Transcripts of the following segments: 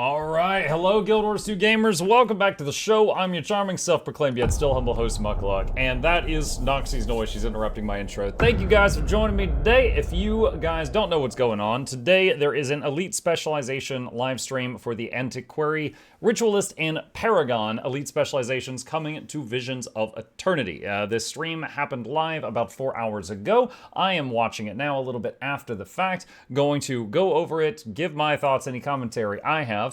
Alright, hello Guild Wars 2 gamers, welcome back to the show. I'm your charming, self-proclaimed yet still humble host, Mukluk, and that is Noxxi's noise. She's interrupting my intro. Thank you guys for joining me today. If you guys don't know what's going on, today there is an Elite Specialization live stream for the Antiquary, Ritualist, and Paragon Elite Specializations coming to Visions of Eternity. This stream happened live about 4 hours ago. I am watching it now a little bit after the fact, going to go over it, give my thoughts, any commentary I have.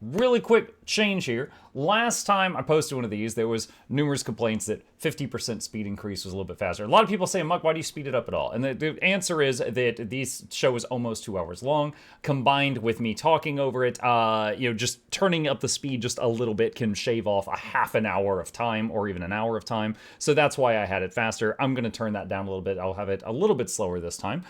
Really quick change here. Last time I posted one of these, there was numerous complaints that 50% speed increase was a little bit faster. A lot of people say, Muck, why do you speed it up at all? And the answer is that this show is almost 2 hours long. Combined with me talking over it, just turning up the speed just a little bit can shave off a half an hour of time or even an hour of time. So that's why I had it faster. I'm going to turn that down a little bit. I'll have it a little bit slower this time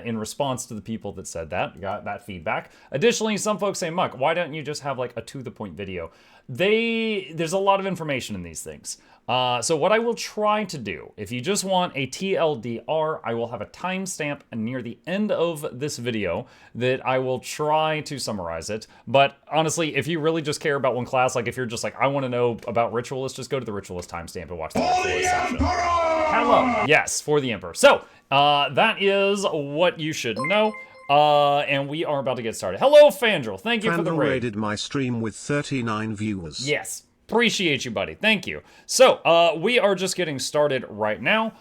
in response to the people that said that, got that feedback. Additionally, some folks say, Muck, why don't you just have like a to-the-point video? There's a lot of information in these things. So what I will try to do, if you just want a TLDR, I will have a timestamp near the end of this video that I will try to summarize it. But honestly, if you really just care about one class, like if you're just like, I want to know about Ritualist, just go to the Ritualist timestamp and watch the Ritualist section. Hello! Yes, for the Emperor. So, that is what you should know. And we are about to get started. Hello, Fandral. Thank you for the raid. Raided my stream with 39 viewers. Yes. Appreciate you, buddy. Thank you. So, we are just getting started right now.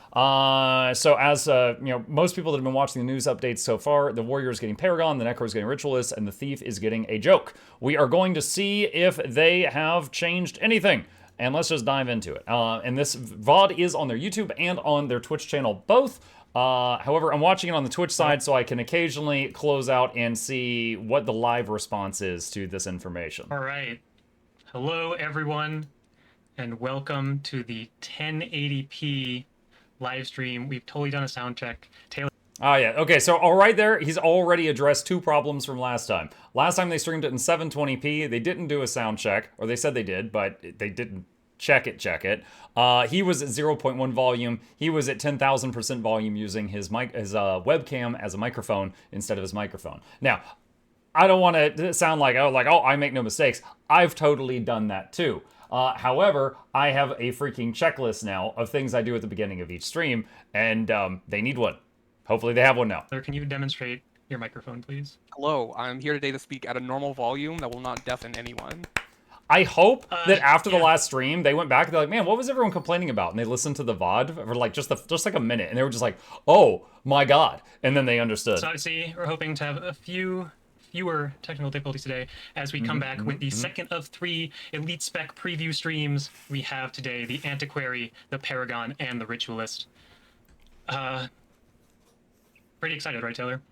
So as, most people that have been watching the news updates so far, the Warrior is getting Paragon, the Necro is getting Ritualist, and the Thief is getting a Joke. We are going to see if they have changed anything. And let's just dive into it. And this VOD is on their YouTube and on their Twitch channel both. However, I'm watching it on the Twitch side, so I can occasionally close out and see what the live response is to this information. All right. Hello, everyone, and welcome to the 1080p live stream. We've totally done a sound check. Taylor. Oh, yeah. Okay, so right there, he's already addressed two problems from last time. Last time they streamed it in 720p. They didn't do a sound check, or they said they did, but they didn't check it. He was at 0.1 volume. He was at 10,000% volume using his webcam as a microphone instead of his microphone. Now, I don't want to sound like, oh, I make no mistakes. I've totally done that too. However, I have a freaking checklist now of things I do at the beginning of each stream, and they need one. Hopefully they have one now. Can you demonstrate your microphone, please? Hello, I'm here today to speak at a normal volume that will not deafen anyone. I hope that after the last stream, they went back and they're like, man, what was everyone complaining about? And they listened to the VOD for like just like a minute, and they were just like, oh my god. And then they understood. So obviously, we're hoping to have fewer technical difficulties today as we come back with the second of 3 Elite Spec preview streams. We have today the Antiquary, the Paragon, and the Ritualist. Pretty excited, right, Taylor?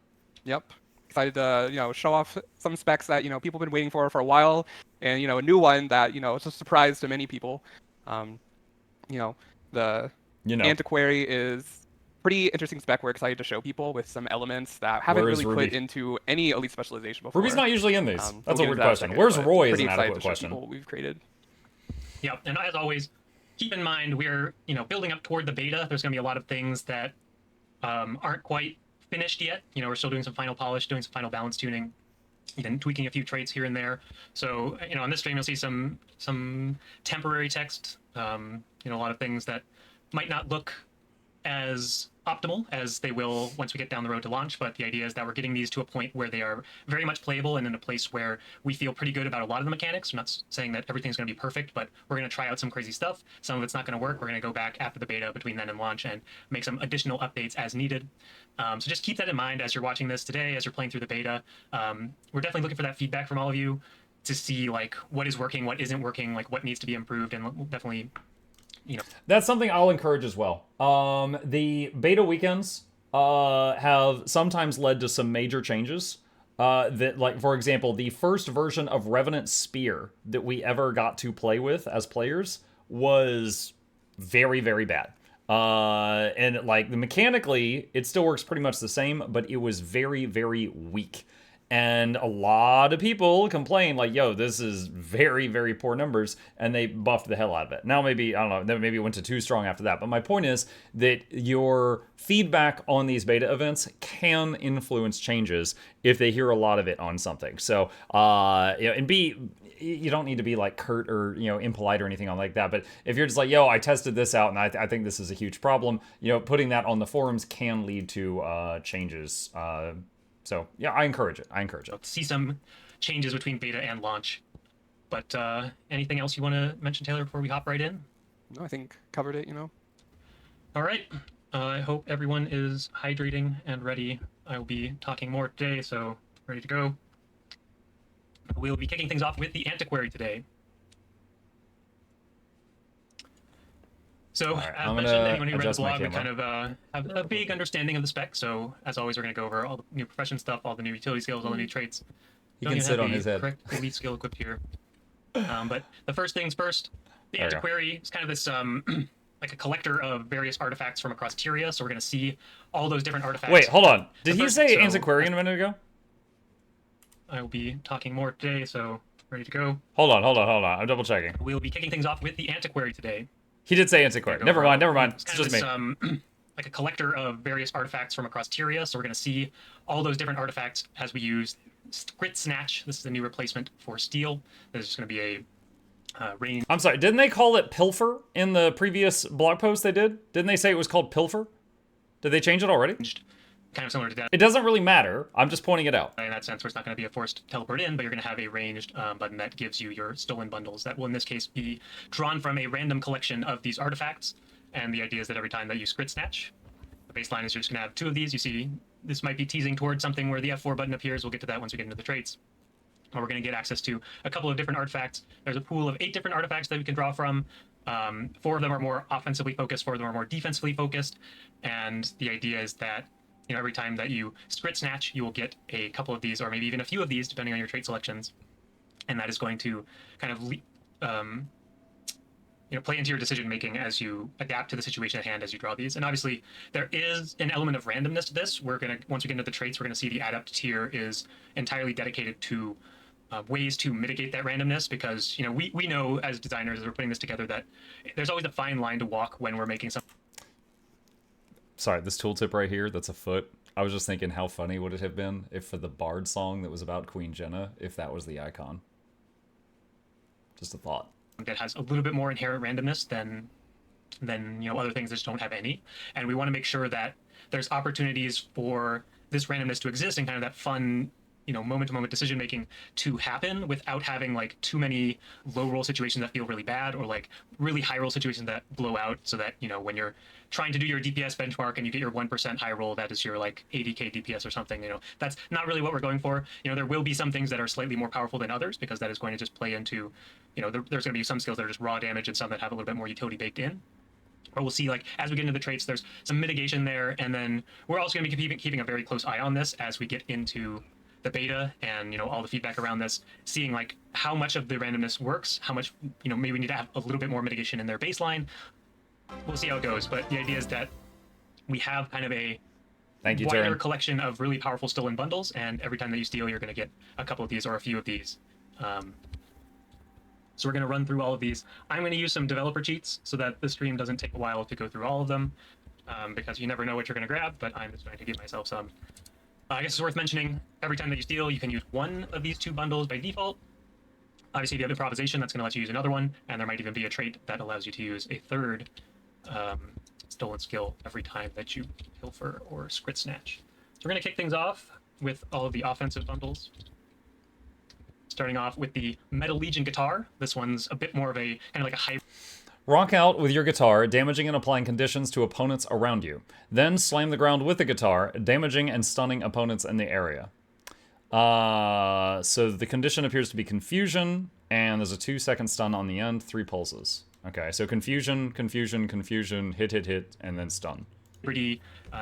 Yep. Excited to, show off some specs that, people have been waiting for a while, and, a new one that, it's a surprise to many people. The Antiquary is pretty interesting spec we're excited to show people with some elements that haven't really put into any elite specialization before. Ruby's not usually in these. That's a weird question. Where's Roy is an adequate question. What we've created. Yep, and as always, keep in mind we're, building up toward the beta. There's going to be a lot of things that aren't quite finished yet. We're still doing some final polish, doing some final balance tuning, even tweaking a few traits here and there. So, on this stream, you'll see some temporary text, a lot of things that might not look as optimal as they will once we get down the road to launch, but the idea is that we're getting these to a point where they are very much playable and in a place where we feel pretty good about a lot of the mechanics. I'm not saying that everything's going to be perfect, but we're going to try out some crazy stuff. Some of it's not going to work. We're going to go back after the beta between then and launch and make some additional updates as needed. So just keep that in mind as you're watching this today, as you're playing through the beta. We're definitely looking for that feedback from all of you to see like what is working, what isn't working, like what needs to be improved, and we'll definitely That's something I'll encourage as well. The beta weekends have sometimes led to some major changes. That, like, for example, the first version of Revenant Spear that we ever got to play with as players was very, very bad. And, like, mechanically, it still works pretty much the same, but it was very, very weak. And a lot of people complain like, yo, this is very, very poor numbers, and they buffed the hell out of it. Now maybe, I don't know, maybe it went to too strong after that. But my point is that your feedback on these beta events can influence changes if they hear a lot of it on something. So, and B, you don't need to be like curt or, impolite or anything like that. But if you're just like, yo, I tested this out and I think this is a huge problem, putting that on the forums can lead to changes. So yeah, I encourage it. See some changes between beta and launch. But anything else you want to mention, Taylor, before we hop right in? No, I think covered it, All right. I hope everyone is hydrating and ready. I will be talking more today, so ready to go. We'll be kicking things off with the Antiquary today. So, right, as mentioned, anyone who read the blog would kind of have a big understanding of the spec. So, as always, we're going to go over all the new profession stuff, all the new utility skills, all the new traits. He can sit on his head. Correct elite skill equipped here. But the first things first, the Antiquary is kind of this like a collector of various artifacts from across Tyria. So we're going to see all those different artifacts. Wait, hold on. Did he say Antiquarian a minute ago? I will be talking more today, so ready to go. Hold on. I'm double checking. We'll be kicking things off with the Antiquary today. He did say Antiquary. Never mind. It's just me. Like a collector of various artifacts from across Tyria. So we're going to see all those different artifacts as we use Grit Snatch. This is the new replacement for Steel. This is going to be a range. I'm sorry. Didn't they call it Pilfer in the previous blog post they did? Didn't they say it was called Pilfer? Did they change it already? Kind of similar to that. It doesn't really matter. I'm just pointing it out. In that sense, where it's not going to be a forced teleport in, but you're going to have a ranged button that gives you your stolen bundles that will, in this case, be drawn from a random collection of these artifacts. And the idea is that every time that you Grit Snatch, the baseline is you're just going to have 2 of these. You see, this might be teasing towards something where the F4 button appears. We'll get to that once we get into the traits. But we're going to get access to a couple of different artifacts. There's a pool of 8 different artifacts that we can draw from. 4 of them are more offensively focused, 4 of them are more defensively focused. And the idea is that every time that you Grit Snatch, you will get a couple of these, or maybe even a few of these, depending on your trait selections. And that is going to kind of, play into your decision making as you adapt to the situation at hand as you draw these. And obviously, there is an element of randomness to this. Once we get into the traits, we're going to see the Adept tier is entirely dedicated to ways to mitigate that randomness, because we know as designers, as we're putting this together, that there's always a fine line to walk when we're making some. Sorry, this tooltip right here, that's a foot. I was just thinking how funny would it have been if for the Bard song that was about Queen Jenna, if that was the icon. Just a thought. That has a little bit more inherent randomness than other things that just don't have any. And we want to make sure that there's opportunities for this randomness to exist and kind of that fun, moment-to-moment decision-making to happen without having, like, too many low-roll situations that feel really bad, or, like, really high-roll situations that blow out, so that, when you're trying to do your DPS benchmark and you get your 1% high roll, that is your, like, 80k DPS or something, that's not really what we're going for. There will be some things that are slightly more powerful than others, because that is going to just play into, there's going to be some skills that are just raw damage and some that have a little bit more utility baked in. Or we'll see, like, as we get into the traits, there's some mitigation there, and then we're also going to be keeping a very close eye on this as we get into the beta and all the feedback around this, seeing like how much of the randomness works, how much maybe we need to have a little bit more mitigation in their baseline. We'll see how it goes, but the idea is that we have kind of a wider collection of really powerful stolen bundles, and every time that you steal, you're going to get a couple of these or a few of these. So we're going to run through all of these. I'm going to use some developer cheats so that the stream doesn't take a while to go through all of them, because you never know what you're going to grab, but I'm just going to give myself some. I guess it's worth mentioning, every time that you steal, you can use one of these 2 bundles by default. Obviously, if you have improvisation, that's going to let you use another one, and there might even be a trait that allows you to use a 3rd stolen skill every time that you pilfer or Grit Snatch. So we're going to kick things off with all of the offensive bundles. Starting off with the Metal Legion Guitar. This one's a bit more of a kind of like a high. Rock out with your guitar, damaging and applying conditions to opponents around you. Then slam the ground with the guitar, damaging and stunning opponents in the area. So the condition appears to be confusion, and there's a 2-second stun on the end, 3 pulses. Okay, so confusion, hit, and then stun. Pretty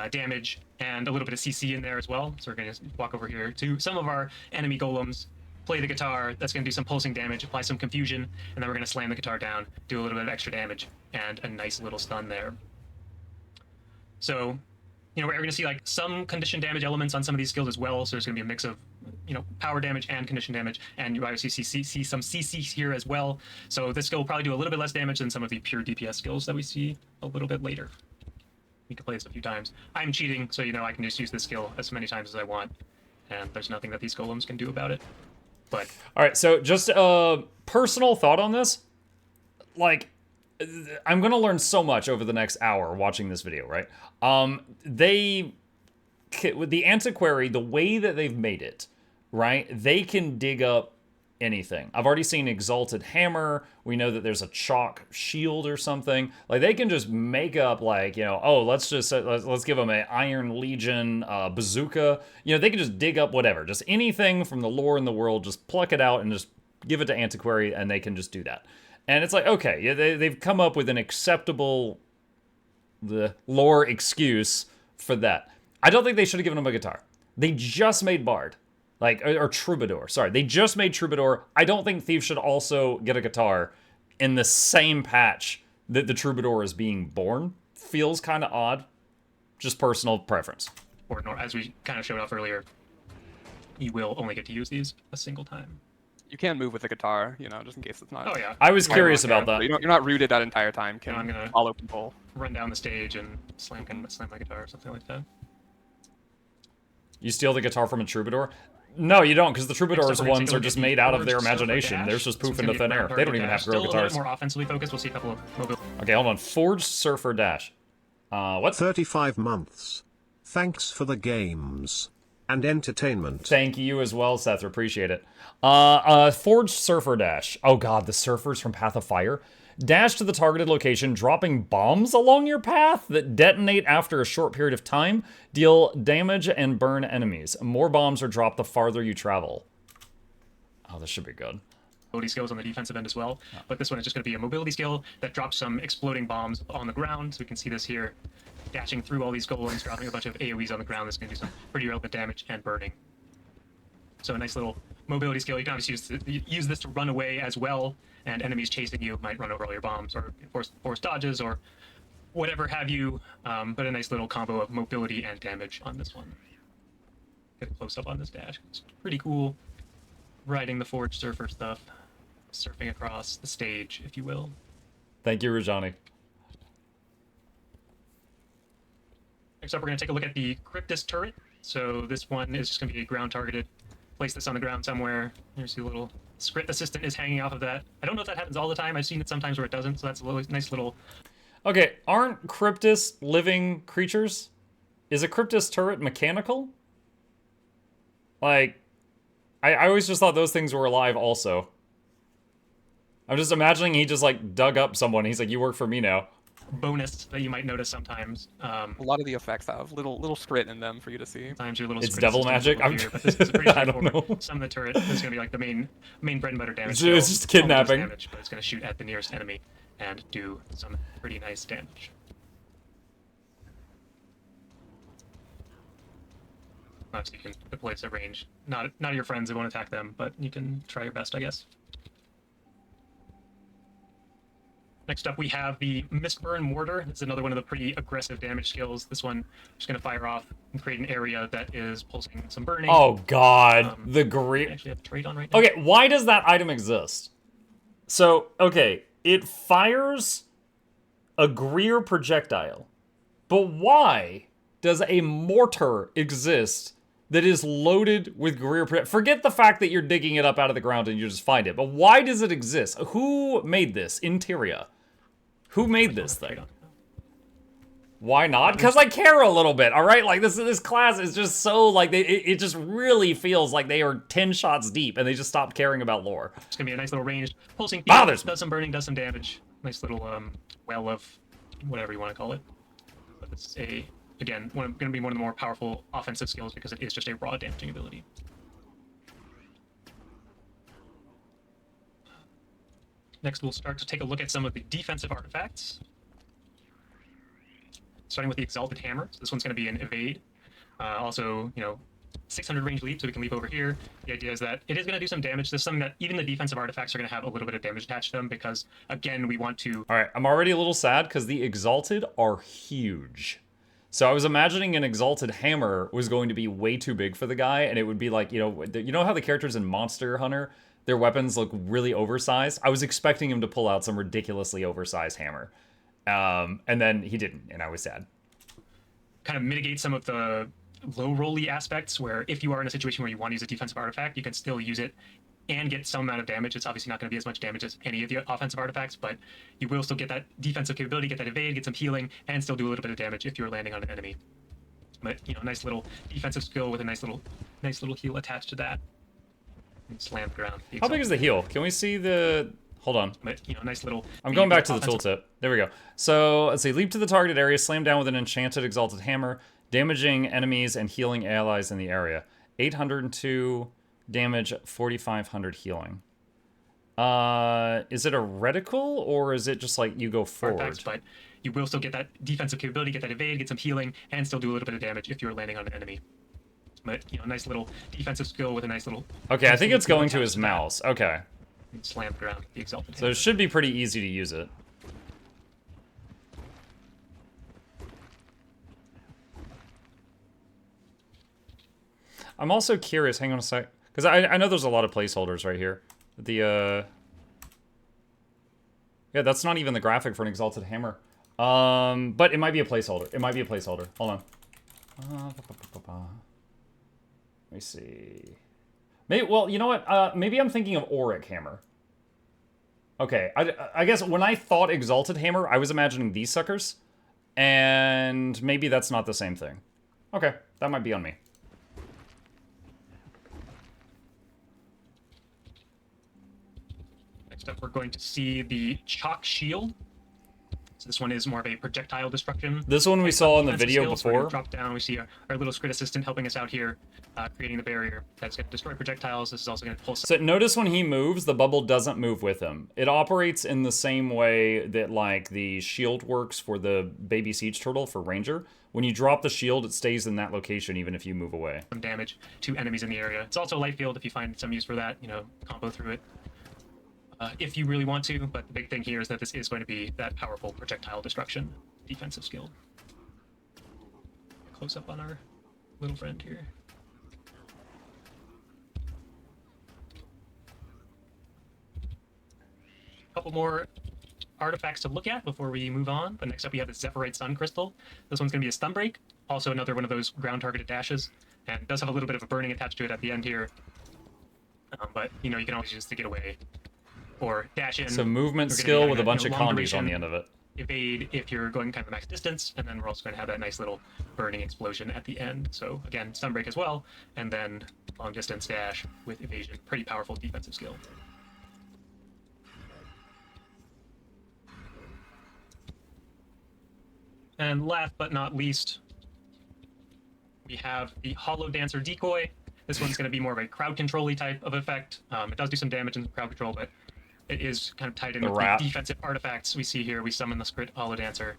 damage and a little bit of CC in there as well. So we're going to walk over here to some of our enemy golems. Play the guitar, that's going to do some pulsing damage, apply some confusion, and then we're going to slam the guitar down, do a little bit of extra damage, and a nice little stun there. So, we're going to see like some condition damage elements on some of these skills as well, so there's going to be a mix of power damage and condition damage, and you obviously see some CCs here as well. So this skill will probably do a little bit less damage than some of the pure DPS skills that we see a little bit later. We can play this a few times. I'm cheating, so I can just use this skill as many times as I want, and there's nothing that these golems can do about it. But all right, so just a personal thought on this. Like, I'm gonna learn so much over the next hour watching this video, right? With the Antiquary, the way that they've made it, right? They can dig up anything. I've already seen Exalted Hammer. We know that there's a chalk shield or something. Like, they can just make up, like, oh, let's give them an Iron Legion bazooka. They can just dig up whatever, just anything from the lore in the world, just pluck it out and just give it to Antiquary, and they can just do that. And it's like, okay, yeah, they've come up with an acceptable lore excuse for that. I don't think they should have given him a guitar. They just made Bard. Or Troubadour. Sorry, they just made Troubadour. I don't think Thief should also get a guitar in the same patch that the Troubadour is being born. Feels kind of odd. Just personal preference. Or as we kind of showed off earlier, you will only get to use these a single time. You can move with the guitar, just in case it's not. Oh yeah. I was curious about that. You're not rooted that entire time. I'm gonna follow people. Run down the stage and slam my guitar or something like that. You steal the guitar from a Troubadour? No, you don't, because the Troubadour's ones are just made out of their imagination. They're just poof into thin air. They don't even have to grow guitars. Still a little bit more offensively focused. We'll see a couple of mobile. Okay, hold on. Forged Surfer Dash. What? 35 months. Thanks for the games and entertainment. Thank you as well, Seth. Appreciate it. Forged Surfer Dash. Oh god, the surfers from Path of Fire. Dash to the targeted location, dropping bombs along your path that detonate after a short period of time, deal damage and burn enemies. More bombs are dropped the farther you travel. Oh, this should be good. Mobility skills on the defensive end as well, but this one is just going to be a mobility skill that drops some exploding bombs on the ground. So we can see this here, dashing through all these golems, dropping a bunch of AoEs on the ground. That's going to do some pretty relevant damage and burning. So a nice little mobility skill. You can obviously use this to run away as well, and enemies chasing you might run over all your bombs or force dodges or whatever have you, but a nice little combo of mobility and damage on this one. Get a close-up on this dash. It's pretty cool. Riding the Forged Surfer stuff. Surfing across the stage, if you will. Thank you, Rajani. Next up, we're going to take a look at the Cryptus turret. So this one is just going to be ground targeted. Place this on the ground somewhere. Here's the little script assistant is hanging off of that. I don't know if that happens all the time. I've seen it sometimes where it doesn't, so that's a nice little... Okay, aren't Cryptus living creatures? Is a Cryptus turret mechanical? Like, I always just thought those things were alive also. I'm just imagining he just, like, dug up someone. He's like, you work for me now. Bonus that you might notice sometimes. A lot of the effects have little script in them for you to see. Sometimes your little it's devil magic. Here, but this is pretty I don't know. Some of the turret is going to be like the main bread and butter damage. It's just kidnapping. Damage, but it's going to shoot at the nearest enemy and do some pretty nice damage. Obviously, you can deploy this at range. Not your friends, it won't attack them, but you can try your best, I guess. Next up, we have the Mistburn Mortar. This is another one of the pretty aggressive damage skills. This one is going to fire off and create an area that is pulsing some burning. Oh god, the great. I actually have trade on right now. Okay, why does that item exist? So, okay, it fires a Greer projectile, but why does a mortar exist that is loaded with Greer projectiles? Forget the fact that you're digging it up out of the ground and you just find it, but why does it exist? Who made this? Interior. Who made this thing? Why not? Because I care a little bit, all right? Like, this class is just so, like, it just really feels like they are 10 shots deep and they just stopped caring about lore. It's going to be a nice little ranged pulsing field. Bothers me. Does some burning, does some damage. Nice little well of whatever you want to call it. But it's again, going to be one of the more powerful offensive skills because it is just a raw damaging ability. Next, we'll start to take a look at some of the defensive artifacts. Starting with the Exalted Hammer. So this one's going to be an evade. Also, 600 range leap, so we can leap over here. The idea is that it is going to do some damage. This is something that even the defensive artifacts are going to have a little bit of damage attached to them because, again, we want to... All right, I'm already a little sad because the Exalted are huge. So I was imagining an Exalted Hammer was going to be way too big for the guy, and it would be like, you know how the characters in Monster Hunter, their weapons look really oversized? I was expecting him to pull out some ridiculously oversized hammer. And then he didn't, and I was sad. Kind of mitigate some of the low rolly aspects, where if you are in a situation where you want to use a defensive artifact, you can still use it and get some amount of damage. It's obviously not going to be as much damage as any of the offensive artifacts, but you will still get that defensive capability, get that evade, get some healing, and still do a little bit of damage if you're landing on an enemy. But, you know, nice little defensive skill with a nice little heal attached to that. And slam the ground. How big is the heal? Can we see the... Hold on. But, you know, nice little... I'm going back to the tooltip. There we go. So, let's see. Leap to the targeted area, slam down with an enchanted Exalted Hammer, damaging enemies and healing allies in the area. 802... damage, 4,500 healing. Is it a reticle, or is it just like you go forward? Artifacts, but you will still get that defensive capability, get that evade, get some healing, and still do a little bit of damage if you're landing on an enemy. But, you know, nice little defensive skill with a nice little... Okay, I think it's going to his mouse. Okay. And slam the ground, the Exalted So it should be pretty easy to use it. I'm also curious, hang on a sec. Because I know there's a lot of placeholders right here. Yeah, that's not even the graphic for an Exalted Hammer. But it might be a placeholder. It might be a placeholder. Hold on. Let me see. Maybe, well, you know what? Maybe I'm thinking of Auric Hammer. Okay, I guess when I thought Exalted Hammer, I was imagining these suckers. And maybe that's not the same thing. Okay, that might be on me. Next up, we're going to see the Chalk Shield. So this one is more of a projectile destruction. This one we saw in the video skills. before. Drop down, we see our little Scrit assistant helping us out here, creating the barrier that's going to destroy projectiles. This is also going to pull... So notice when he moves, the bubble doesn't move with him. It operates in the same way that, like, the shield works for the baby siege turtle for Ranger. When you drop the shield, it stays in that location even if you move away. Some damage to enemies in the area. It's also a light field if you find some use for that, you know, combo through it. If you really want to, but the big thing here is that this is going to be that powerful projectile destruction defensive skill. Close up on our little friend here. A couple more artifacts to look at before we move on, but next up we have the Zephyrite Sun Crystal. This one's going to be a stun break, also another one of those ground targeted dashes, and it does have a little bit of a burning attached to it at the end here. But, you know, you can always use to get away. Or dash in. So movement skill with a bunch of combos on the end of it. Evade if you're going kind of max distance, and then we're also going to have that nice little burning explosion at the end. So again, stun break as well, and then long distance dash with evasion. Pretty powerful defensive skill. And last but not least, we have the Hollow Dancer Decoy. This one's going to be more of a crowd control-y type of effect. It does do some damage in crowd control, but it is kind of tied in with the defensive artifacts we see here. We summon the Scrit Hollow Dancer.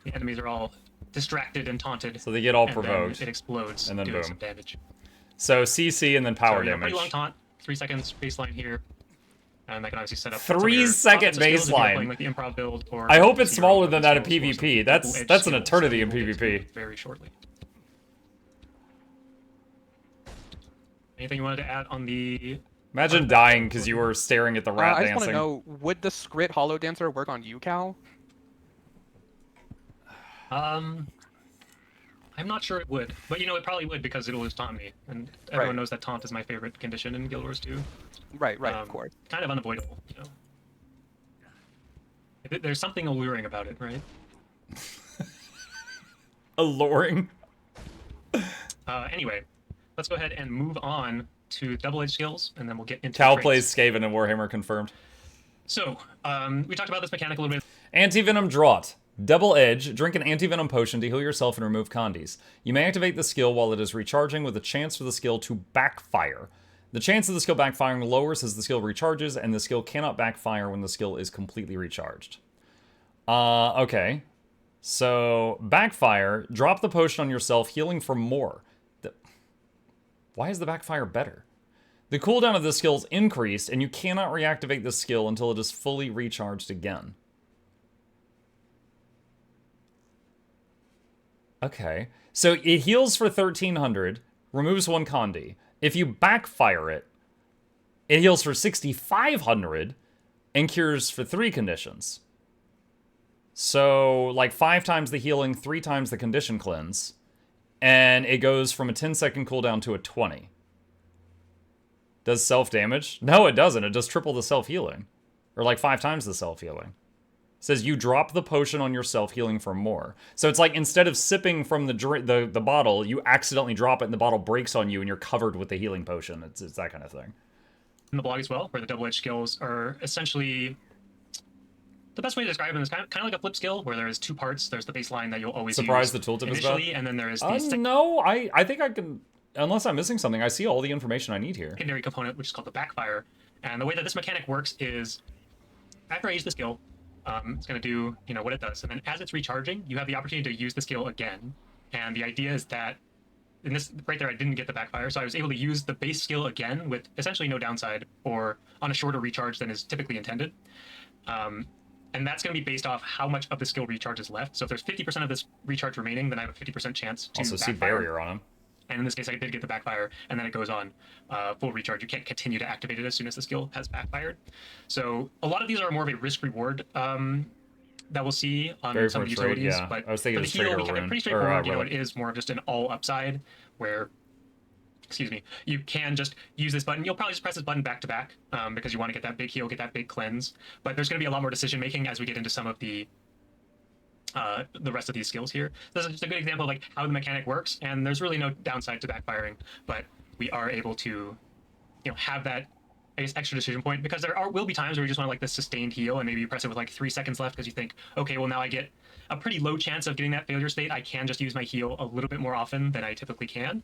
The enemies are all distracted and taunted. So they get all and provoked. Then it explodes, and then doing boom. some damage. So CC and then power so, damage. Pretty long taunt, 3 seconds baseline here. And I can obviously set up 3-second baseline. Playing, like the improv build, or I hope it's smaller than that in PvP. That's an eternity in PvP. Very shortly. Anything you wanted to add on the... Imagine dying because you were staring at the rat dancing. I just want to know, would the Scrit Hollow Dancer work on you, Cal? I'm not sure it would, but you know it probably would because it'll just taunt me, and everyone knows that taunt is my favorite condition in Guild Wars 2. Right, of course. Kind of unavoidable, you know. There's something alluring about it, right? Alluring? Anyway, let's go ahead and move on to double-edged skills, and then we'll get into Cal plays Skaven and Warhammer confirmed. So, we talked about this mechanic a little bit. Anti-Venom Draught. Double Edge, drink an Anti-Venom potion to heal yourself and remove condies. You may activate the skill while it is recharging with a chance for the skill to backfire. The chance of the skill backfiring lowers as the skill recharges, and the skill cannot backfire when the skill is completely recharged. Okay. So, backfire, drop the potion on yourself, healing for more. Why is the backfire better? The cooldown of this skill is increased, and you cannot reactivate this skill until it is fully recharged again. Okay. So it heals for 1300, removes 1 Condi. If you backfire it, it heals for 6500 and cures for 3 conditions. So, like 5 times the healing, 3 times the condition cleanse, and it goes from a 10-second cooldown to a 20. Does self-damage? No, it doesn't. It does triple the self-healing. Or like 5 times the self-healing. It says you drop the potion on yourself, healing for more. So it's like instead of sipping from the bottle, you accidentally drop it and the bottle breaks on you and you're covered with the healing potion. It's that kind of thing. In the blog as well, where the double-edged skills are essentially... The best way to describe them is kind of like a flip skill, where there's 2 parts. There's the baseline that you'll always Surprise use the tooltip initially, is bad? and then there is the No, I think I can... Unless I'm missing something, I see all the information I need here. secondary component, which is called the backfire. And the way that this mechanic works is, after I use the skill, it's going to do, what it does. And then as it's recharging, you have the opportunity to use the skill again. And the idea is that, in this, right there, I didn't get the backfire, so I was able to use the base skill again with essentially no downside, or on a shorter recharge than is typically intended. And that's going to be based off how much of the skill recharge is left. So if there's 50% of this recharge remaining, then I have a 50% chance to Also see backfire. barrier on him. And in this case, I did get the backfire, and then it goes on full recharge. You can't continue to activate it as soon as the skill has backfired. So a lot of these are more of a risk-reward that we'll see on some of the utilities. Yeah. But I was thinking for the heal, we kept it pretty straightforward. It is more of just an all upside, where, excuse me, you can just use this button. You'll probably just press this button back to back because you want to get that big heal, get that big cleanse. But there's going to be a lot more decision making as we get into some of the rest of these skills here. This is just a good example of like how the mechanic works, and there's really no downside to backfiring, but we are able to, have that, I guess, extra decision point, because there will be times where you just want like this sustained heal, and maybe you press it with like 3 seconds left because you think, okay, well now I get a pretty low chance of getting that failure state. I can just use my heal a little bit more often than I typically can.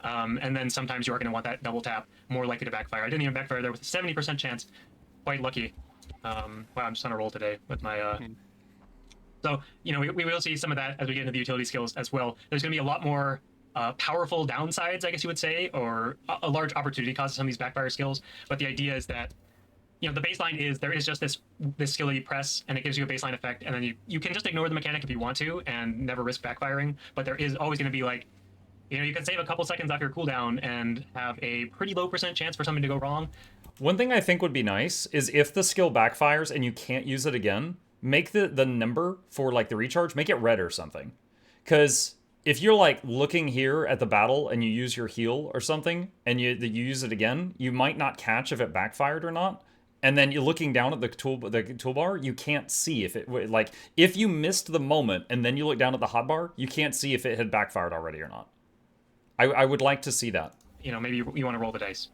And then sometimes you are going to want that double tap, more likely to backfire. I didn't even backfire there with a 70% chance. Quite lucky. Wow, I'm just on a roll today with my... So, we will see some of that as we get into the utility skills as well. There's going to be a lot more powerful downsides, I guess you would say, or a large opportunity cost of some of these backfire skills. But the idea is that, the baseline is there is just this skill that you press, and it gives you a baseline effect, and then you can just ignore the mechanic if you want to and never risk backfiring. But there is always going to be like, you can save a couple seconds off your cooldown and have a pretty low % chance for something to go wrong. One thing I think would be nice is if the skill backfires and you can't use it again, make the number for like the recharge, make it red or something. Because if you're like looking here at the battle and you use your heal or something and you use it again, you might not catch if it backfired or not. And then you're looking down at the toolbar, you can't see if it, like, if you missed the moment and then you look down at the hotbar, you can't see if it had backfired already or not. I would like to see that. Maybe you want to roll the dice.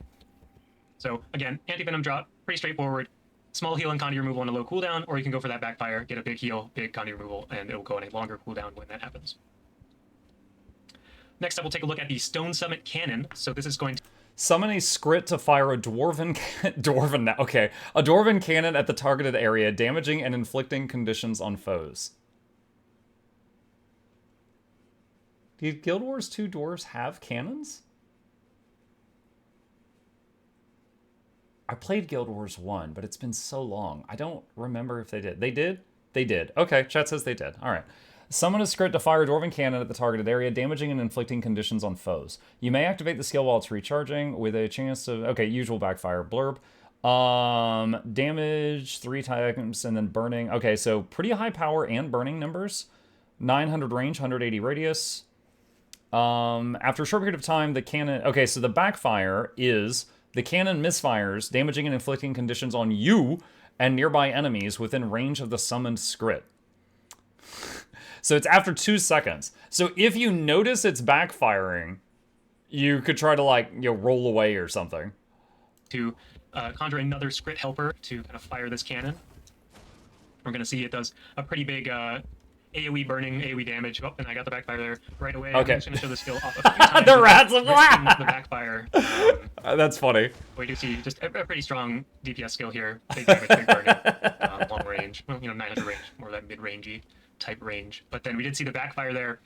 So again, anti-venom drop, pretty straightforward. Small heal and Condi removal on a low cooldown, or you can go for that backfire, get a big heal, big Condi removal, and it'll go on a longer cooldown when that happens. Next up, we'll take a look at the Stone Summit Cannon. So this is going to... Summon a Scrit to fire a Dwarven cannon at the targeted area, damaging and inflicting conditions on foes. Did Guild Wars 2 dwarves have cannons? I played Guild Wars 1, but it's been so long. I don't remember if they did. They did? They did. Okay, chat says they did. All right. Summon a script to fire a Dwarven cannon at the targeted area, damaging and inflicting conditions on foes. You may activate the skill while it's recharging with a chance to... Okay, usual backfire blurb. Damage 3 times and then burning. Okay, so pretty high power and burning numbers. 900 range, 180 radius. After a short period of time, the cannon... Okay, so the backfire is... The cannon misfires, damaging and inflicting conditions on you and nearby enemies within range of the summoned script. So it's after 2 seconds. So if you notice it's backfiring, you could try to, like, roll away or something. To conjure another script helper to kind of fire this cannon. We're going to see it does a pretty big AoE burning, AoE damage. Oh, and I got the backfire there right away. Okay. I'm just going to show the skill off a few times. The rats of the backfire. That's funny. We do see just a pretty strong DPS skill here. Big damage, big burning, long range. 900 range, more of that mid-rangey type range. But then we did see the backfire there.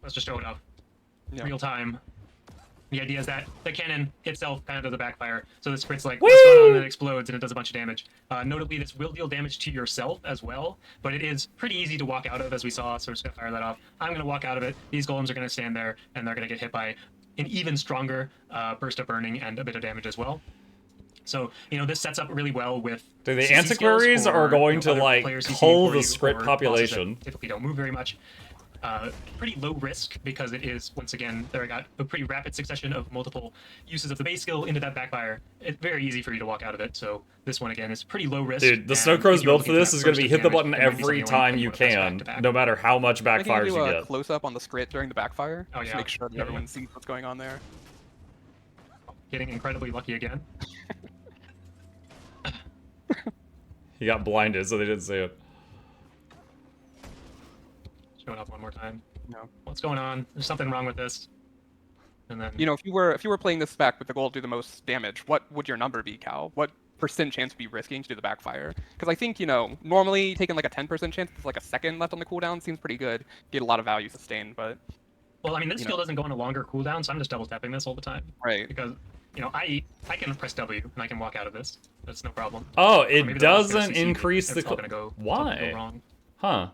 Let's just show it off. Yeah. Real time. The idea is that the cannon itself kind of does a backfire, so the sprit's like, Woo! what's going on, and it explodes, and it does a bunch of damage. Notably, this will deal damage to yourself as well, but it is pretty easy to walk out of, as we saw, so we're just going to fire that off. I'm going to walk out of it. These golems are going to stand there, and they're going to get hit by an even stronger burst of burning and a bit of damage as well. So, this sets up really well with... Dude, the CC antiquaries skills for, are going to, other like, players CCing cull for the you, script or bosses population. that typically don't move very much. Pretty low risk because it is, once again, there got a pretty rapid succession of multiple uses of the base skill into that backfire. It's very easy for you to walk out of it, so this one, again, is pretty low risk. Dude, the and Snowcrow's if you're build for looking this is going to be burst hit the of button damage, it might be every something time you you wanna press can, back-to-back. no matter how much I think backfires do you a get. close up on the script during the backfire. Oh, Just yeah. make sure that Yeah, everyone yeah. sees what's going on there. Getting incredibly lucky again. He got blinded, so they didn't see it. Showing up one more time. No. What's going on? There's something wrong with this. And then... If you were playing this spec with the goal to do the most damage, what would your number be, Cal? What percent chance would you be risking to do the backfire? Because I think, normally taking like a 10% chance with like a second left on the cooldown seems pretty good. Get a lot of value sustained, but... Well, I mean, this skill doesn't go on a longer cooldown, so I'm just double tapping this all the time. Right. Because, I can press W and I can walk out of this. That's no problem. Oh, Or maybe it they're all gonna doesn't CC me, increase and the... it's all gonna go, Why? it's all gonna go wrong. Huh.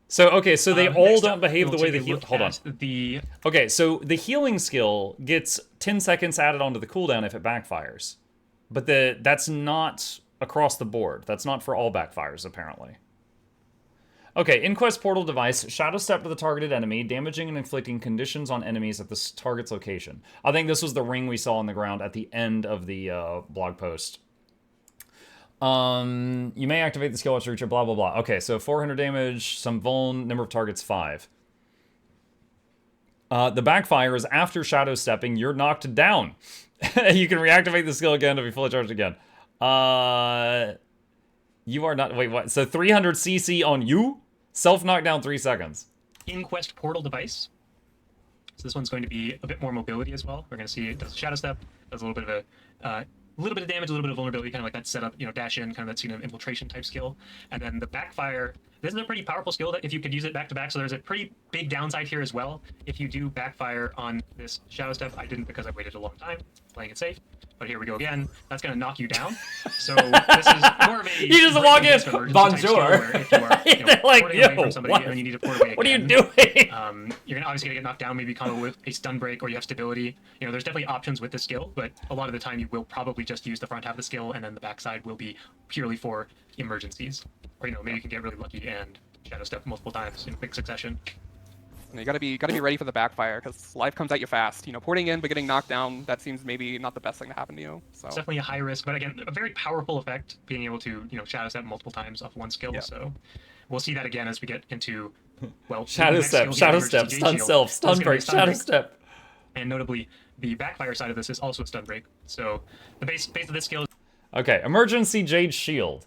So, okay, so they all Next don't up, behave the we'll way take the a heal... look Hold on. at the... Okay, so the healing skill gets 10 seconds added onto the cooldown if it backfires. But that's not across the board. That's not for all backfires, apparently. Okay, Inquest Portal device, Shadow Step to the targeted enemy, damaging and inflicting conditions on enemies at the target's location. I think this was the ring we saw on the ground at the end of the blog post. You may activate the skill while reach blah blah blah. Okay, so 400 damage, some vuln, number of targets 5. The backfire is after shadow stepping, you're knocked down. You can reactivate the skill again to be fully charged again. You are not, wait, what? So 300 CC on you? Self knockdown 3 seconds. Inquest Portal device. So this one's going to be a bit more mobility as well. We're going to see it does Shadow Step, does a little bit of damage, a little bit of vulnerability, kind of like that setup, dash in, kind of that scene of infiltration type skill. And then the backfire, this is a pretty powerful skill that if you could use it back to back, so there's a pretty big downside here as well. If you do backfire on this Shadow Step, I didn't because I waited a long time, playing it safe. But here we go again. That's going to knock you down. So this is more of a... You just walk in, bonjour. If you are, They're like, porting away yo, from somebody what? and then you need to port away again. What are you doing? You're obviously going to get knocked down, maybe combo with a stun break, or you have stability. There's definitely options with this skill, but a lot of the time you will probably just use the front half of the skill, and then the backside will be purely for emergencies. Or, maybe you can get really lucky and Shadow Step multiple times in quick succession. You gotta be ready for the backfire because life comes at you fast. Porting in but getting knocked down, that seems maybe not the best thing to happen to you. So it's definitely a high risk, but again, a very powerful effect, being able to Shadow Step multiple times off one skill. Yeah. So we'll see that again as we get into Shadow Step, Shadow Step, stun self, stun break, Shadow Step. And notably, the backfire side of this is also a stun break. So the base of this skill is... Okay, Emergency Jade Shield.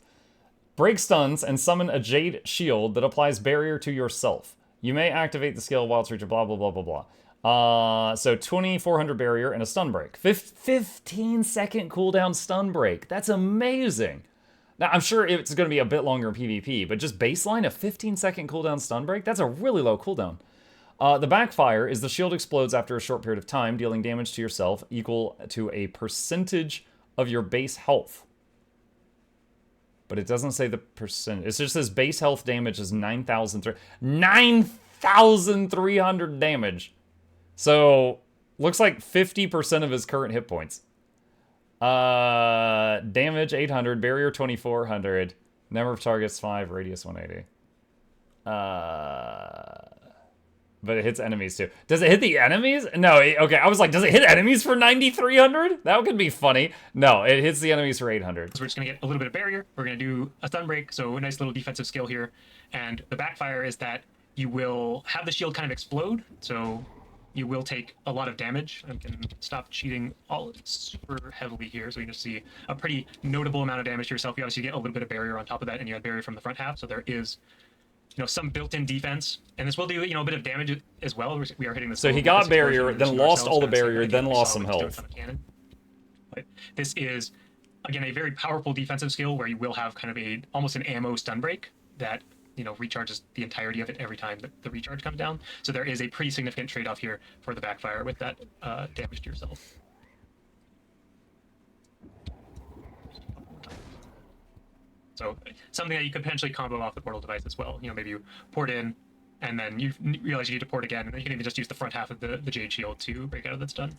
Break stuns and summon a Jade Shield that applies barrier to yourself. You may activate the skill while it's reaching blah, blah, blah, blah, blah. So 2400 barrier and a stun break. 15-second cooldown stun break. That's amazing. Now, I'm sure it's going to be a bit longer in PvP, but just baseline a 15-second cooldown stun break? That's a really low cooldown. The backfire is the shield explodes after a short period of time, dealing damage to yourself equal to a percentage of your base health. But it doesn't say the percent. It just says base health damage is 9,300 damage. So, looks like 50% of his current hit points. Damage 800, barrier 2400, number of targets 5, radius 180. But it hits enemies too. Does it hit the enemies? No, okay, I was like, does it hit enemies for 9,300? That could be funny. No, it hits the enemies for 800. So we're just going to get a little bit of barrier. We're going to do a stun break, so a nice little defensive skill here. And the backfire is that you will have the shield kind of explode, so you will take a lot of damage. I can stop cheating all super heavily here, so you can just see a pretty notable amount of damage to yourself. You obviously get a little bit of barrier on top of that, and you have barrier from the front half, so there is some built-in defense, and this will do a bit of damage as well. We are hitting this. So he got barrier, then lost all the barrier, then lost some health. But this is again a very powerful defensive skill where you will have kind of almost an ammo stun break that recharges the entirety of it every time the recharge comes down. So there is a pretty significant trade-off here for the backfire with that damage to yourself. So something that you could potentially combo off the portal device as well. Maybe you port in, and then you realize you need to port again, and then you can even just use the front half of the Jade Shield to break out of that's done.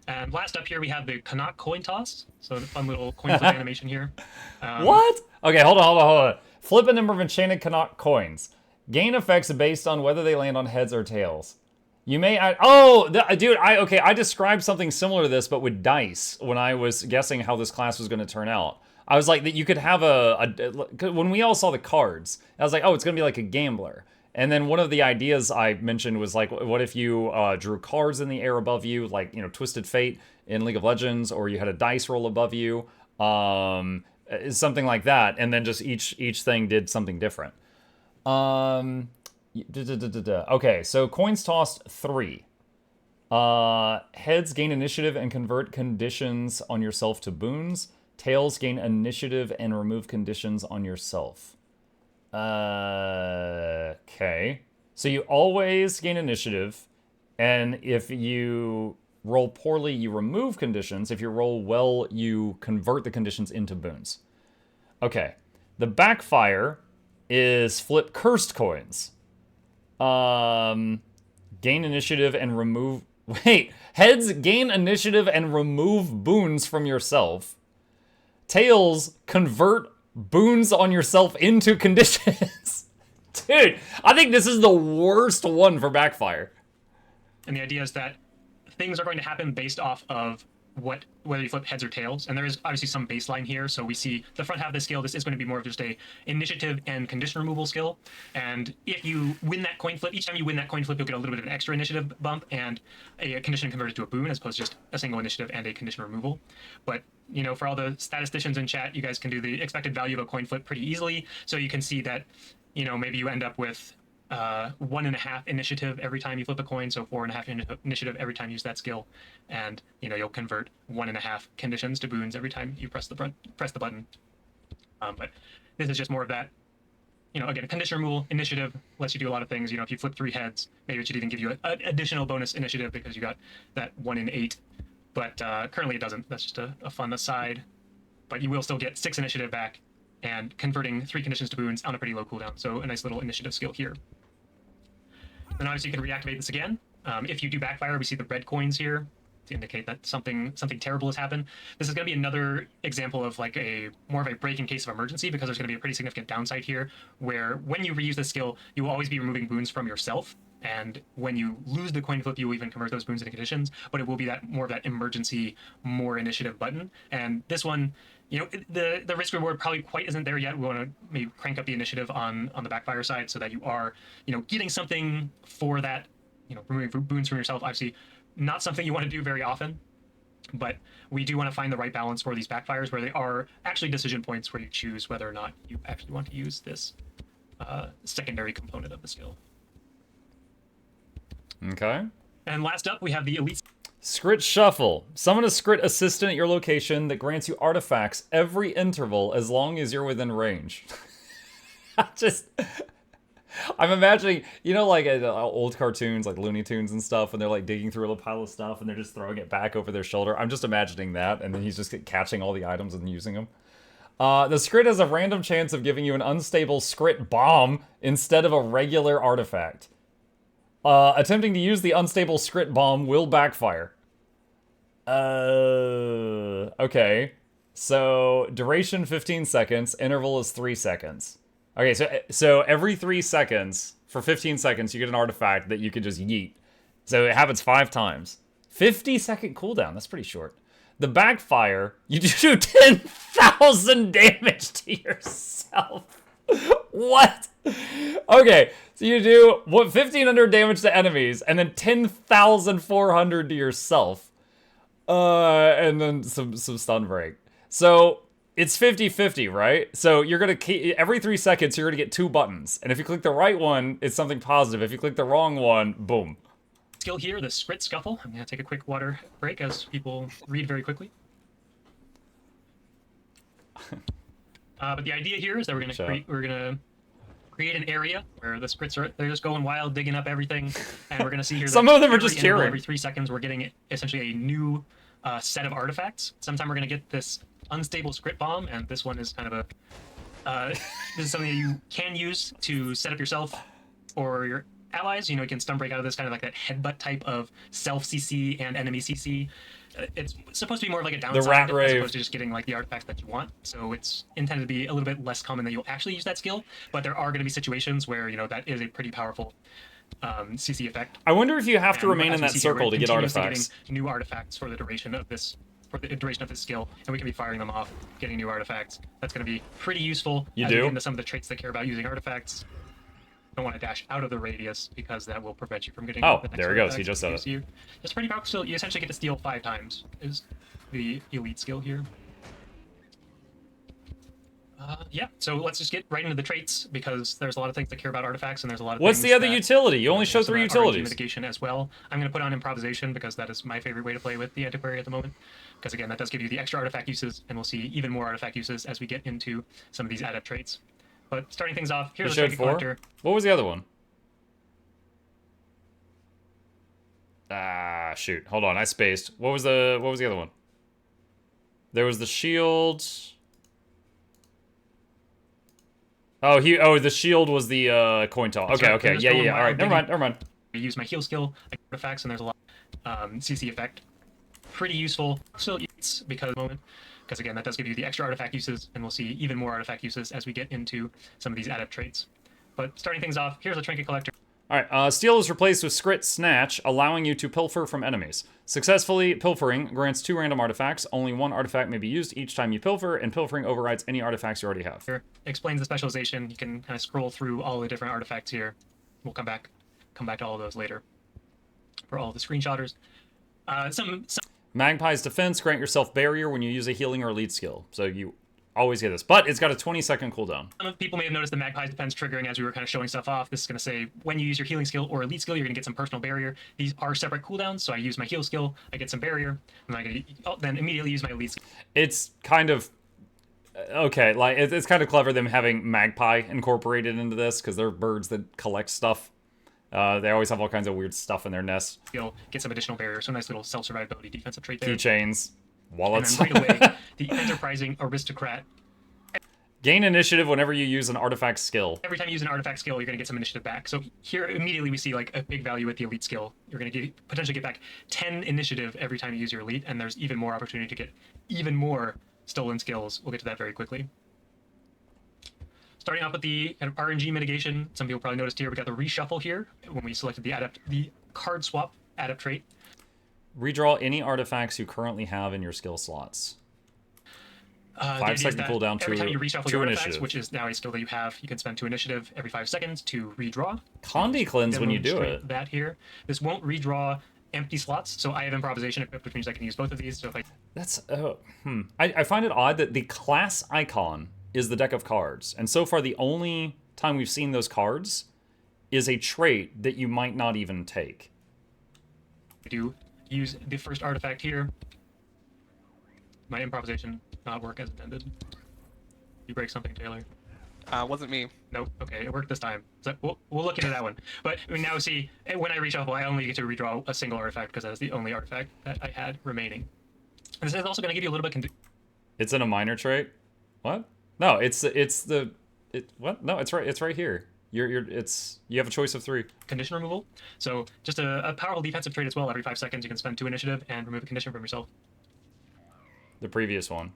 And last up here, we have the Canuck coin toss. So the fun little coin flip animation here. What? Okay, hold on. Flip a number of enchanted Canuck coins. Gain effects based on whether they land on heads or tails. You may add... Oh, dude, I described something similar to this, but with dice, when I was guessing how this class was going to turn out. I was like, that you could have when we all saw the cards, I was like, oh, it's going to be like a gambler. And then one of the ideas I mentioned was like, what if you drew cards in the air above you, like, Twisted Fate in League of Legends, or you had a dice roll above you, something like that, and then just each thing did something different. Okay, so coins tossed 3. Heads gain initiative and convert conditions on yourself to boons. Tails gain initiative and remove conditions on yourself. Okay. So you always gain initiative, and if you roll poorly, you remove conditions. If you roll well, you convert the conditions into boons. Okay. The backfire is flip cursed coins. Gain initiative and remove... Wait. Heads gain initiative and remove boons from yourself. Tails convert boons on yourself into conditions. Dude, I think this is the worst one for backfire. And the idea is that things are going to happen based off of whether you flip heads or tails, and there is obviously some baseline here. So we see the front half of the skill, this is going to be more of just a initiative and condition removal skill, and if you win that coin flip, each time you win that coin flip, you'll get a little bit of an extra initiative bump and a condition converted to a boon, as opposed to just a single initiative and a condition removal. But for all the statisticians in chat, you guys can do the expected value of a coin flip pretty easily, so you can see that maybe you end up with 1.5 initiative every time you flip a coin, so 4.5 initiative every time you use that skill, and you'll convert 1.5 conditions to boons every time you press the button. But this is just more of that. Again, condition removal initiative lets you do a lot of things. If you flip 3 heads, maybe it should even give you an additional bonus initiative because you got that 1 in 8. But currently it doesn't. That's just a fun aside. But you will still get 6 initiative back, and converting 3 conditions to boons on a pretty low cooldown. So a nice little initiative skill here. Then obviously you can reactivate this again. If you do backfire, we see the red coins here to indicate that something terrible has happened. This is going to be another example of like more of a break in case of emergency, because there's going to be a pretty significant downside here, where when you reuse this skill, you will always be removing boons from yourself. And when you lose the coin flip, you will even convert those boons into conditions, but it will be more of that emergency, more initiative button. And this one, the risk reward probably quite isn't there yet. We want to maybe crank up the initiative on the backfire side so that you are, getting something for that, removing boons from yourself. Obviously, not something you want to do very often, but we do want to find the right balance for these backfires where they are actually decision points where you choose whether or not you actually want to use this secondary component of the skill. Okay. And last up, we have the Elite Scrit Shuffle. Summon a Scrit assistant at your location that grants you artifacts every interval as long as you're within range. I'm imagining, like old cartoons, like Looney Tunes and stuff, when they're like digging through a pile of stuff and they're just throwing it back over their shoulder. I'm just imagining that, and then he's just catching all the items and using them. The Scrit has a random chance of giving you an unstable Scrit bomb instead of a regular artifact. Attempting to use the unstable Scrit bomb will backfire. Okay. So, duration 15 seconds, interval is 3 seconds. Okay, so every 3 seconds, for 15 seconds, you get an artifact that you can just yeet. So it happens 5 times. 50-second cooldown, that's pretty short. The backfire, you do 10,000 damage to yourself. What? Okay, so you do 1,500 damage to enemies, and then 10,400 to yourself. And then some stun break. So it's 50-50, right? So you're gonna every 3 seconds you're gonna get 2 buttons, and if you click the right one, it's something positive. If you click the wrong one, boom. skill here, the Scrit Scuffle. I'm gonna take a quick water break as people read very quickly. But the idea here is that we're gonna create an area where the scripts they're just going wild, digging up everything, and we're gonna see here. Some of them are just cheering. Every 3 seconds, we're getting essentially a new set of artifacts. Sometime we're gonna get this unstable script bomb, and this one is kind of a this is something that you can use to set up yourself or your allies. You know, you can stun break out of this kind of like that headbutt type of self CC and enemy CC. It's supposed to be more of like a downside as opposed to just getting like the artifacts that you want. So it's intended to be a little bit less common that you'll actually use that skill, but there are going to be situations where, you know, that is a pretty powerful CC effect. I wonder if you have to remain in that circle to get artifacts. New artifacts for the duration of this skill, and we can be firing them off, getting new artifacts. That's going to be pretty useful. You as we do? get into some of the traits that care about using artifacts. Don't want to dash out of the radius because that will prevent you from getting. Oh, the next there he goes. artifact. He just said it. So it's pretty powerful. So you essentially get to steal 5 times. Is the elite skill here? Yeah. So let's just get right into the traits because there's a lot of things that care about artifacts, and there's a lot of. What's things the other that, utility? You only show 3 RNG utilities. mitigation as well. I'm going to put on improvisation because that is my favorite way to play with the Antiquary at the moment. Because again, that does give you the extra artifact uses, and we'll see even more artifact uses as we get into some of these adept traits. But starting things off, here's the trinket collector. What was the other one? Ah, shoot. Hold on, I spaced. What was the other one? There was the shield. Oh, the shield was the coin toss. Okay. Yeah. All right, never mind. I use my heal skill, I get artifacts, and there's a lot CC effect. Pretty useful. Still it's because again, that does give you the extra artifact uses, and we'll see even more artifact uses as we get into some of these adept traits. But starting things off, here's a trinket collector. Alright, steal is replaced with Scrit Snatch, allowing you to pilfer from enemies. Successfully pilfering grants 2 random artifacts. Only 1 artifact may be used each time you pilfer, and pilfering overrides any artifacts you already have. Here explains the specialization. You can kind of scroll through all the different artifacts here. We'll come back to all of those later for all the screenshotters. Magpie's Defense, grant yourself barrier when you use a healing or lead skill. So you always get this, but it's got a 20-second cooldown. Some people may have noticed the Magpie's Defense triggering as we were kind of showing stuff off. This is going to say when you use your healing skill or elite skill, you're going to get some personal barrier. These are separate cooldowns, so I use my heal skill, I get some barrier, and I then immediately use my elite skill. It's kind of okay, like it's kind of clever them having Magpie incorporated into this because they're birds that collect stuff. They always have all kinds of weird stuff in their nests. Get some additional barrier, so nice little self-survivability defensive trait there. Keychains, wallets. And then right away, the Enterprising Aristocrat. Gain initiative whenever you use an artifact skill. Every time you use an artifact skill, you're going to get some initiative back. So here, immediately, we see like a big value with the elite skill. You're going to potentially get back 10 initiative every time you use your elite, and there's even more opportunity to get even more stolen skills. We'll get to that very quickly. Starting off with the RNG mitigation, some people probably noticed here, we got the reshuffle here when we selected the card swap adept trait. Redraw any artifacts you currently have in your skill slots. 5-second cooldown every time you reshuffle your artifacts, initiative. which is now a skill that you have, you can spend 2 initiative every 5 seconds to redraw. Condi cleanse when you do it. That here. This won't redraw empty slots, so I have improvisation equipped, which means I can use both of these. So if I find it odd that the class icon is the deck of cards, and so far the only time we've seen those cards is a trait that you might not even take. I do use the first artifact here. My improvisation not work as intended. You break something, Taylor? Wasn't me. Nope. Okay, it worked this time. So we'll look into that one. But now see, when I reshuffle, I only get to redraw a single artifact because that's the only artifact that I had remaining. And this is also going to give you a little bit. It's in a minor trait. What? No, what? No, it's right here. You have a choice of 3. Condition removal. So just a powerful defensive trait as well. Every 5 seconds, you can spend 2 initiative and remove a condition from yourself. The previous one.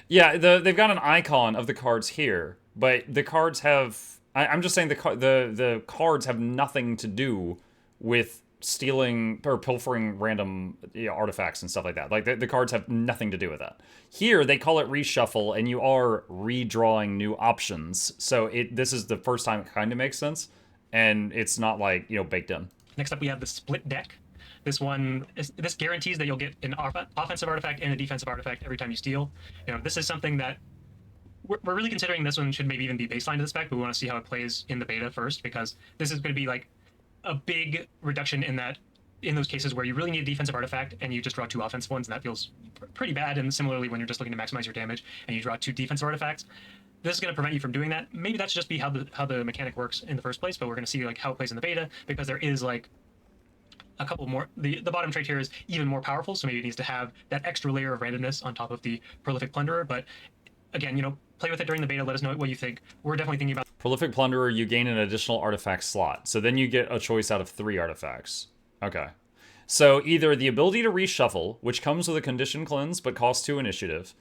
Yeah, they've got an icon of the cards here, but the cards have. I'm just saying the cards have nothing to do with stealing or pilfering random artifacts and stuff like that. Like the cards have nothing to do with that. Here they call it reshuffle, and you are redrawing new options. So this is the first time it kind of makes sense, and it's not like baked in. Next up, we have the split deck. This guarantees that you'll get an offensive artifact and a defensive artifact every time you steal. This is something that we're really considering. This one should maybe even be baseline to the spec, but we want to see how it plays in the beta first, because this is going to be like a big reduction in those cases where you really need a defensive artifact and you just draw 2 offensive ones, and that feels pretty bad. And similarly, when you're just looking to maximize your damage and you draw 2 defensive artifacts, this is going to prevent you from doing that. Maybe that's just be how the mechanic works in the first place, but we're going to see like how it plays in the beta, because there is like a couple more. The bottom trait here is even more powerful, so maybe it needs to have that extra layer of randomness on top of the Prolific Plunderer. But again, you know, play with it during the beta. Let us know what you think. We're definitely thinking about Prolific Plunderer, you gain an additional artifact slot. So then you get a choice out of 3 artifacts. Okay. So either the ability to reshuffle, which comes with a condition cleanse but costs 2 initiative,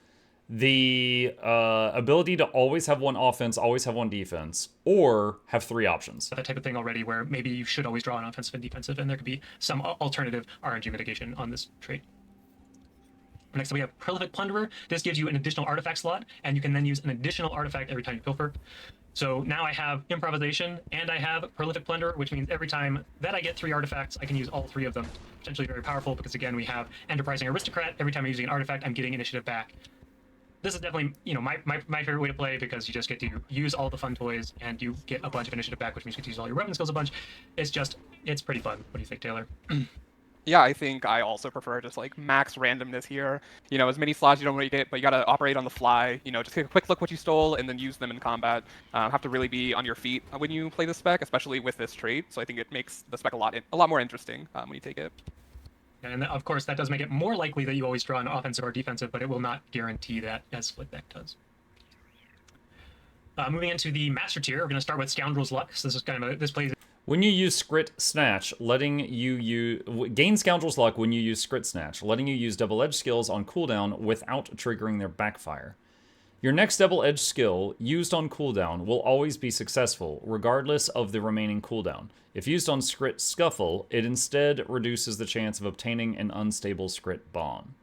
the ability to always have 1 offense, always have 1 defense, or have 3 options. that type of thing already, where maybe you should always draw an offensive and defensive, and there could be some alternative RNG mitigation on this trait. Next up, we have Prolific Plunderer. This gives you an additional artifact slot, and you can then use an additional artifact every time you pilfer. So now I have Improvisation, and I have Prolific Plunderer, which means every time that I get 3 artifacts, I can use all 3 of them. Potentially very powerful, because again, we have Enterprising Aristocrat. Every time I'm using an artifact, I'm getting initiative back. This is definitely, you know, my favorite way to play, because you just get to use all the fun toys, and you get a bunch of initiative back, which means you get to use all your weapon skills a bunch. It's pretty fun. What do you think, Taylor? Yeah, I think I also prefer just like max randomness here. You know, as many slots you don't really get, but you gotta operate on the fly. You know, just take a quick look what you stole and then use them in combat. Have to really be on your feet when you play the spec, especially with this trait. So I think it makes the spec a lot more interesting when you take it. And of course, that does make it more likely that you always draw an offensive or defensive, but it will not guarantee that, as Split Deck does. Moving into the Master Tier, we're going to start with Scoundrel's Luck. So this is kind of this plays. When you use Scrit Snatch, letting you gain Scoundrel's Luck when you use Scrit Snatch, letting you use double-edged skills on cooldown without triggering their backfire. Your next double-edged skill used on cooldown will always be successful, regardless of the remaining cooldown. If used on Scrit Scuffle, it instead reduces the chance of obtaining an unstable Scrit Bomb.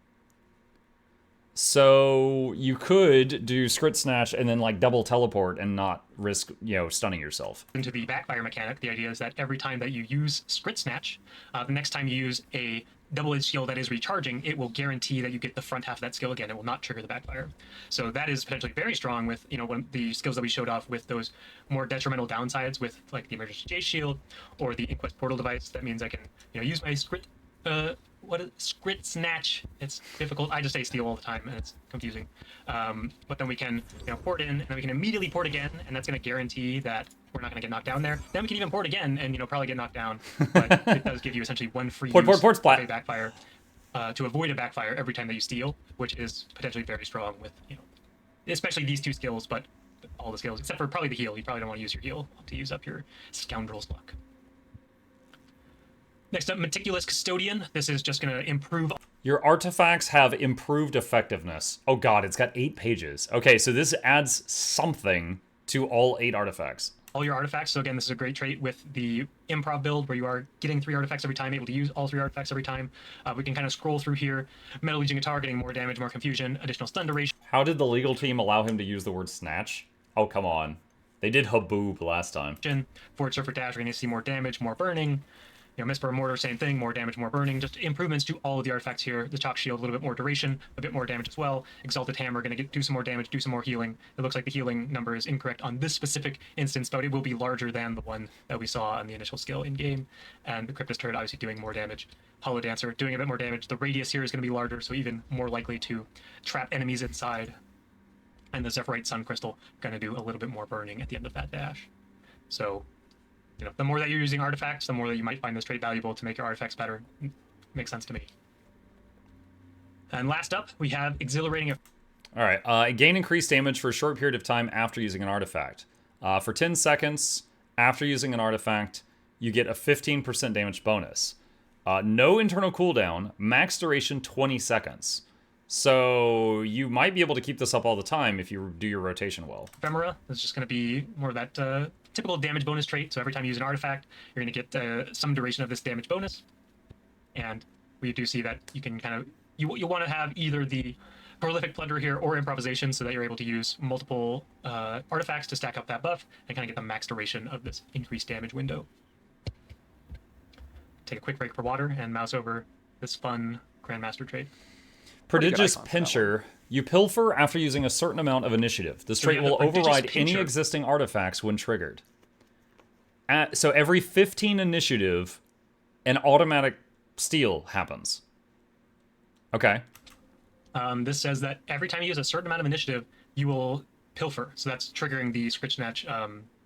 So you could do Scrit Snatch and then like double teleport and not risk, you know, stunning yourself. Into the backfire mechanic, the idea is that every time that you use Scrit Snatch, the next time you use a double-edged skill that is recharging, it will guarantee that you get the front half of that skill again. It will not trigger the backfire. So that is potentially very strong with, you know, one of the skills that we showed off with those more detrimental downsides with like the Emergency J Shield or the Inquest Portal device. That means I can, you know, use my Scrit Snatch. It's difficult. I just say steal all the time, and it's confusing. But then we can, you know, port in, and then we can immediately port again, and that's going to guarantee that we're not going to get knocked down there. Then we can even port again, and, you know, probably get knocked down. But it does give you essentially 1 free Port splat. of a backfire to avoid a backfire every time that you steal, which is potentially very strong with, you know, especially these 2 skills, but all the skills except for probably the heal. You probably don't want to use your heal to use up your Scoundrel's Luck. Next up, Meticulous Custodian. This is just going to improve. Your artifacts have improved effectiveness. Oh god, it's got 8 pages. Okay, so this adds something to all 8 artifacts. All your artifacts. So again, this is a great trait with the improv build where you are getting 3 artifacts every time, able to use all 3 artifacts every time. We can kind of scroll through here. Metal Legion Guitar getting more damage, more confusion, additional stun duration. How did the legal team allow him to use the word snatch? Oh, come on. They did haboob last time. Forward Surfer Dash, we're going to see more damage, more burning. You know, Misper Mortar, same thing, more damage, more burning. Just improvements to all of the artifacts here. The Chalk Shield, a little bit more duration, a bit more damage as well. Exalted Hammer, going to do some more damage, do some more healing. It looks like the healing number is incorrect on this specific instance, but it will be larger than the one that we saw on the initial skill in-game. And the Cryptus Turret obviously doing more damage. Hollow Dancer doing a bit more damage. The radius here is going to be larger, so even more likely to trap enemies inside. And the Zephyrite Sun Crystal going to do a little bit more burning at the end of that dash. So, you know, the more that you're using artifacts, the more that you might find this trait valuable to make your artifacts better. Makes sense to me. And last up, we have Exhilarating. Alright, gain increased damage for a short period of time after using an artifact. For 10 seconds after using an artifact, you get a 15% damage bonus. No internal cooldown, max duration 20 seconds. So you might be able to keep this up all the time if you do your rotation well. Ephemera is just going to be more of that typical damage bonus trait. So every time you use an artifact, you're going to get some duration of this damage bonus. And we do see that you can kind of, you want to have either the Prolific Plunder here or Improvisation so that you're able to use multiple artifacts to stack up that buff and kind of get the max duration of this increased damage window. Take a quick break for water and mouse over this fun Grandmaster trait. Prodigious Pincher. You pilfer after using a certain amount of initiative. This trait will override any existing artifacts when triggered. So every 15 initiative, an automatic steal happens. Okay. This says that every time you use a certain amount of initiative, you will Pilfer. So that's triggering the Scritch Snatch.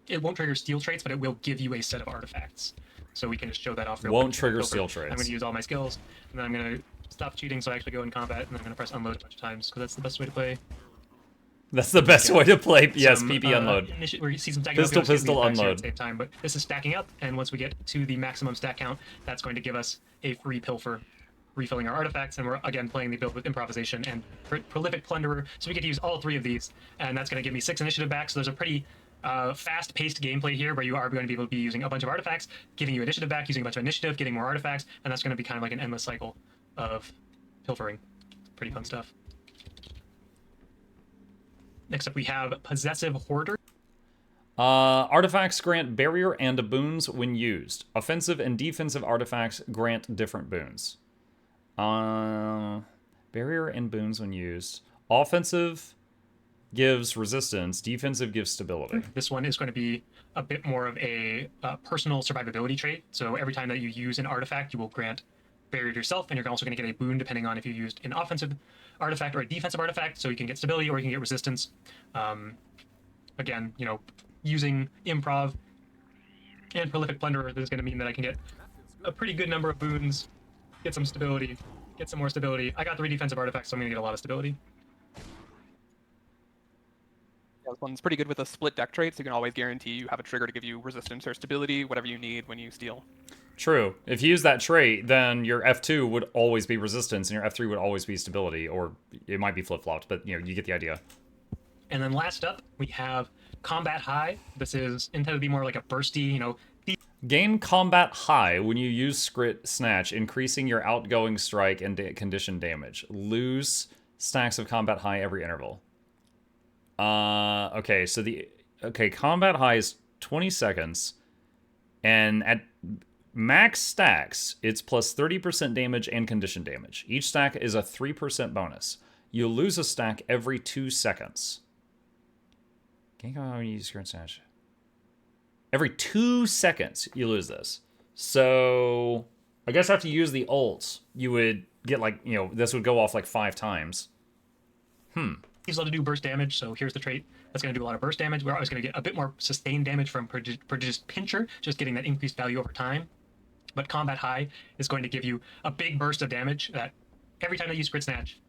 It won't trigger steal traits, but it will give you a set of artifacts. So we can just show that off real quick. Won't trigger Pilfer. steal traits. I'm going to use all my skills, and then I'm going to stop cheating so I actually go in combat, and then I'm going to press unload a bunch of times, because that's the best way to play. That's the best way to play. Yes, Some, PP unload. Where you see some Pistol unload. at the same time, but this is stacking up, and once we get to the maximum stack count, that's going to give us a free Pilfer, refilling our artifacts, and we're again playing the build with improvisation and prolific plunderer, so we get to use all 3 of these, and that's going to give me 6 initiative back. So there's a pretty fast-paced gameplay here where you are going to be able to be using a bunch of artifacts, giving you initiative back, using a bunch of initiative, getting more artifacts, and that's going to be kind of like an endless cycle of pilfering. Pretty fun stuff. Next up, we have Possessive Hoarder. Artifacts grant barrier and boons when used. Offensive and defensive artifacts grant different boons. Barrier and boons when used. Offensive gives resistance. Defensive gives stability. This one is going to be a bit more of a personal survivability trait. So every time that you use an artifact, you will grant barrier to yourself, and you're also going to get a boon depending on if you used an offensive artifact or a defensive artifact. So you can get stability or you can get resistance. Again, you know, using improv and prolific plunderer, this is going to mean that I can get a pretty good number of boons, get some stability, get some more stability. I got 3 defensive artifacts, so I'm going to get a lot of stability. Yeah, this one's pretty good with a split deck trait, so you can always guarantee you have a trigger to give you resistance or stability, whatever you need when you steal. True. If you use that trait, then your F2 would always be resistance, and your F3 would always be stability, or it might be flip-flopped, but you know, you get the idea. And then last up, we have Combat High. This is intended to be more like a bursty, you know. Gain combat high when you use Scritch Snatch, increasing your outgoing strike and condition damage. Lose stacks of combat high every interval. Okay, so combat high is 20 seconds, and at max stacks, it's plus 30% damage and condition damage. Each stack is a 3% bonus. You lose a stack every 2 seconds. Gain combat when you use Scritch Snatch. Every 2 seconds, you lose this. So, I guess after you use the ult, you would get like, you know, this would go off like 5 times. He's allowed to do burst damage, so here's the trait that's going to do a lot of burst damage. We're always going to get a bit more sustained damage from Prodigious Pincher, just getting that increased value over time. But Combat High is going to give you a big burst of damage that every time that you Scritch Snatch,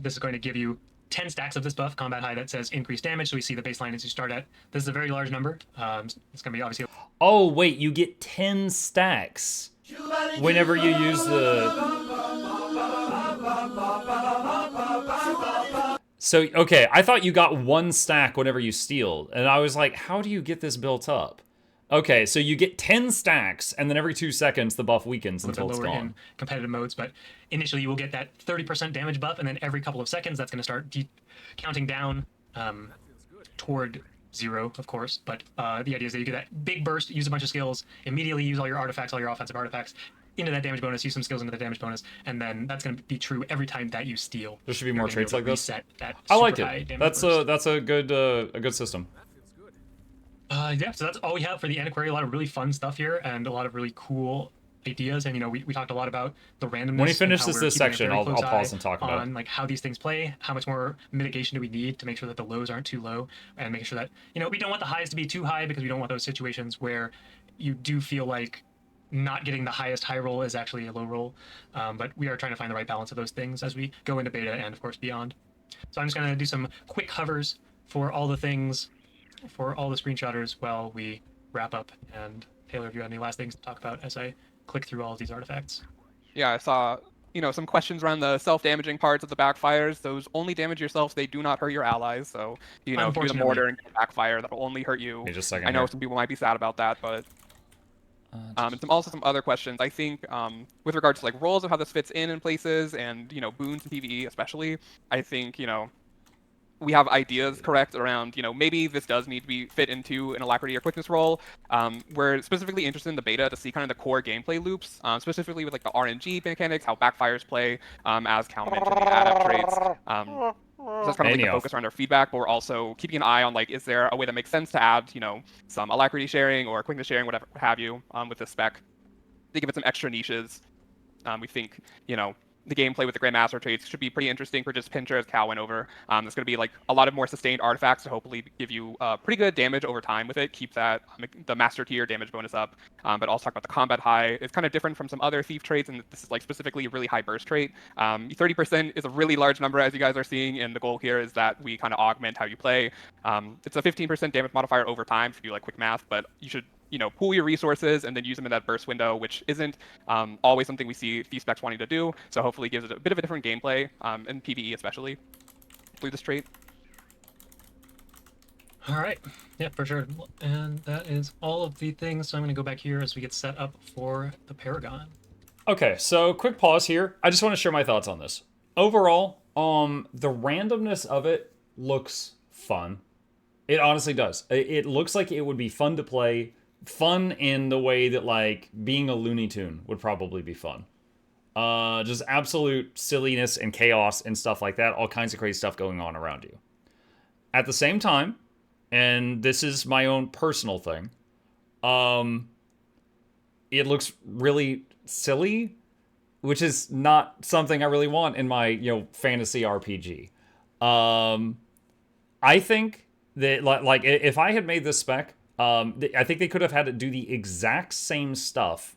this is going to give you 10 stacks of this buff, Combat High, that says increased damage. So we see the baseline as you start at. This is a very large number. It's going to be obviously... Oh, wait, you get 10 stacks whenever you use the... So, okay, I thought you got 1 stack whenever you steal, and I was like, how do you get this built up? Okay, so you get 10 stacks, and then every 2 seconds the buff weakens until it's gone. In competitive modes, but initially you will get that 30% damage buff, and then every couple of seconds that's going to start counting down toward 0, of course. But the idea is that you get that big burst, use a bunch of skills, immediately use all your artifacts, all your offensive artifacts, into that damage bonus, use some skills into the damage bonus, and then that's going to be true every time that you steal. There should be more traits like this. I liked it. That's a good system. Yeah, so that's all we have for the Antiquary. A lot of really fun stuff here, and a lot of really cool ideas. And you know, we talked a lot about the randomness. When he finishes this section, I'll pause and talk about on like how these things play, how much more mitigation do we need to make sure that the lows aren't too low, and making sure that, you know, we don't want the highs to be too high, because we don't want those situations where you do feel like not getting the highest high roll is actually a low roll. But we are trying to find the right balance of those things as we go into beta and of course beyond. So I'm just going to do some quick hovers for all the things, for all the screenshotters while we wrap up. And Taylor, if you have any last things to talk about as I click through all of these artifacts. Yeah, I saw, you know, some questions around the self-damaging parts of the backfires. Those only damage yourself. They do not hurt your allies. So, you know, if you do the mortar and get a backfire, that'll only hurt you. Hey, just a second I know here. some people might be sad about that, but... and also some other questions. I think with regards to like roles of how this fits in places, and you know, boons and PvE especially, I think, you know, we have ideas correct around, you know, maybe this does need to be fit into an alacrity or quickness role. We're specifically interested in the beta to see kind of the core gameplay loops, specifically with like the RNG mechanics, how backfires play, as Cal mentioned, the add-up traits. So that's kind of like the focus around our feedback, but we're also keeping an eye on like, is there a way that makes sense to add, you know, some alacrity sharing or quickness sharing, whatever have you, with this spec, to give it some extra niches. We think, you know, the gameplay with the Grandmaster traits should be pretty interesting for just Pincher, as Cal went over. There's going to be like a lot of more sustained artifacts to hopefully give you pretty good damage over time with it. Keep that the Master Tier damage bonus up, but also talk about the Combat High. It's kind of different from some other Thief traits, and this is like specifically a really high burst trait. 30% is a really large number, as you guys are seeing, and the goal here is that we kind of augment how you play. It's a 15% damage modifier over time if you do like quick math, but you should pool your resources and then use them in that burst window, which isn't always something we see Thief specs wanting to do. So hopefully it gives it a bit of a different gameplay, in PvE especially, through this trait. All right, yeah, for sure. And that is all of the things. So I'm going to go back here as we get set up for the Paragon. Okay, so quick pause here. I just want to share my thoughts on this. Overall, the randomness of it looks fun. It honestly does. It looks like it would be fun to play. Fun in the way that, like, being a Looney Tune would probably be fun. Just absolute silliness and chaos and stuff like that. All kinds of crazy stuff going on around you. At the same time, and this is my own personal thing, it looks really silly, which is not something I really want in my, fantasy RPG. I think that, like, if I had made this spec, I think they could have had it do the exact same stuff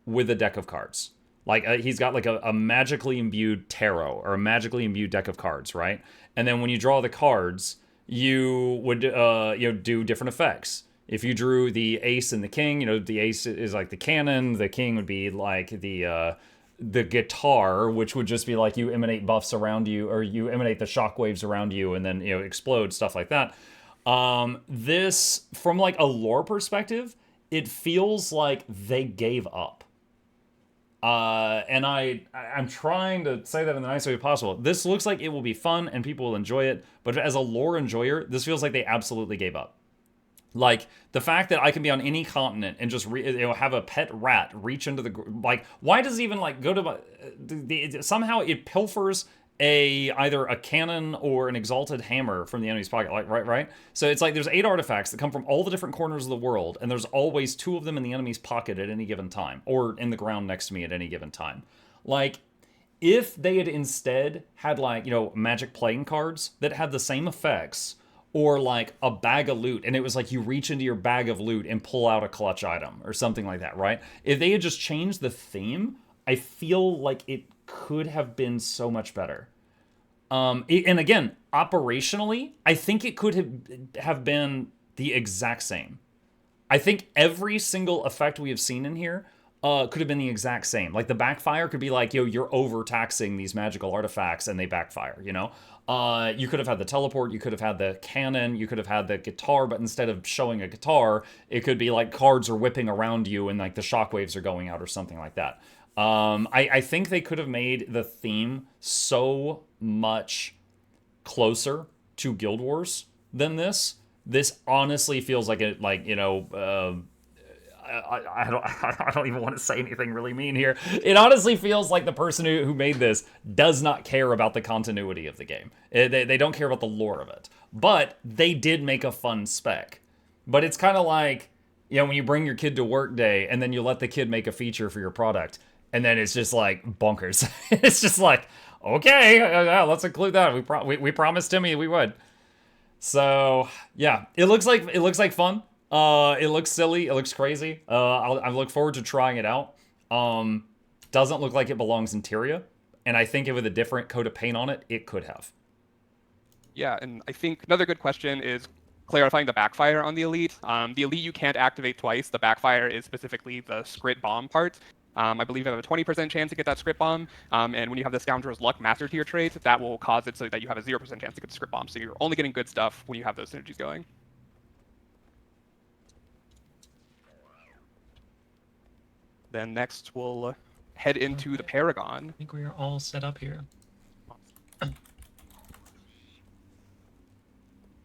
with a deck of cards. Like, he's got like a magically imbued tarot or a magically imbued deck of cards, right? And then when you draw the cards, you would do different effects. If you drew the ace and the king, the ace is like the cannon, the king would be like the guitar, which would just be like you emanate buffs around you, or you emanate the shockwaves around you and then explode, stuff like that. This, from like a lore perspective, it feels like they gave up. And I'm trying to say that in the nicest way possible. This looks like it will be fun and people will enjoy it, but as a lore enjoyer, this feels like they absolutely gave up. Like, the fact that I can be on any continent and just have a pet rat reach into the, like, why does it even like go to somehow it pilfers either a cannon or an exalted hammer from the enemy's pocket, like, right? So it's like there's 8 artifacts that come from all the different corners of the world, and there's always 2 of them in the enemy's pocket at any given time, or in the ground next to me at any given time. Like, if they had instead had, like, magic playing cards that had the same effects, or like a bag of loot, and it was like you reach into your bag of loot and pull out a clutch item or something like that, right? If they had just changed the theme, I feel like it could have been so much better. And again, operationally, I think it could have been the exact same. I think every single effect we have seen in here could have been the exact same. Like, the backfire could be like, you're overtaxing these magical artifacts and they backfire, You could have had the teleport, you could have had the cannon, you could have had the guitar, but instead of showing a guitar, it could be like cards are whipping around you and like the shockwaves are going out or something like that. I think they could have made the theme so much closer to Guild Wars than this. This honestly feels like it, like, I don't even want to say anything really mean here. It honestly feels like the person who made this does not care about the continuity of the game. They don't care about the lore of it. But they did make a fun spec. But it's kind of like, when you bring your kid to work day and then you let the kid make a feature for your product, and then it's just like bonkers. It's just like, okay, let's include that. We promised Timmy we would. So yeah, it looks like fun. It looks silly. It looks crazy. I look forward to trying it out. Doesn't look like it belongs in Tyria, and I think with a different coat of paint on it, it could have. Yeah, and I think another good question is clarifying the backfire on the elite. The elite you can't activate twice. The backfire is specifically the Scrit Bomb part. I believe you have a 20% chance to get that Scrit Bomb, and when you have the Scoundrel's Luck Master Tier trait, that will cause it so that you have a 0% chance to get the Scrit Bomb, so you're only getting good stuff when you have those synergies going. Then next, we'll head into the Paragon. I think we are all set up here. All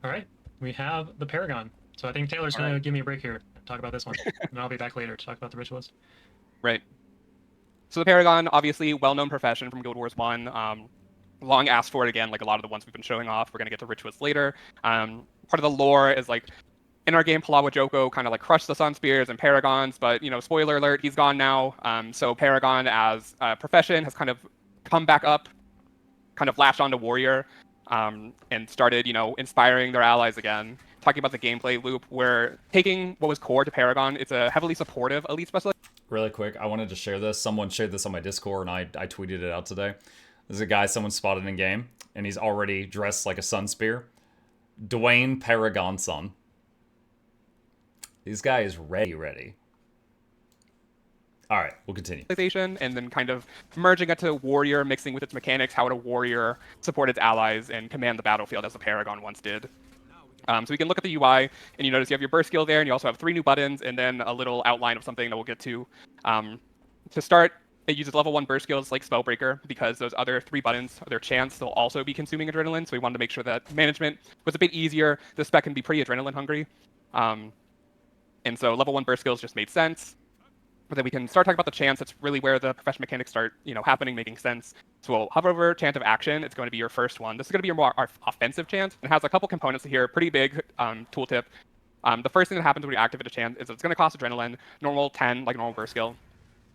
right, we have the Paragon. So I think Taylor's going to give me a break here and talk about this one, and I'll be back later to talk about the Ritualist. Right. So the Paragon, obviously, well-known profession from Guild Wars 1. Long asked for it again, like a lot of the ones we've been showing off. We're going to get to Ritualist later. Part of the lore is like, in our game, Palawa Joko kind of like crushed the Sun Spears and Paragons, but, spoiler alert, he's gone now. So Paragon as a profession has kind of come back up, kind of latched onto Warrior, and started, inspiring their allies again. Talking about the gameplay loop, where taking what was core to Paragon, it's a heavily supportive elite specialist. Really quick, I wanted to share this. Someone shared this on my Discord, and I tweeted it out today. There's a guy someone spotted in game, and he's already dressed like a sun spear. Dwayne Paragon Sun. This guy is ready. All right, we'll continue. And then kind of merging it to Warrior, mixing with its mechanics, how would a Warrior support its allies and command the battlefield as the Paragon once did. So we can look at the UI, and you notice you have your burst skill there, and you also have 3 new buttons, and then a little outline of something that we'll get to. To start, it uses level 1 burst skills like Spellbreaker, because those other 3 buttons, their chance, they'll also be consuming adrenaline, so we wanted to make sure that management was a bit easier. The spec can be pretty adrenaline hungry. And so level 1 burst skills just made sense. But then we can start talking about the chance. That's really where the profession mechanics start, happening, making sense. So we'll hover over Chant of Action. It's going to be your first one. This is going to be your more offensive chant. It has a couple components here, pretty big tooltip. The first thing that happens when you activate a chant is it's going to cost adrenaline, normal 10, like normal burst skill.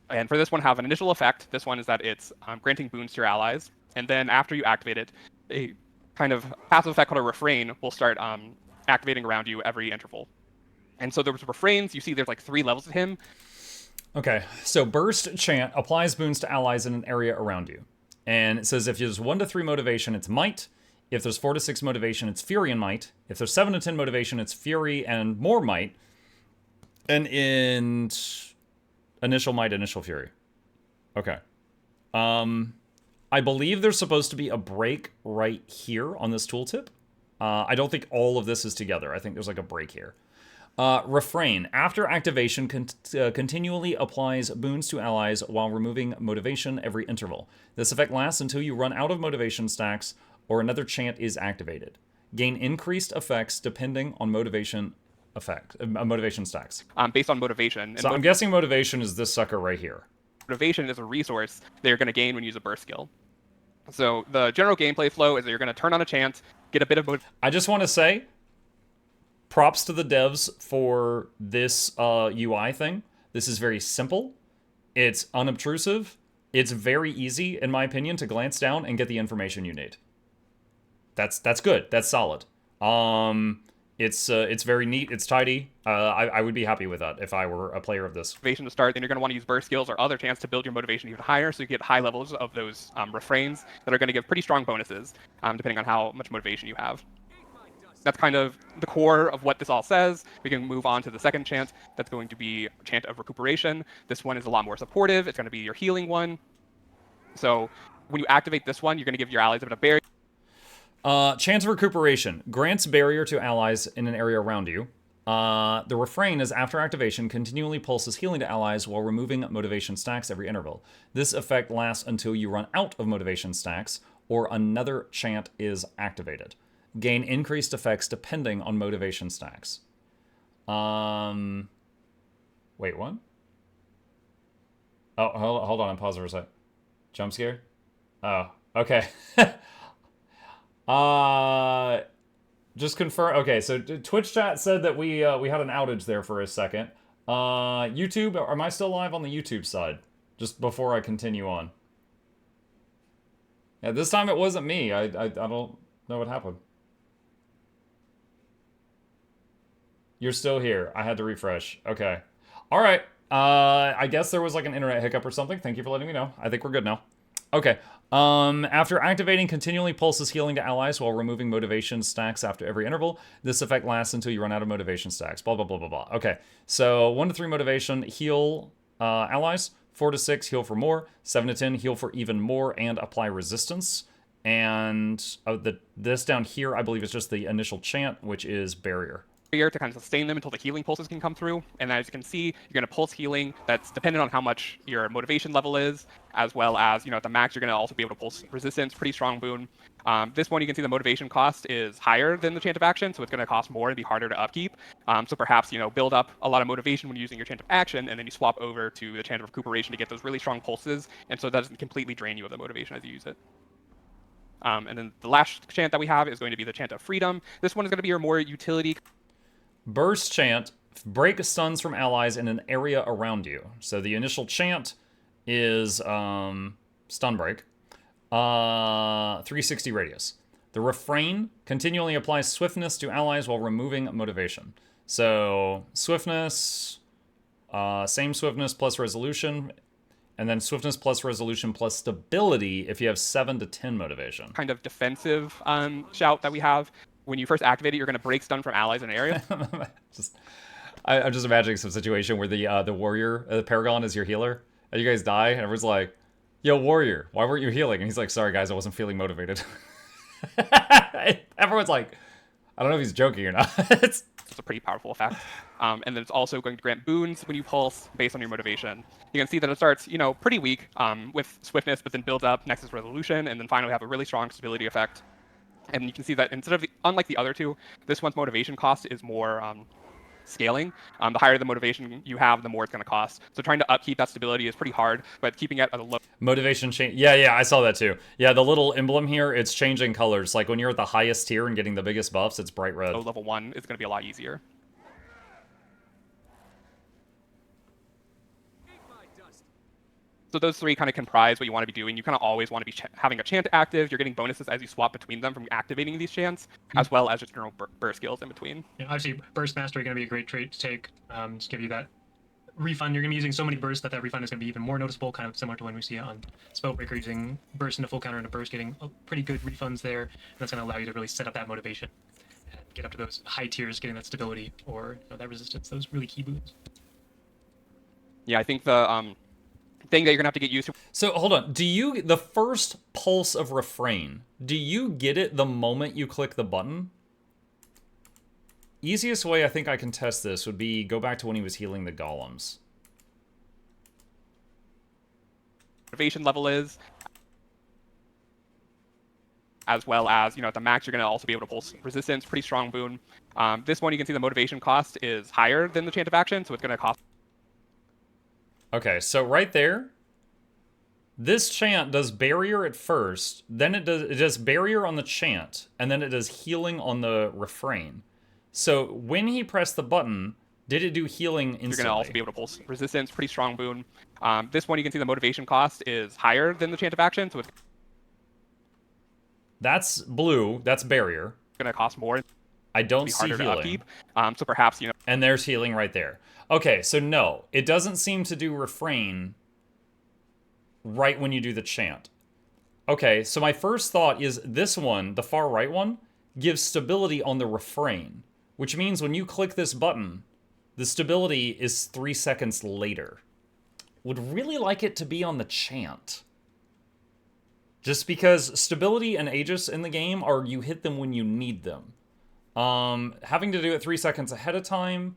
And for this one, have an initial effect. This one is that it's granting boons to your allies. And then after you activate it, a kind of passive effect called a refrain will start activating around you every interval. And so there's refrains. You see there's like 3 levels of him. Okay, so Burst Chant applies boons to allies in an area around you. And it says if there's 1 to 3 motivation, it's Might. If there's 4 to 6 motivation, it's Fury and Might. If there's 7 to 10 motivation, it's Fury and more Might. And in initial Might, initial Fury. Okay. I believe there's supposed to be a break right here on this tooltip. I don't think all of this is together. I think there's like a break here. Refrain. After activation, continually applies boons to allies while removing motivation every interval. This effect lasts until you run out of motivation stacks or another chant is activated. Gain increased effects depending on motivation stacks. Based on motivation. So I'm guessing motivation is this sucker right here. Motivation is a resource that you're going to gain when you use a burst skill. So the general gameplay flow is that you're going to turn on a chant, get a bit of I just want to say, props to the devs for this UI thing. This is very simple. It's unobtrusive. It's very easy, in my opinion, to glance down and get the information you need. That's good. That's solid. It's very neat. It's tidy. I would be happy with that if I were a player of this. Motivation to start, then you're going to want to use burst skills or other chants to build your motivation even higher, so you get high levels of those refrains that are going to give pretty strong bonuses, depending on how much motivation you have. That's kind of the core of what this all says. We can move on to the second chant. That's going to be Chant of Recuperation. This one is a lot more supportive. It's going to be your healing one. So when you activate this one, you're going to give your allies a bit of barrier. Chant of Recuperation grants barrier to allies in an area around you. The refrain is after activation, continually pulses healing to allies while removing motivation stacks every interval. This effect lasts until you run out of motivation stacks or another chant is activated. Gain increased effects depending on motivation stacks. Wait, what? Oh, hold on, I'm pausing for a sec. Jump scare? Oh, okay. Just confirm. Okay, so Twitch chat said that we had an outage there for a second. YouTube, am I still live on the YouTube side? Just before I continue on. Yeah, this time it wasn't me. I don't know what happened. You're still here. I had to refresh. Okay. All right. I guess there was like an internet hiccup or something. Thank you for letting me know. I think we're good now. Okay. After activating, continually pulses healing to allies while removing motivation stacks after every interval. This effect lasts until you run out of motivation stacks. Blah, blah, blah, blah, blah. Okay. So 1 to 3 motivation, heal allies. 4 to 6, heal for more. 7 to 10, heal for even more and apply resistance. And this down here, I believe, is just the initial chant, which is barrier. To kind of sustain them until the healing pulses can come through. And as you can see, you're going to pulse healing. That's dependent on how much your motivation level is, as well as, at the max, you're going to also be able to pulse resistance. Pretty strong boon. This one, you can see the motivation cost is higher than the Chant of Action, so it's going to cost more and be harder to upkeep. So perhaps, build up a lot of motivation when using your Chant of Action, and then you swap over to the Chant of Recuperation to get those really strong pulses, and so that doesn't completely drain you of the motivation as you use it. And then the last chant that we have is going to be the Chant of Freedom. This one is going to be your more utility. Burst Chant, break stuns from allies in an area around you. So the initial chant is stun break. 360 radius. The refrain continually applies swiftness to allies while removing motivation. So swiftness, same swiftness plus resolution, and then swiftness plus resolution plus stability if you have 7 to 10 motivation. Kind of defensive shout that we have. When you first activate it, you're going to break stun from allies in an area. I'm just imagining some situation where the warrior, the Paragon is your healer, and you guys die, and everyone's like, yo, warrior, why weren't you healing? And he's like, sorry, guys, I wasn't feeling motivated. Everyone's like, I don't know if he's joking or not. It's a pretty powerful effect. And then it's also going to grant boons when you pulse based on your motivation. You can see that it starts, pretty weak with swiftness, but then builds up next is resolution, and then finally have a really strong stability effect. And you can see that instead of unlike the other two, this one's motivation cost is more scaling. The higher the motivation you have, the more it's going to cost. So trying to upkeep that stability is pretty hard, but keeping it at a low motivation change. Yeah, I saw that too. Yeah, the little emblem here, it's changing colors. Like when you're at the highest tier and getting the biggest buffs, it's bright red. level 1 is going to be a lot easier. So those three kind of comprise what you want to be doing. You kind of always want to be having a chant active. You're getting bonuses as you swap between them from activating these chants, as well as just general burst skills in between. Yeah, obviously, Burst Mastery going to be a great trait to take. Just give you that refund. You're going to be using so many bursts that refund is going to be even more noticeable, kind of similar to when we see it on Spellbreaker, using burst into full counter into burst, getting pretty good refunds there. And that's going to allow you to really set up that motivation and get up to those high tiers, getting that stability or that resistance, those really key boons. Yeah, I think the thing that you're gonna have to get used to. So hold on, the first pulse of refrain, do you get it the moment you click the button? Easiest way I think I can test this would be go back to when he was healing the golems. Motivation level is, as well as at the max you're gonna also be able to pulse resistance, pretty strong boon. This one you can see the motivation cost is higher than the chant of action, so it's gonna cost. Okay, so right there, this chant does barrier at first, then it does barrier on the chant, and then it does healing on the refrain. So when he pressed the button, did it do healing instantly? You're going to also be able to pulse resistance, pretty strong boon. This one you can see the motivation cost is higher than the chant of action, so it's that's blue, that's barrier. Going to cost more. I don't see harder healing. To upkeep. So perhaps, And there's healing right there. Okay, so no, it doesn't seem to do refrain right when you do the chant. Okay, so my first thought is this one, the far right one, gives stability on the refrain, which means when you click this button, the stability is 3 seconds later. Would really like it to be on the chant. Just because stability and Aegis in the game are you hit them when you need them. Having to do it 3 seconds ahead of time,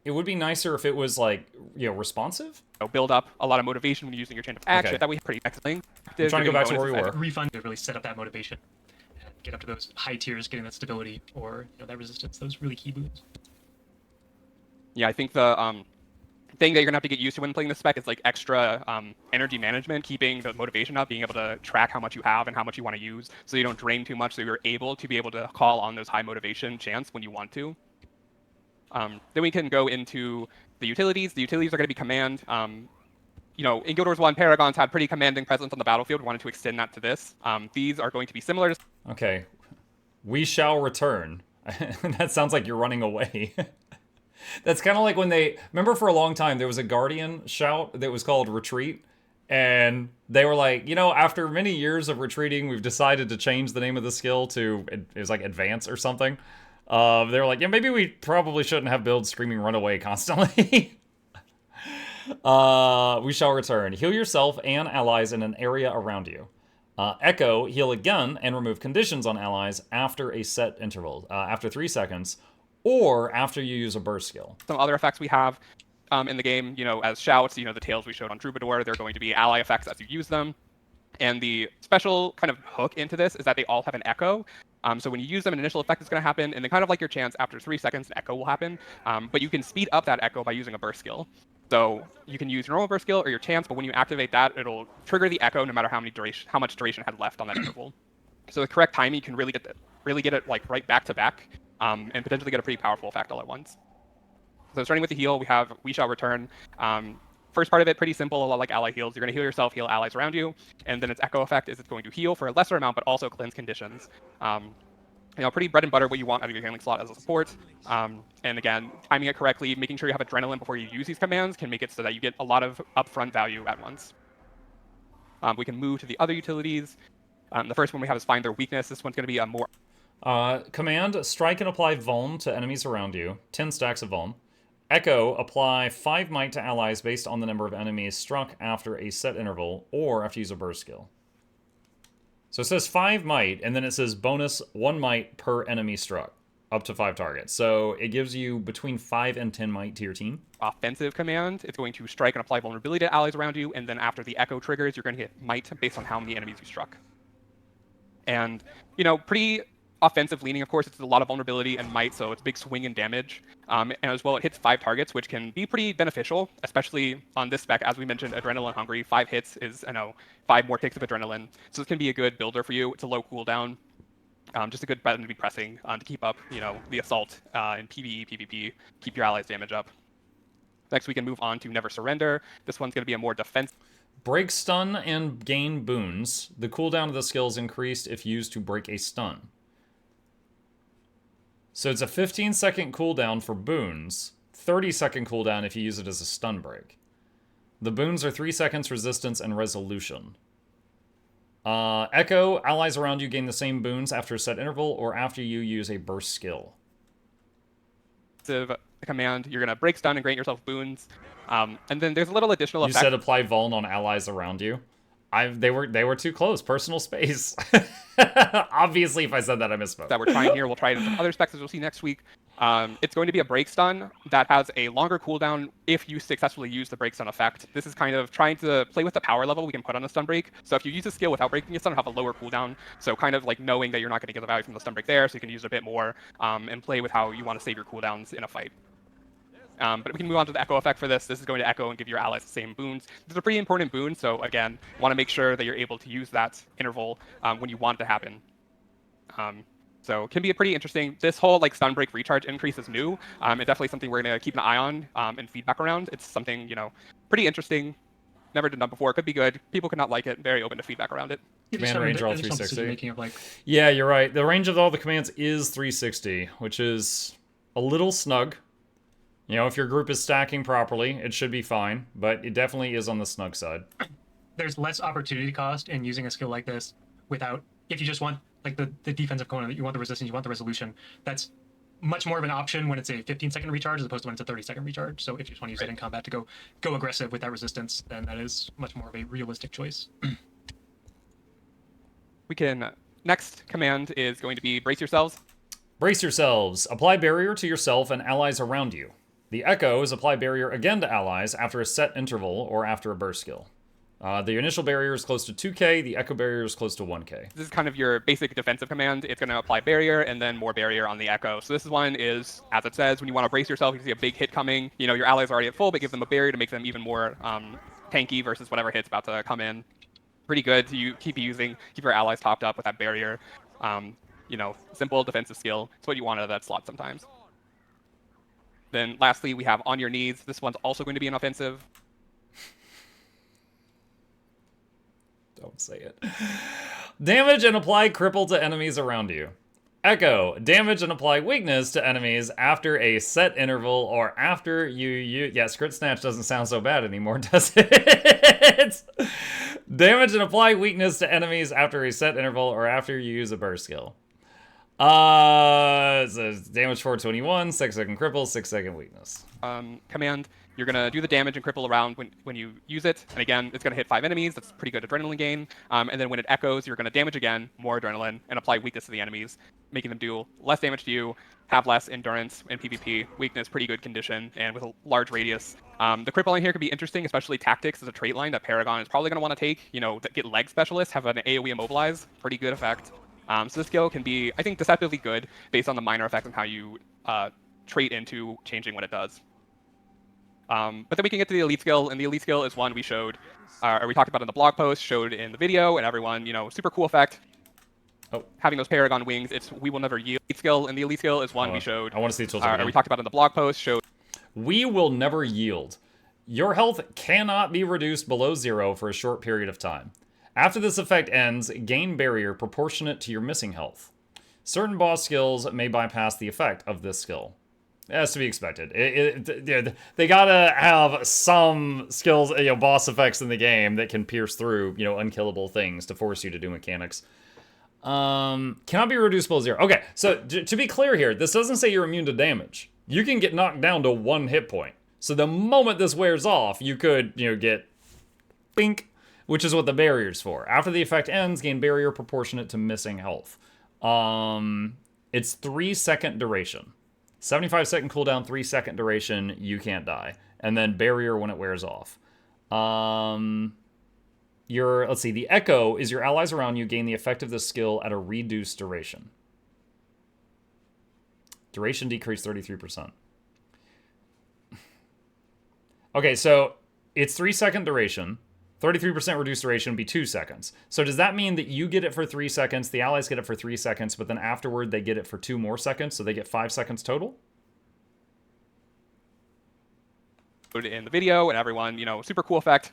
it would be nicer if it was like, responsive. Build up a lot of motivation when you're using your chant of action. Okay. That we have pretty excellent. I'm trying to go back to where we were. Refund to really set up that motivation and get up to those high tiers, getting that stability or that resistance, those really key boons. Yeah, I think the thing that you're gonna have to get used to when playing the spec is like extra energy management, keeping the motivation up, being able to track how much you have and how much you want to use, so you don't drain too much, so you're able to call on those high motivation chants when you want to. Then we can go into the utilities. The utilities are going to be command. In Guild Wars 1, Paragons had pretty commanding presence on the battlefield. We wanted to extend that to this. These are going to be similar to... Okay. We shall return. That sounds like you're running away. That's kind of like when they... Remember for a long time, there was a Guardian shout that was called Retreat. And they were like, after many years of retreating, we've decided to change the name of the skill to... It was like Advance or something. They were like, maybe we probably shouldn't have builds screaming run away constantly. We shall return. Heal yourself and allies in an area around you. Echo, heal again and remove conditions on allies after a set interval, after 3 seconds, or after you use a burst skill. Some other effects we have in the game, as shouts, the tails we showed on Troubadour, they're going to be ally effects as you use them. And the special kind of hook into this is that they all have an echo. So when you use them, an initial effect is going to happen, and then kind of like your chance, after 3 seconds, an echo will happen. But you can speed up that echo by using a burst skill. So you can use your normal burst skill or your chance, but when you activate that, it'll trigger the echo no matter how much duration had left on that interval. So the correct timing, you can really get it like right back to back, and potentially get a pretty powerful effect all at once. So starting with the heal, we have We Shall Return. first part of it, pretty simple, a lot like ally heals. You're going to heal yourself, heal allies around you, and then its echo effect is it's going to heal for a lesser amount, but also cleanse conditions. Pretty bread and butter what you want out of your healing slot as a support. And again, timing it correctly, making sure you have adrenaline before you use these commands can make it so that you get a lot of upfront value at once. We can move to the other utilities. The first one we have is Find Their Weakness. This one's going to be a more... Command, strike and apply Vuln to enemies around you. 10 stacks of Vuln. Echo, apply 5 might to allies based on the number of enemies struck after a set interval, or after you use a burst skill. So it says 5 might, and then it says bonus 1 might per enemy struck, up to 5 targets. So it gives you between 5 and 10 might to your team. Offensive command, it's going to strike and apply vulnerability to allies around you, and then after the echo triggers, you're going to get might based on how many enemies you struck. And, pretty offensive leaning, of course. It's a lot of vulnerability and might, so it's big swing in damage. And as well, it hits 5 targets, which can be pretty beneficial, especially on this spec. As we mentioned, adrenaline hungry. 5 hits is, 5 more ticks of adrenaline. So this can be a good builder for you. It's a low cooldown. Just a good button to be pressing to keep up, the assault in PvE, PvP, keep your allies' damage up. Next, we can move on to Never Surrender. This one's going to be a more defense. Break stun and gain boons. The cooldown of the skill is increased if used to break a stun. So it's a 15-second cooldown for boons, 30-second cooldown if you use it as a stun break. The boons are 3 seconds resistance and resolution. Echo, allies around you gain the same boons after a set interval or after you use a burst skill. Command, you're going to break stun and grant yourself boons. And then there's a little additional effect. You said apply vuln on allies around you. They were too close. Personal space. Obviously, if I said that, I misspoke. That we're trying here. We'll try it in some other specs as we'll see next week. It's going to be a break stun that has a longer cooldown if you successfully use the break stun effect. This is kind of trying to play with the power level we can put on a stun break. So if you use a skill without breaking a stun, it'll have a lower cooldown. So kind of like knowing that you're not going to get the value from the stun break there, so you can use it a bit more and play with how you want to save your cooldowns in a fight. But we can move on to the echo effect for this. This is going to echo and give your allies the same boons. This is a pretty important boon, so again, want to make sure that you're able to use that interval when you want it to happen. So it can be a pretty interesting. This whole stun break recharge increase is new. It's definitely something we're going to keep an eye on and feedback around. It's something pretty interesting. Never done before. Could be good. People could not like it. Very open to feedback around it. Command range all 360. Yeah, you're right. The range of all the commands is 360, which is a little snug. If your group is stacking properly, it should be fine, but it definitely is on the snug side. There's less opportunity cost in using a skill like this without, if you just want the defensive component, you want the resistance, you want the resolution, that's much more of an option when it's a 15-second recharge as opposed to when it's a 30-second recharge. So if you just want to use it in combat to go aggressive with that resistance, then that is much more of a realistic choice. Next command is going to be Brace Yourselves. Brace yourselves. Apply barrier to yourself and allies around you. The echo is apply barrier again to allies after a set interval or after a burst skill. The initial barrier is close to 2k, the echo barrier is close to 1k. This is kind of your basic defensive command. It's going to apply barrier and then more barrier on the echo. So this one is, as it says, when you want to brace yourself, you see a big hit coming. Your allies are already at full, but give them a barrier to make them even more tanky versus whatever hit's about to come in. Pretty good to keep your allies topped up with that barrier. Simple defensive skill. It's what you want out of that slot sometimes. Then lastly, we have On Your Knees. This one's also going to be an offensive. Don't say it. Damage and apply cripple to enemies around you. Echo, damage and apply weakness to enemies after a set interval or after you yeah, Crit Snatch doesn't sound so bad anymore, does it? Damage and apply weakness to enemies after a set interval or after you use a burst skill. So damage 421, 6-second cripple, 6-second weakness. Command, you're going to do the damage and cripple around when you use it. And again, it's going to hit 5 enemies. That's pretty good adrenaline gain. And then when it echoes, you're going to damage again, more adrenaline, and apply weakness to the enemies, making them do less damage to you, have less endurance in PvP. Weakness, pretty good condition, and with a large radius. The cripple line here could be interesting, especially tactics as a trait line that Paragon is probably going to want to take. Get leg specialists, have an AoE immobilize, pretty good effect. So this skill can be, I think, deceptively good based on the minor effects and how you trait into changing what it does. But then we can get to the elite skill, and the elite skill is one we showed, or we talked about in the blog post, showed in the video, and everyone, super cool effect. Oh, having those Paragon wings, it's We Will Never Yield skill, and the elite skill is one we showed. I want to see the tooltip again. We talked about in the blog post, showed. We will never yield. Your health cannot be reduced below 0 for a short period of time. After this effect ends, gain barrier proportionate to your missing health. Certain boss skills may bypass the effect of this skill. As to be expected. They gotta have some skills, boss effects in the game that can pierce through, unkillable things to force you to do mechanics. Cannot be reduced below 0. Okay, so to be clear here, this doesn't say you're immune to damage. You can get knocked down to 1 hit point. So the moment this wears off, you could, get bink, which is what the barrier's for. After the effect ends, gain barrier proportionate to missing health. It's 3-second duration. 75-second cooldown, 3-second duration, you can't die. And then barrier when it wears off. Let's see, the Echo is your allies around you gain the effect of this skill at a reduced duration. Duration decreased 33%. Okay, so it's 3-second duration. 33% reduced duration would be 2 seconds. So does that mean that you get it for 3 seconds, the allies get it for 3 seconds, but then afterward they get it for 2 more seconds, so they get 5 seconds total? In the video, and everyone, super cool effect.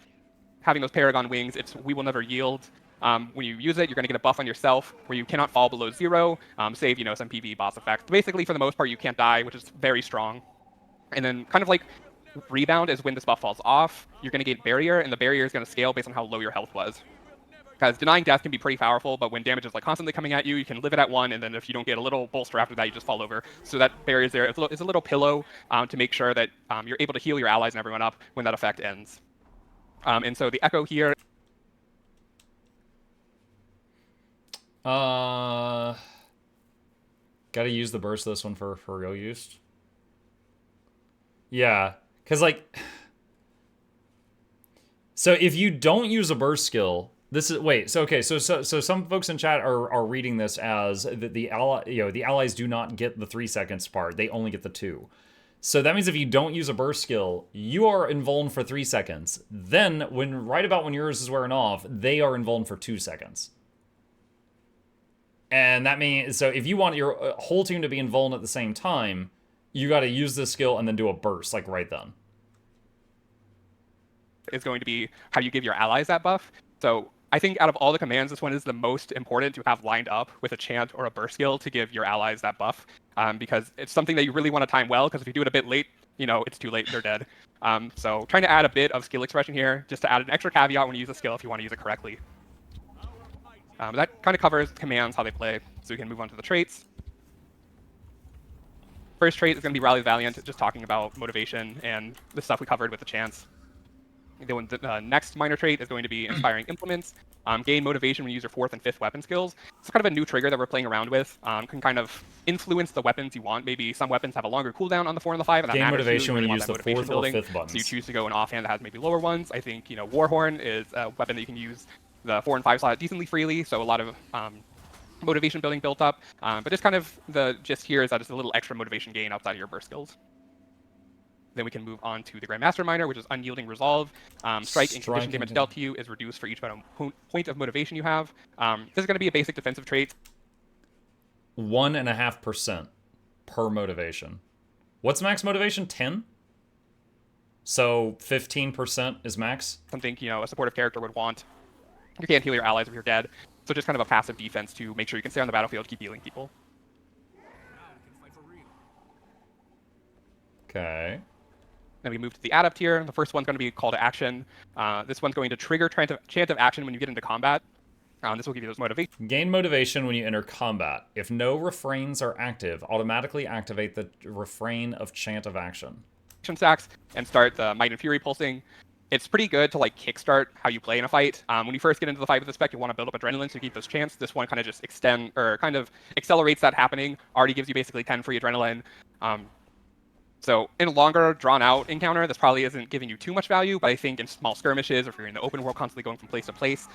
Having those Paragon wings, it's We Will Never Yield. When you use it, you're going to get a buff on yourself where you cannot fall below 0, save, some PvE boss effects. Basically, for the most part, you can't die, which is very strong. And then kind of like Rebound is when this buff falls off, you're going to get Barrier, and the Barrier is going to scale based on how low your health was. Because denying death can be pretty powerful, but when damage is constantly coming at you, you can live it at 1, and then if you don't get a little bolster after that, you just fall over. So that barrier is there. It's a little pillow to make sure that you're able to heal your allies and everyone up when that effect ends. And so the Echo here... Gotta use the burst this one for real use. Yeah, because so if you don't use a burst skill, this is so some folks in chat are reading this as the allies do not get the 3 seconds part, they only get the 2. So that means if you don't use a burst skill, you are invuln for 3 seconds. Then right about when yours is wearing off, they are invuln for 2 seconds. And that means, so if you want your whole team to be invuln at the same time, you got to use this skill and then do a burst, right then. Is going to be how you give your allies that buff. So I think out of all the commands, this one is the most important to have lined up with a chant or a burst skill to give your allies that buff. Because it's something that you really want to time well, because if you do it a bit late, it's too late, they're dead. So trying to add a bit of skill expression here, just to add an extra caveat when you use a skill if you want to use it correctly. That kind of covers commands, how they play. So we can move on to the traits. First trait is going to be Rally the Valiant, just talking about motivation and the stuff we covered with the chants. The next minor trait is going to be Inspiring Implements. Gain motivation when you use your 4th and 5th weapon skills. It's kind of a new trigger that we're playing around with. Can kind of influence the weapons you want. Maybe some weapons have a longer cooldown on the 4 and the 5, and that gain matters motivation to you. when you use the 4th or 5th buttons. So you choose to go an offhand that has maybe lower ones. I think Warhorn is a weapon that you can use the 4 and 5 slot decently freely, so a lot of motivation building built up. But just kind of the gist here is that it's a little extra motivation gain outside of your burst skills. Then we can move on to the Grandmaster Minor, which is Unyielding Resolve. Strike and condition damage dealt to you is reduced for each point of motivation you have. This is going to be a basic defensive trait. 1.5% per motivation. What's max motivation? 10? So 15% is max? Something, a supportive character would want. You can't heal your allies if you're dead. So just kind of a passive defense to make sure you can stay on the battlefield, keep healing people. Okay. Then we move to the Adept here. The first one's going to be Call to Action. This one's going to trigger chant of action when you get into combat. This will give you those motivation. Gain motivation when you enter combat. If no refrains are active, automatically activate the refrain of chant of action. Stacks and start the Might and Fury pulsing. It's pretty good to kickstart how you play in a fight. When you first get into the fight with the Spec, you want to build up adrenaline to keep those chants. This one kind of just accelerates that happening. Already gives you basically 10 free adrenaline. So in a longer, drawn-out encounter, this probably isn't giving you too much value, but I think in small skirmishes, or if you're in the open world constantly going from place to place,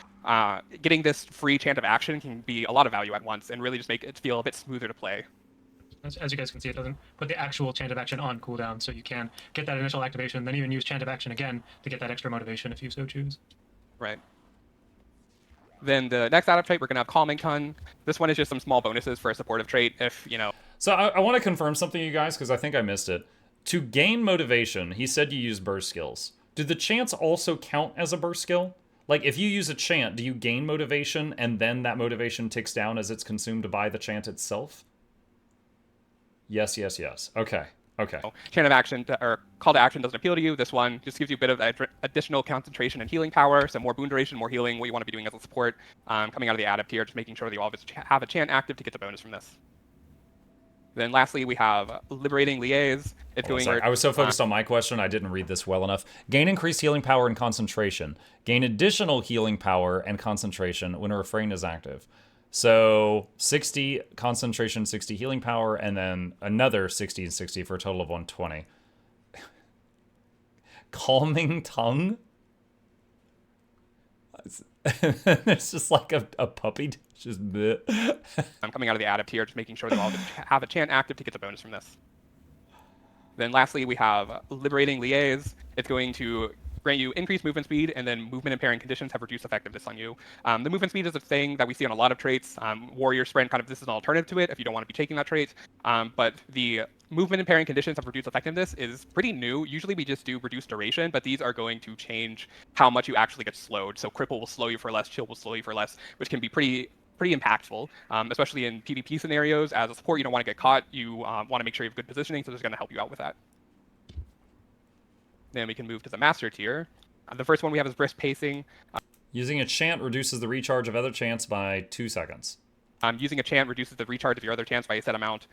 getting this free chant of action can be a lot of value at once and really just make it feel a bit smoother to play. As you guys can see, it doesn't put the actual chant of action on cooldown, so you can get that initial activation, then even use chant of action again to get that extra motivation if you so choose. Right. Then the next Adept trait, we're going to have Calming Ton. This one is just some small bonuses for a supportive trait if, So I want to confirm something, you guys, because I think I missed it. To gain motivation, he said you use burst skills. Do the chants also count as a burst skill? Like, if you use a chant, do you gain motivation, and then that motivation ticks down as it's consumed by the chant itself? Yes, yes, yes. Okay, okay. Chain of action or call to action doesn't appeal to you. This one just gives you a bit of additional concentration and healing power, so more boon duration, more healing, what you want to be doing as a support. Coming out of the adept here, just making sure that you always have a chant active to get the bonus from this. Then lastly, we have Liberating Liaise. It's doing. I was so focused on my question, I didn't read this well enough. Gain increased healing power and concentration. Gain additional healing power and concentration when a refrain is active. So 60 concentration, 60 healing power, and then another 60 and 60 for a total of 120. Calming tongue? It's just like a puppy. Just I'm coming out of the adept here, just making sure that you all have a chant active to get the bonus from this. Then lastly, we have Liberating Liaise. It's going to grant you increased movement speed, and then movement impairing conditions have reduced effectiveness on you. The movement speed is a thing that we see on a lot of traits. Warrior Sprint, kind of, this is an alternative to it if you don't want to be taking that trait. But the movement impairing conditions have reduced effectiveness is pretty new. Usually we just do reduced duration, but these are going to change how much you actually get slowed. So Cripple will slow you for less, Chill will slow you for less, which can be pretty impactful, especially in PvP scenarios. As a support, you don't want to get caught. You want to make sure you have good positioning, so this is going to help you out with that. Then we can move to the master tier. The first one we have is brisk pacing. Using a chant reduces the recharge of other chants by 2 seconds. Using a chant reduces the recharge of your other chants by a set amount.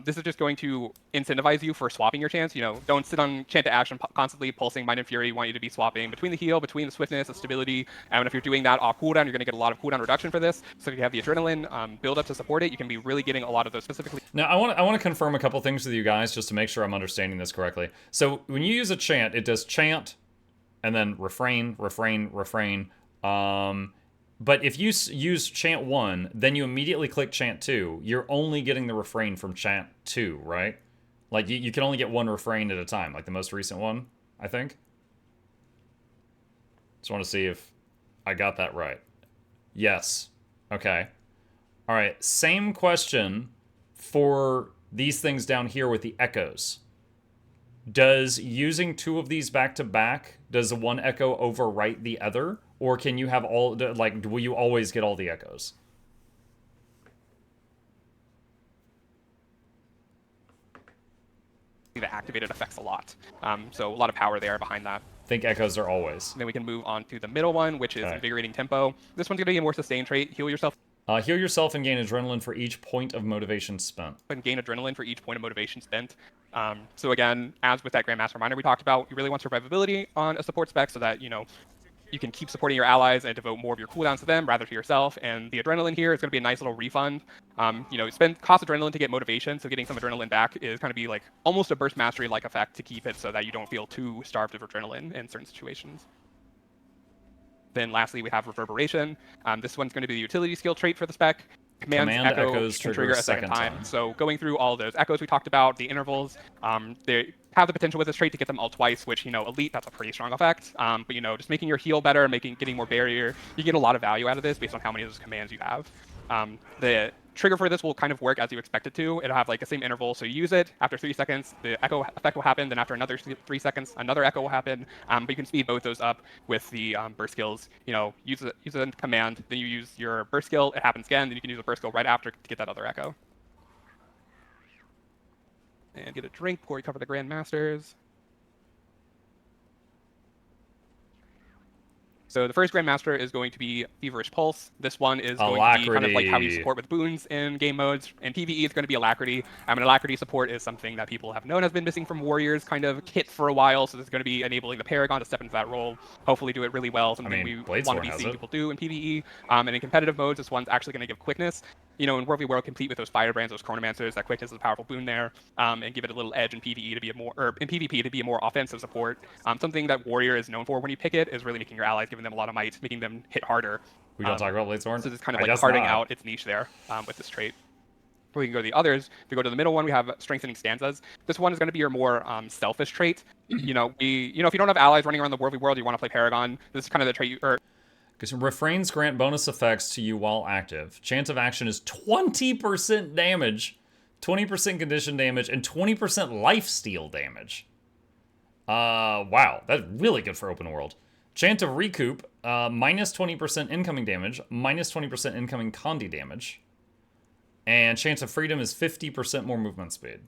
This is just going to incentivize you for swapping your chants. You know, don't sit on chant to action constantly pulsing Mind and Fury. Want you to be swapping between the heal, between the swiftness, the stability. And if you're doing that off cooldown, you're going to get a lot of cooldown reduction for this. So if you have the adrenaline build up to support it, you can be really getting a lot of those specifically. Now, I want to confirm a couple things with you guys just to make sure I'm understanding this correctly. So when you use a chant, it does chant and then refrain, refrain, refrain. But if you use chant 1, then you immediately click chant 2, you're only getting the refrain from chant 2, right? Like, you can only get one refrain at a time, like the most recent one, I think. Just want to see if I got that right. Yes. Okay. All right, same question for these things down here with the echoes. Does using 2 of these back to back, does one echo overwrite the other? Or can you have all, like, will you always get all the echoes? The activated effects a lot. So a lot of power there behind that. I think echoes are always. And then we can move on to the middle one, which is Invigorating Tempo. This one's going to be a more sustained trait. Heal yourself. Heal yourself and gain adrenaline for each point of motivation spent. And gain adrenaline for each point of motivation spent. So again, as with that Grandmaster Miner we talked about, you really want survivability on a support spec so that, you know, you can keep supporting your allies and devote more of your cooldowns to them rather to yourself. And the adrenaline here is going to be a nice little refund. You know, cost adrenaline to get motivation, so getting some adrenaline back is going to be like almost a burst mastery-like effect to keep it so that you don't feel too starved of adrenaline in certain situations. Then lastly, we have Reverberation. This one's going to be the utility skill trait for the spec. Command echoes can trigger a second time. So going through all those echoes we talked about, the intervals, they have the potential with this trait to get them all twice, which, you know, elite, that's a pretty strong effect. But, you know, just making your heal better, getting more barrier, you get a lot of value out of this based on how many of those commands you have. The trigger for this will kind of work as you expect it to. It'll have like the same interval, so you use it, after 3 seconds, the echo effect will happen, then after another 3 seconds, another echo will happen, but you can speed both those up with the burst skills. You know, use a command, then you use your burst skill, it happens again, then you can use a burst skill right after to get that other echo. And get a drink before we cover the Grandmasters. So the first Grandmaster is going to be Feverish Pulse. This one is going to be kind of like how you support with boons in game modes. In PvE, it's going to be Alacrity. And Alacrity support is something that people have known has been missing from Warriors kind of kit for a while. So this is going to be enabling the Paragon to step into that role, hopefully do it really well, something we want to be seeing people do in PvE. And in competitive modes, this one's actually going to give quickness. You know, in World v World, compete with those Firebrands, those Chronomancers, that quickness is a powerful boon there, and give it a little edge in PvE to be in PvP to be a more offensive support. Something that Warrior is known for when you pick it is really making your allies, giving them a lot of might, making them hit harder. We don't talk about Bladesworn? So it's kind of like carving out its niche there with this trait. We can go to the others. If we go to the middle one, we have Strengthening Stanzas. This one is going to be your more selfish trait. if you don't have allies running around the World v World, you want to play Paragon. This is kind of the trait because refrains grant bonus effects to you while active. Chance of action is 20% damage, 20% condition damage, and 20% lifesteal damage. Wow, that's really good for open world. Chant of Recoup, minus 20% incoming damage, minus 20% incoming Condi damage. And Chant of Freedom is 50% more movement speed.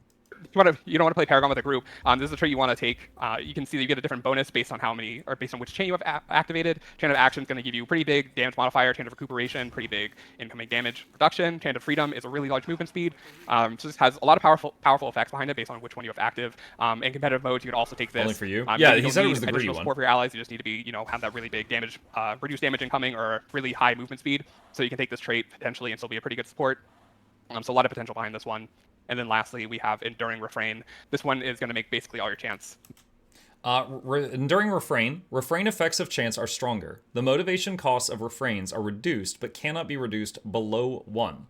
You don't want to play Paragon with a group. This is a trait you want to take. You can see that you get a different bonus based on how many, or based on which chain you have activated. Chain of Action is going to give you pretty big damage modifier. Chain of Recuperation, pretty big incoming damage reduction. Chain of Freedom is a really large movement speed. So this has a lot of powerful effects behind it based on which one you have active. In competitive modes, you can also take this. Only for you? Yeah, he said it was the greedy one. Support for your allies. You just need to be, have that really big damage, reduced damage incoming, or really high movement speed. So you can take this trait potentially and still be a pretty good support. So a lot of potential behind this one. And then lastly, we have Enduring Refrain. This one is going to make basically all your chants. Enduring Refrain. Refrain effects of chants are stronger. The motivation costs of refrains are reduced, but cannot be reduced below 1.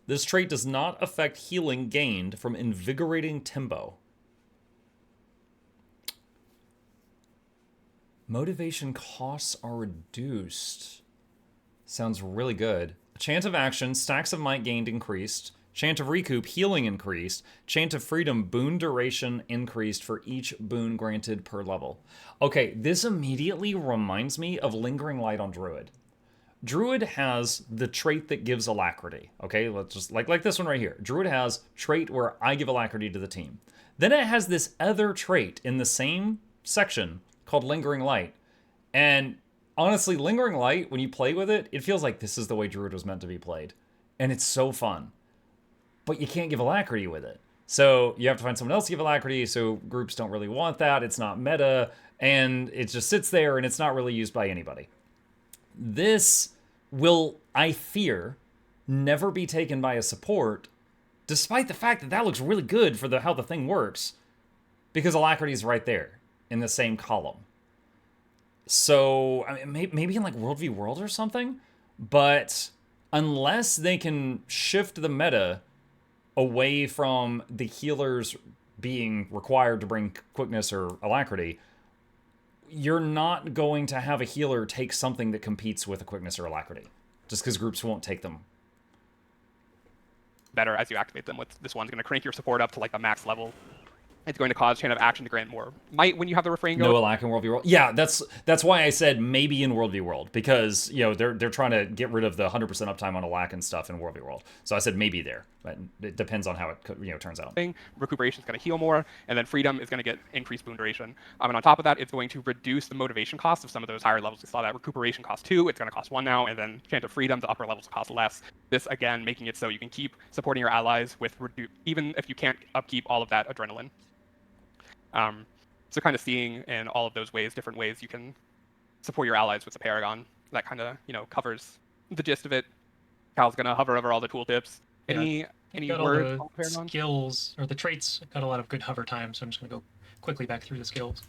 This trait does not affect healing gained from Invigorating Timbo. Motivation costs are reduced. Sounds really good. Chant of Action, Stacks of Might gained increased. Chant of Recoup, healing increased. Chant of Freedom, boon duration increased for each boon granted per level. Okay, this immediately reminds me of Lingering Light on Druid. Druid has the trait that gives alacrity. Okay, let's just like this one right here. Druid has trait where I give alacrity to the team. Then it has this other trait in the same section called Lingering Light. And honestly, Lingering Light, when you play with it, it feels like this is the way Druid was meant to be played. And it's so fun. But you can't give alacrity with it. So you have to find someone else to give alacrity, so groups don't really want that. It's not meta, and it just sits there, and it's not really used by anybody. This will, I fear, never be taken by a support, despite the fact that that looks really good for how the thing works, because alacrity is right there in the same column. So, I mean, maybe in like World v World or something, but unless they can shift the meta away from the healers being required to bring quickness or alacrity, you're not going to have a healer take something that competes with a quickness or alacrity, just because groups won't take them. Better as you activate them. With this one's going to crank your support up to like the max level. It's going to cause Chain of Action to grant more might when you have the refrain go. No alack in World v World. Yeah, that's why I said maybe in World v World, because they're trying to get rid of the 100% uptime on alack and stuff in World v World. So I said maybe there, but it depends on how it turns out. Recuperation is going to heal more, and then Freedom is going to get increased boon duration. And on top of that, it's going to reduce the motivation cost of some of those higher levels. We saw that Recuperation cost 2, it's going to cost 1 now, and then Chant of Freedom, the upper levels cost less. This again making it so you can keep supporting your allies with even if you can't upkeep all of that adrenaline. So kind of seeing in all of those ways, different ways you can support your allies with the Paragon. That kind of, covers the gist of it. Cal's going to hover over all the tooltips. Any words on Paragon? Skills, or the traits, got a lot of good hover time, so I'm just going to go quickly back through the skills.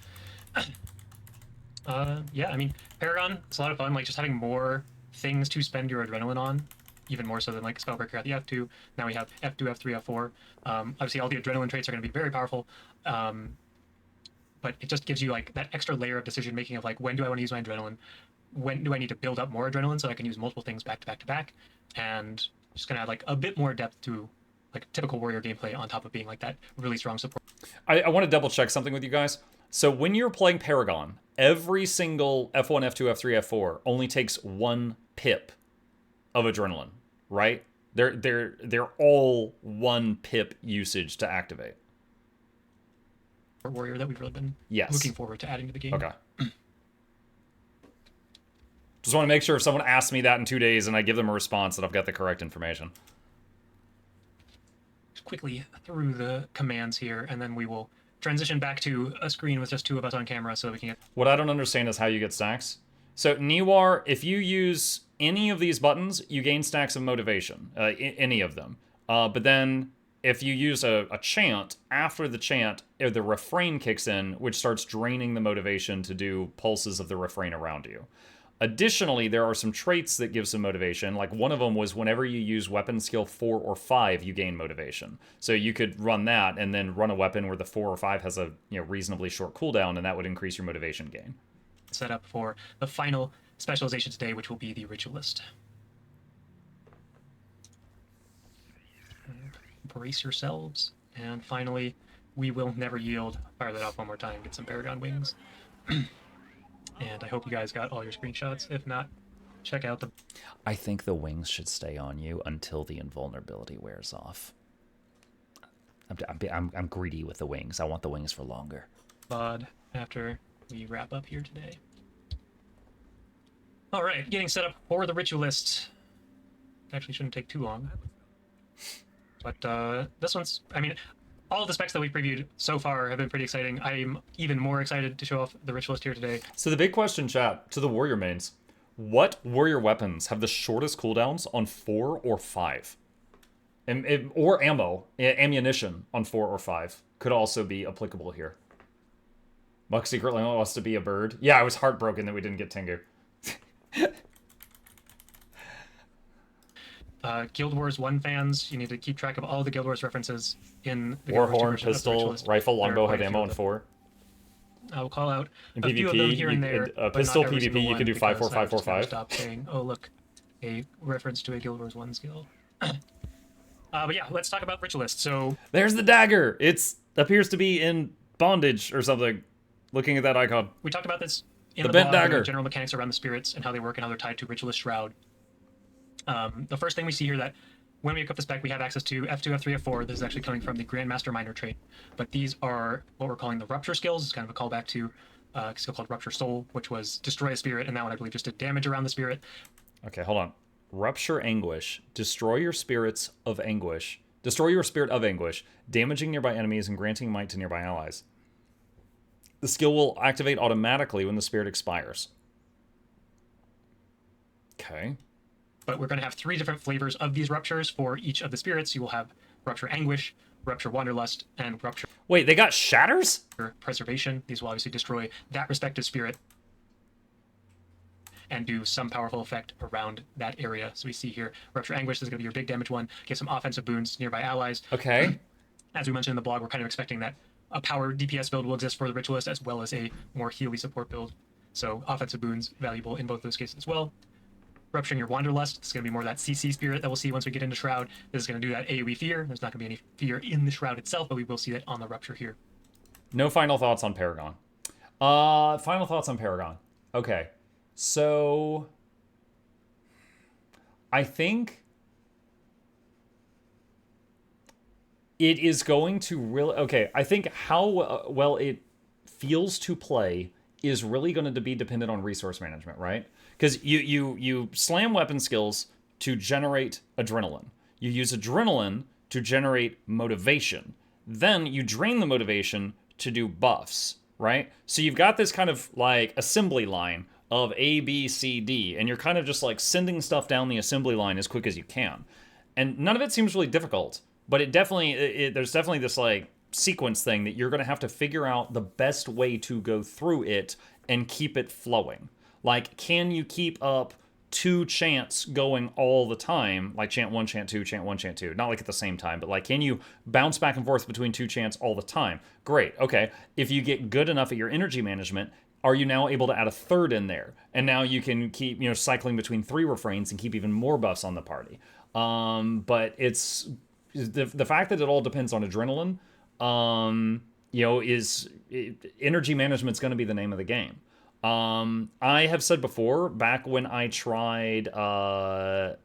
Yeah, I mean, Paragon, it's a lot of fun, like just having more things to spend your adrenaline on. Even more so than like Spellbreaker at the F2. Now we have F2, F3, F4. Obviously, all the adrenaline traits are going to be very powerful. But it just gives you like that extra layer of decision making of like, when do I want to use my adrenaline? When do I need to build up more adrenaline so I can use multiple things back to back to back? And just gonna add like a bit more depth to like typical warrior gameplay on top of being like that really strong support. I want to double check something with you guys. So when you're playing Paragon, every single F1, F2, F3, F4 only takes 1 pip of adrenaline, right? They're all 1 pip usage to activate. Warrior that we've really been yes. looking forward to adding to the game. Okay. Just want to make sure if someone asks me that in 2 days and I give them a response that I've got the correct information. Just quickly through the commands here, and then we will transition back to a screen with just 2 of us on camera so we can get... What I don't understand is how you get stacks. So, Niwar, if you use any of these buttons, you gain stacks of motivation. Any of them. But then... if you use a chant, after the chant, the refrain kicks in, which starts draining the motivation to do pulses of the refrain around you. Additionally, there are some traits that give some motivation. Like one of them was whenever you use weapon skill 4 or 5, you gain motivation. So you could run that and then run a weapon where the 4 or 5 has a reasonably short cooldown, and that would increase your motivation gain. Set up for the final specialization today, which will be the Ritualist. Brace yourselves, and finally we will never yield. Fire that off one more time. Get some Paragon wings. And I hope you guys got all your screenshots. If not, check out the... I think the wings should stay on you until the invulnerability wears off. I'm greedy with the wings. I want the wings for longer. VOD after we wrap up here today. All right, getting set up for the Ritualist. Actually, shouldn't take too long. But this one's, I mean, all of the specs that we previewed so far have been pretty exciting. I'm even more excited to show off the Ritualist here today. So the big question, chat, to the warrior mains. What warrior weapons have the shortest cooldowns on 4 or 5? Or ammunition on 4 or 5 could also be applicable here. Muck secretly wants to be a bird. Yeah, I was heartbroken that we didn't get Tengu. Guild Wars 1 fans, you need to keep track of all the Guild Wars references in the Warhorn, pistol, rifle, longbow have ammo on 4. I will call out in a PvP, few of them here and there. Pistol PvP, you can do 5-4, 5-4-5. Stop saying, oh look, a reference to a Guild Wars 1 skill. But yeah, let's talk about Ritualist. So there's the dagger. It appears to be in bondage or something. Looking at that icon. We talked about this in the bent blog, dagger. General mechanics around the spirits and how they work and how they're tied to Ritualist Shroud. The first thing we see here that when we equip the spec, we have access to F2, F3, F4. This is actually coming from the Grandmaster Minor trait. But these are what we're calling the Rupture skills. It's kind of a callback to a skill called Rupture Soul, which was destroy a spirit, and that one I believe just did damage around the spirit. Okay, hold on. Rupture Anguish. Destroy your spirits of anguish. Destroy your spirit of anguish, damaging nearby enemies and granting might to nearby allies. The skill will activate automatically when the spirit expires. Okay. But we're going to have 3 different flavors of these ruptures for each of the spirits. You will have Rupture Anguish, Rupture Wanderlust, and Rupture... Wait, they got shatters? Preservation. These will obviously destroy that respective spirit and do some powerful effect around that area. So we see here, Rupture Anguish is going to be your big damage one. Give some offensive boons to nearby allies. Okay. As we mentioned in the blog, we're kind of expecting that a power DPS build will exist for the Ritualist as well as a more healy support build. So offensive boons valuable in both those cases as well. Rupturing your Wanderlust, it's going to be more that CC spirit that we'll see once we get into Shroud. This is going to do that AoE fear. There's not going to be any fear in the Shroud itself, but we will see that on the Rupture here. No final thoughts on Paragon. Final thoughts on Paragon. Okay. So I think it is going to really... Okay, I think how well it feels to play is really going to be dependent on resource management, right? Because you slam weapon skills to generate adrenaline. You use adrenaline to generate motivation. Then you drain the motivation to do buffs, right? So you've got this kind of like assembly line of A, B, C, D, and you're kind of just like sending stuff down the assembly line as quick as you can. And none of it seems really difficult, but there's definitely this like sequence thing that you're going to have to figure out the best way to go through it and keep it flowing. Like, can you keep up 2 chants going all the time? Like chant 1, chant 2, chant 1, chant 2. Not like at the same time, but like, can you bounce back and forth between 2 chants all the time? Great. Okay. If you get good enough at your energy management, are you now able to add a 3rd in there? And now you can keep, cycling between 3 refrains and keep even more buffs on the party. But it's the fact that it all depends on adrenaline, energy management's going to be the name of the game. I have said before, back when I tried, yes,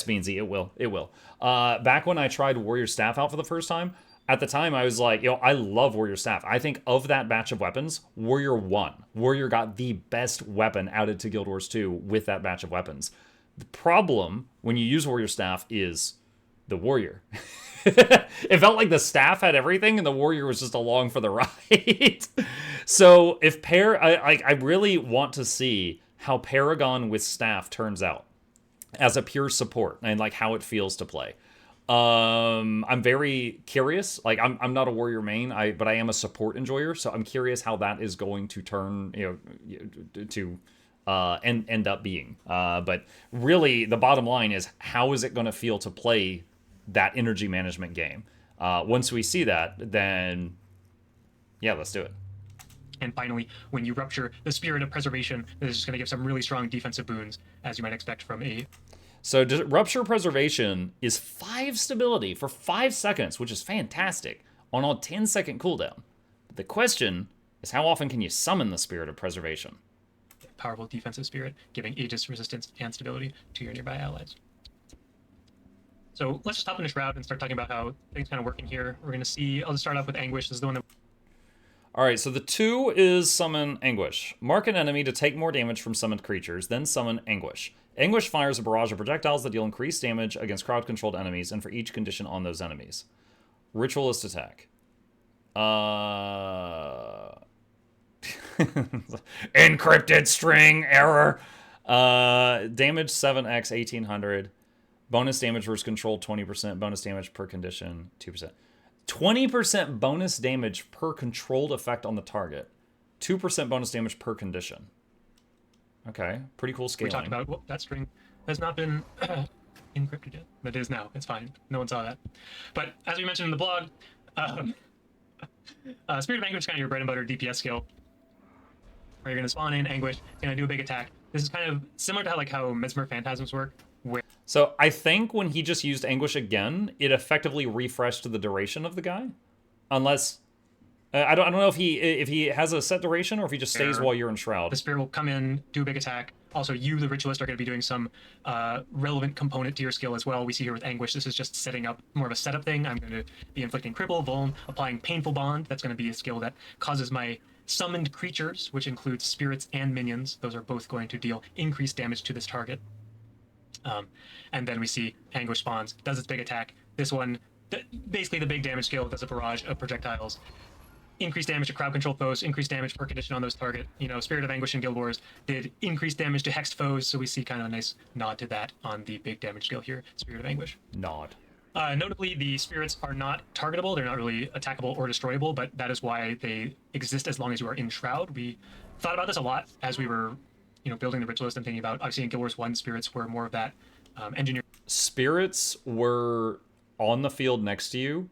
Beansy, it will. Back when I tried Warrior Staff out for the first time, at the time I was like, I love Warrior Staff. I think of that batch of weapons, Warrior won. Warrior got the best weapon added to Guild Wars 2 with that batch of weapons. The problem when you use Warrior Staff is the Warrior. It felt like the staff had everything and the Warrior was just along for the ride. So if I really want to see how Paragon with staff turns out as a pure support and like how it feels to play. I'm very curious. Like I'm not a Warrior main, but I am a support enjoyer, so I'm curious how that is going to turn, to end up being. But really, the bottom line is, how is it going to feel to play that energy management game? Once we see that, then yeah, let's do it. And finally, when you rupture the Spirit of Preservation, this is going to give some really strong defensive boons, as you might expect from a... So Rupture Preservation is 5 stability for 5 seconds, which is fantastic. on a 10-second cooldown. But the question is, how often can you summon the Spirit of Preservation? Powerful defensive spirit, giving Aegis resistance and stability to your nearby allies. So let's just hop into Shroud and start talking about how things kind of work in here. We're going to see, I'll just start off with Anguish. This is the one that... Alright, so the 2 is Summon Anguish. Mark an enemy to take more damage from summoned creatures, then summon Anguish. Anguish fires a barrage of projectiles that deal increased damage against crowd-controlled enemies and for each condition on those enemies. Ritualist attack. Encrypted string error. Damage 7x 1800. Bonus damage versus controlled 20%. Bonus damage per condition 2%. 20% bonus damage per controlled effect on the target. 2% bonus damage per condition. Okay, pretty cool scaling. We talked about that string has not been encrypted yet, but it is now. It's fine. No one saw that. But as we mentioned in the blog, Spirit of Anguish is kind of your bread and butter DPS skill, where you're going to spawn in Anguish, you're going to do a big attack. This is kind of similar to how Mesmer Phantasms work. So I think when he just used Anguish again, it effectively refreshed the duration of the guy, unless I don't know if he has a set duration or if he just stays while you're in Shroud. The Spirit will come in, do a big attack. Also, you, the Ritualist, are going to be doing some relevant component to your skill as well. We see here with Anguish, this is just setting up more of a setup thing. I'm going to be inflicting Cripple, Vuln, applying Painful Bond. That's going to be a skill that causes my summoned creatures, which includes spirits and minions. Those are both going to deal increased damage to this target. And then we see Anguish spawns, does its big attack. This one, basically the big damage skill, does a barrage of projectiles. Increased damage to crowd control foes, increased damage per condition on those target. You know, Spirit of Anguish in Guild Wars did increased damage to hexed foes, so we see kind of a nice nod to that on the big damage skill here, Spirit of Anguish. Nod. Notably, the spirits are not targetable. They're not really attackable or destroyable, but that is why they exist as long as you are in Shroud. We thought about this a lot as we were, building the Ritualist and thinking about, obviously in Guild Wars 1, spirits were more of that engineer. Spirits were on the field next to you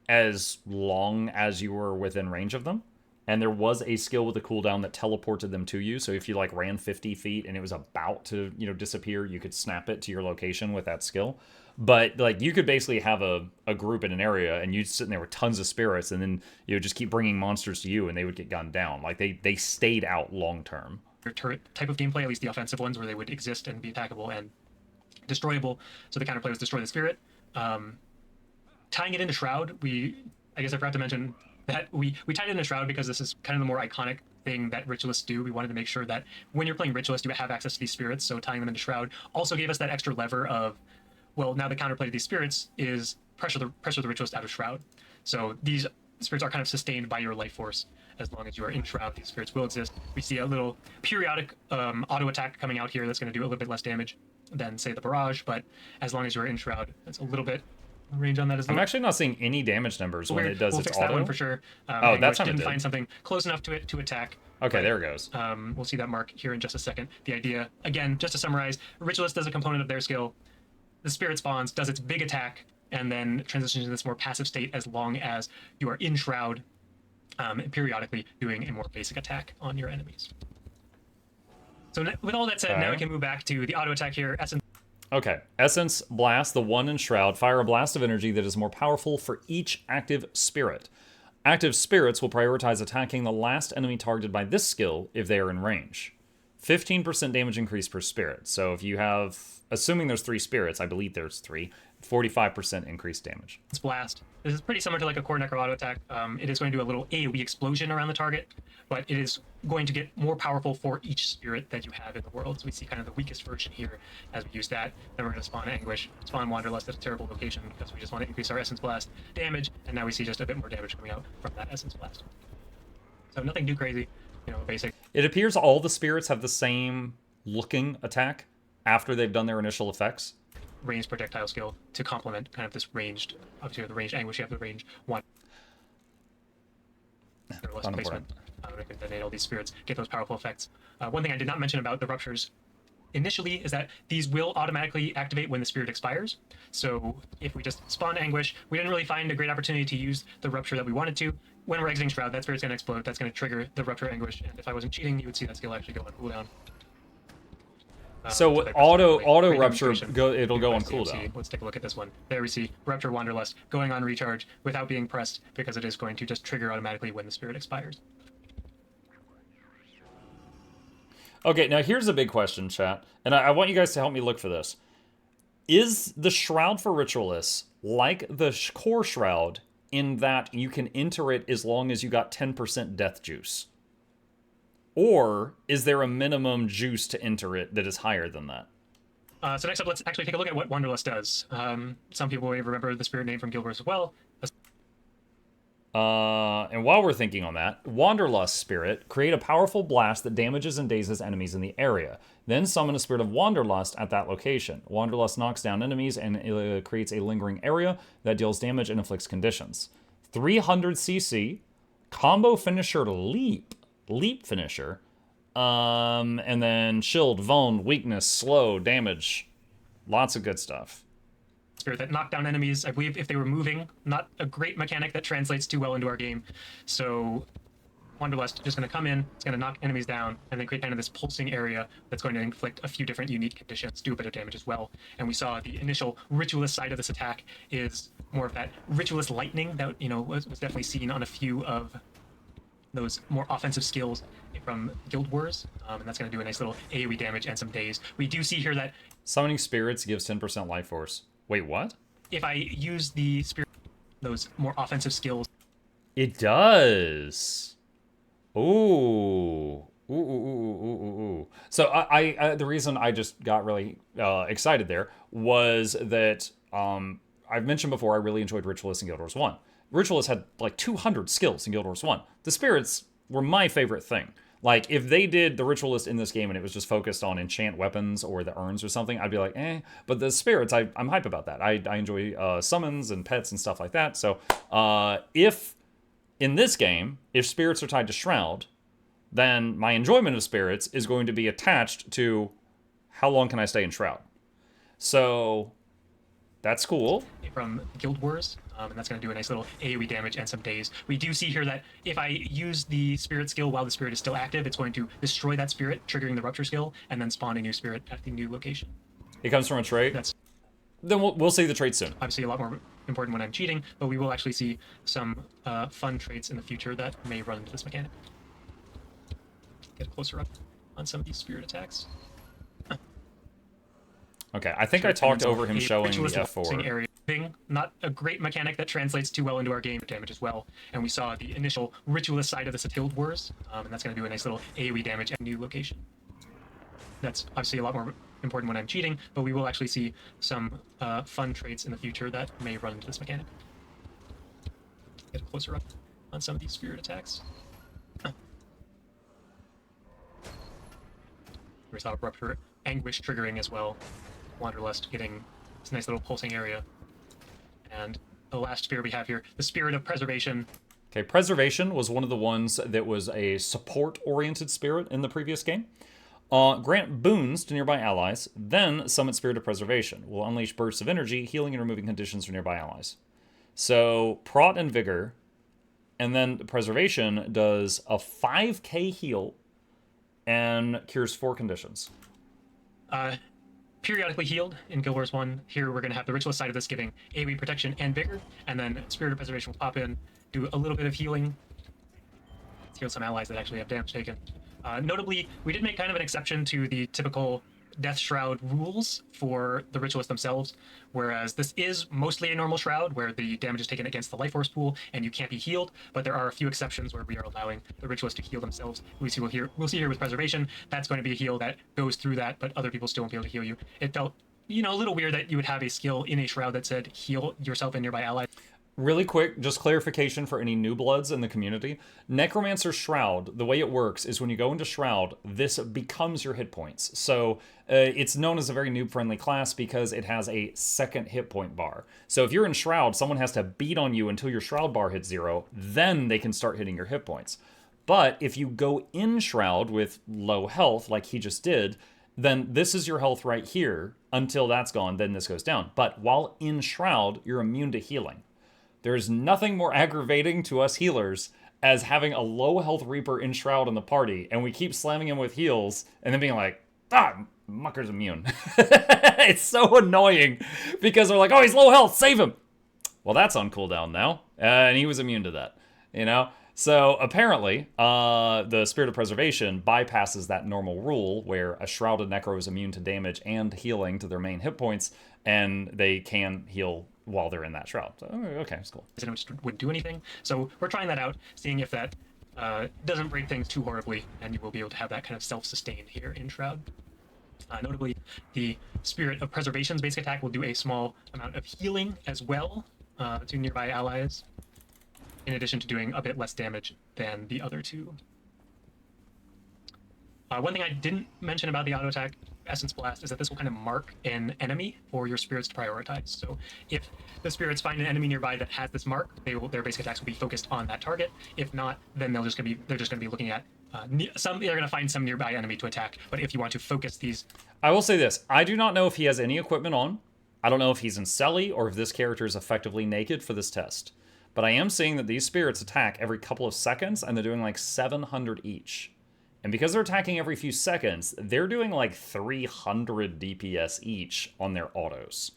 as long as you were within range of them. And there was a skill with a cooldown that teleported them to you. So if you ran 50 feet and it was about to, disappear, you could snap it to your location with that skill. But you could basically have a group in an area and you'd sit in there with tons of spirits and then just keep bringing monsters to you and they would get gunned down. They stayed out long term. Turret type of gameplay, at least the offensive ones, where they would exist and be attackable and destroyable. So the counterplay was destroy the spirit. Tying it into Shroud, I guess I forgot to mention that we tied it into Shroud because this is kind of the more iconic thing that Ritualists do. We wanted to make sure that when you're playing Ritualist, you have access to these spirits, so tying them into Shroud also gave us that extra lever of, well, now the counterplay to these spirits is pressure the Ritualist out of Shroud. So these spirits are kind of sustained by your life force. As long as you are in Shroud, these spirits will exist. We see a little periodic auto attack coming out here that's going to do a little bit less damage than, say, the Barrage, but as long as you're in Shroud, it's a little bit range on that as well. I'm actually not seeing any damage numbers when it does we'll its fix auto. That one for sure. Oh, that's how it didn't did. find something close enough to it to attack. Okay, there it goes. We'll see that mark here in just a second. The idea, again, just to summarize, Ritualist does a component of their skill. The Spirit spawns, does its big attack, and then transitions to this more passive state as long as you are in Shroud, periodically doing a more basic attack on your enemies. So with all that said, now we can move back to the auto attack here. Essence. Okay, Essence Blast, the one in Shroud. Fire a blast of energy that is more powerful for each active spirit. Active spirits will prioritize attacking the last enemy targeted by this skill if they are in range. 15% damage increase per spirit. So if you have, assuming there's 3 spirits, I believe there's 3, 45% increased damage. It's Blast. This is pretty similar to a Core Necro auto attack. It is going to do a little AoE explosion around the target, but it is going to get more powerful for each spirit that you have in the world. So we see kind of the weakest version here as we use that. Then we're going to spawn Anguish, spawn Wanderlust at a terrible location because we just want to increase our Essence Blast damage, and now we see just a bit more damage coming out from that Essence Blast. So nothing too crazy, basic. It appears all the spirits have the same looking attack after they've done their initial effects. Ranged projectile skill to complement kind of this ranged, obviously with the ranged Anguish, you have the range 1. Less placement. We can donate all these spirits, get those powerful effects. One thing I did not mention about the ruptures initially is that these will automatically activate when the spirit expires. So if we just spawn Anguish, we didn't really find a great opportunity to use the rupture that we wanted to. When we're exiting Shroud, that spirit's going to explode. That's going to trigger the rupture Anguish, and if I wasn't cheating, you would see that skill actually go on cooldown. So to the auto great rupture demonstration. it'll go on CMC. cooldown. Let's take a look at this one. There we see Rupture Wanderlust going on recharge without being pressed because it is going to just trigger automatically when the spirit expires. Okay, now here's a big question, chat, and I want you guys to help me look for this. Is the Shroud for Ritualists like the Core Shroud in that you can enter it as long as you got 10% death juice? Or is there a minimum juice to enter it that is higher than that? So next up, let's actually take a look at what Wanderlust does. Some people may remember the spirit name from Guild Wars as well. And while we're thinking on that, Wanderlust Spirit, create a powerful blast that damages and dazes enemies in the area. Then summon a Spirit of Wanderlust at that location. Wanderlust knocks down enemies and creates a lingering area that deals damage and inflicts conditions. 300 CC, combo finisher leap finisher, and then shield, vuln, weakness, slow, damage. Lots of good stuff. Spirit that knocked down enemies, I believe, if they were moving. Not a great mechanic that translates too well into our game. So Wanderlust is just going to come in, it's going to knock enemies down, and then create kind of this pulsing area that's going to inflict a few different unique conditions, do a bit of damage as well. And we saw the initial Ritualist side of this attack is more of that Ritualist lightning that, you know, was definitely seen on a few of those more offensive skills from Guild Wars, and that's going to do a nice little AoE damage and some daze. We do see here that Summoning Spirits gives 10% life force. Wait, what? if I use the spirit, those more offensive skills, It does. Ooh. Ooh. So I the reason I just got really excited there was that I've mentioned before I really enjoyed Ritualist in Guild Wars 1. Ritualist had like 200 skills in Guild Wars 1. The spirits were my favorite thing. Like, if they did the Ritualist in this game and it was just focused on enchant weapons or the urns or something, I'd be like, eh. But the spirits, I'm hype about that. I enjoy summons and pets and stuff like that. So if, in this game, if spirits are tied to Shroud, then my enjoyment of spirits is going to be attached to how long can I stay in Shroud. So that's cool. from Guild Wars, and that's going to do a nice little AoE damage and some daze. We do see here that if I use the spirit skill while the spirit is still active, it's going to destroy that spirit, triggering the rupture skill, and then spawn a new spirit at the new location. It comes from a trait? That's Then we'll see the trait soon. obviously a lot more important when I'm cheating, but we will actually see some fun traits in the future that may run into this mechanic. Get a closer up on some of these spirit attacks. Okay, I think I talked over him showing the F4. Area. Not a great mechanic that translates too well into our game damage as well. And we saw the initial Ritualist side of this at Guild Wars, and that's going to do a nice little AoE damage at a new location. That's obviously a lot more important when I'm cheating, but we will actually see some fun traits in the future that may run into this mechanic. Get a closer up on some of these spirit attacks. We saw Rupture Anguish triggering as well. Wanderlust getting this nice little pulsing area. And the last spirit we have here, the Spirit of Preservation. Okay, Preservation was one of the ones that was a support-oriented spirit in the previous game. Grant boons to nearby allies, then summon Spirit of Preservation. Will unleash bursts of energy, healing and removing conditions from nearby allies. So, Prot and Vigor, and then Preservation does a 5k heal and cures 4 conditions. Periodically healed in Guild Wars 1. Here we're going to have the Ritualist side of this giving AoE protection and vigor, and then Spirit of Preservation will pop in, do a little bit of healing. Let's heal some allies that actually have damage taken. Notably, we did make kind of an exception to the typical Death Shroud rules for the Ritualists themselves, whereas this is mostly a normal Shroud where the damage is taken against the life force pool and you can't be healed, but there are a few exceptions where we are allowing the Ritualists to heal themselves. We'll see here with Preservation, that's going to be a heal that goes through that, but other people still won't be able to heal you. It felt, you know, a little weird that you would have a skill in a Shroud that said heal yourself and nearby allies. Really quick, just clarification for any new bloods in the community. Necromancer Shroud, the way it works is when you go into Shroud, this becomes your hit points. So it's known as a very noob-friendly class because it has a second hit point bar. So if you're in Shroud, someone has to beat on you until your Shroud bar hits 0, then they can start hitting your hit points. But if you go in Shroud with low health, like he just did, then this is your health right here. Until that's gone, then this goes down. But while in Shroud, you're immune to healing. There's nothing more aggravating to us healers as having a low health Reaper in Shroud in the party, and we keep slamming him with heals, and then being like, Mucker's immune. It's so annoying because they're like, oh, he's low health, save him. Well, that's on cooldown now, and he was immune to that, you know? So apparently, the Spirit of Preservation bypasses that normal rule where a Shrouded Necro is immune to damage and healing to their main hit points, and they can heal while they're in that Shroud. So, okay, it's cool. It would do anything. So we're trying that out, seeing if that doesn't break things too horribly, and you will be able to have that kind of self-sustain here in Shroud. Notably, the Spirit of Preservation's basic attack will do a small amount of healing as well to nearby allies, in addition to doing a bit less damage than the other two. One thing I didn't mention about the auto attack Essence Blast is that this will kind of mark an enemy for your spirits to prioritize. So if the spirits find an enemy nearby that has this mark, their basic attacks will be focused on that target. If not, then they're just going to be looking at they're going to find some nearby enemy to attack. But if you want to focus these, I will say this: I do not know if he has any equipment on. I don't know if he's in Selly or if this character is effectively naked for this test. But I am seeing that these spirits attack every couple of seconds, and they're doing like 700 each. And because they're attacking every few seconds, they're doing like 300 DPS each on their autos,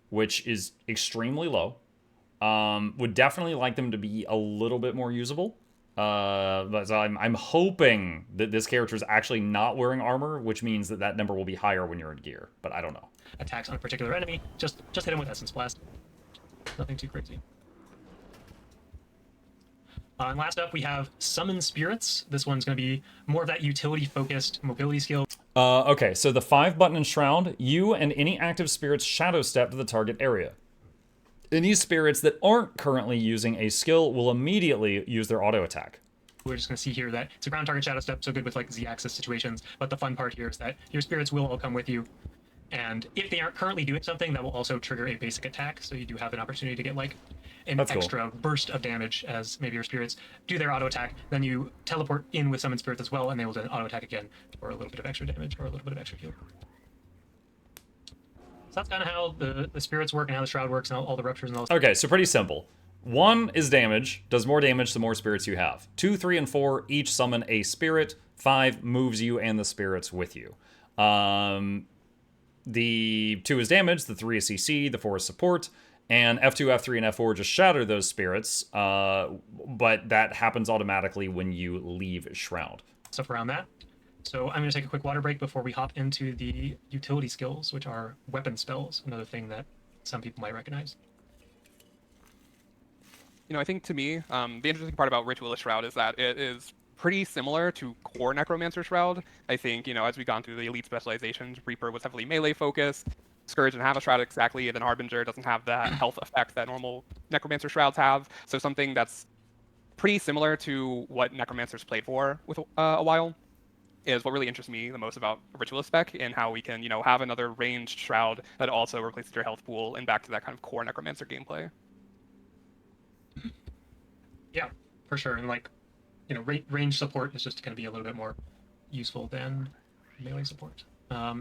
which is extremely low. Would definitely like them to be a little bit more usable. But I'm hoping that this character is actually not wearing armor, which means that that number will be higher when you're in gear. But I don't know. attacks on a particular enemy, just hit him with Essence Blast. Nothing too crazy. And last up, we have Summon Spirits. This one's going to be more of that utility-focused mobility skill. Okay, so the 5-button Enshroud, you and any active spirits shadow step to the target area. Any spirits that aren't currently using a skill will immediately use their auto attack. We're just going to see here that it's a ground target shadow step, so good with like Z-axis situations, but the fun part here is that your spirits will all come with you. And if they aren't currently doing something, that will also trigger a basic attack, so you do have an opportunity to get like an That's extra burst of damage as maybe your spirits do their auto attack, then you teleport in with summon spirits as well, and they will then auto attack again for a little bit of extra damage or a little bit of extra heal. So that's kind of how the spirits work and how the shroud works and all the ruptures and all this. Okay, so pretty simple. 1 is damage, does more damage the more spirits you have. 2, 3, and 4 each summon a spirit. 5 moves you and the spirits with you. The 2 is damage, the 3 is CC, the 4 is support, and F2, F3, and F4 just shatter those spirits, but that happens automatically when you leave Shroud. Stuff around that. So I'm going to take a quick water break before we hop into the utility skills, which are weapon spells, another thing that some people might recognize. You know, I think to me, the interesting part about Ritualist Shroud is that it is pretty similar to core Necromancer Shroud. I think, you know, as we've gone through the elite specializations, Reaper was heavily melee focused, Scourge didn't have a Shroud exactly, and then Harbinger doesn't have that health effect that normal Necromancer Shrouds have. So something that's pretty similar to what Necromancers played for with a while is what really interests me the most about Ritualist Spec, and how we can, you know, have another ranged Shroud that also replaces your health pool and back to that kind of core Necromancer gameplay. Yeah, for sure. And like, you know, range support is just going to be a little bit more useful than melee support.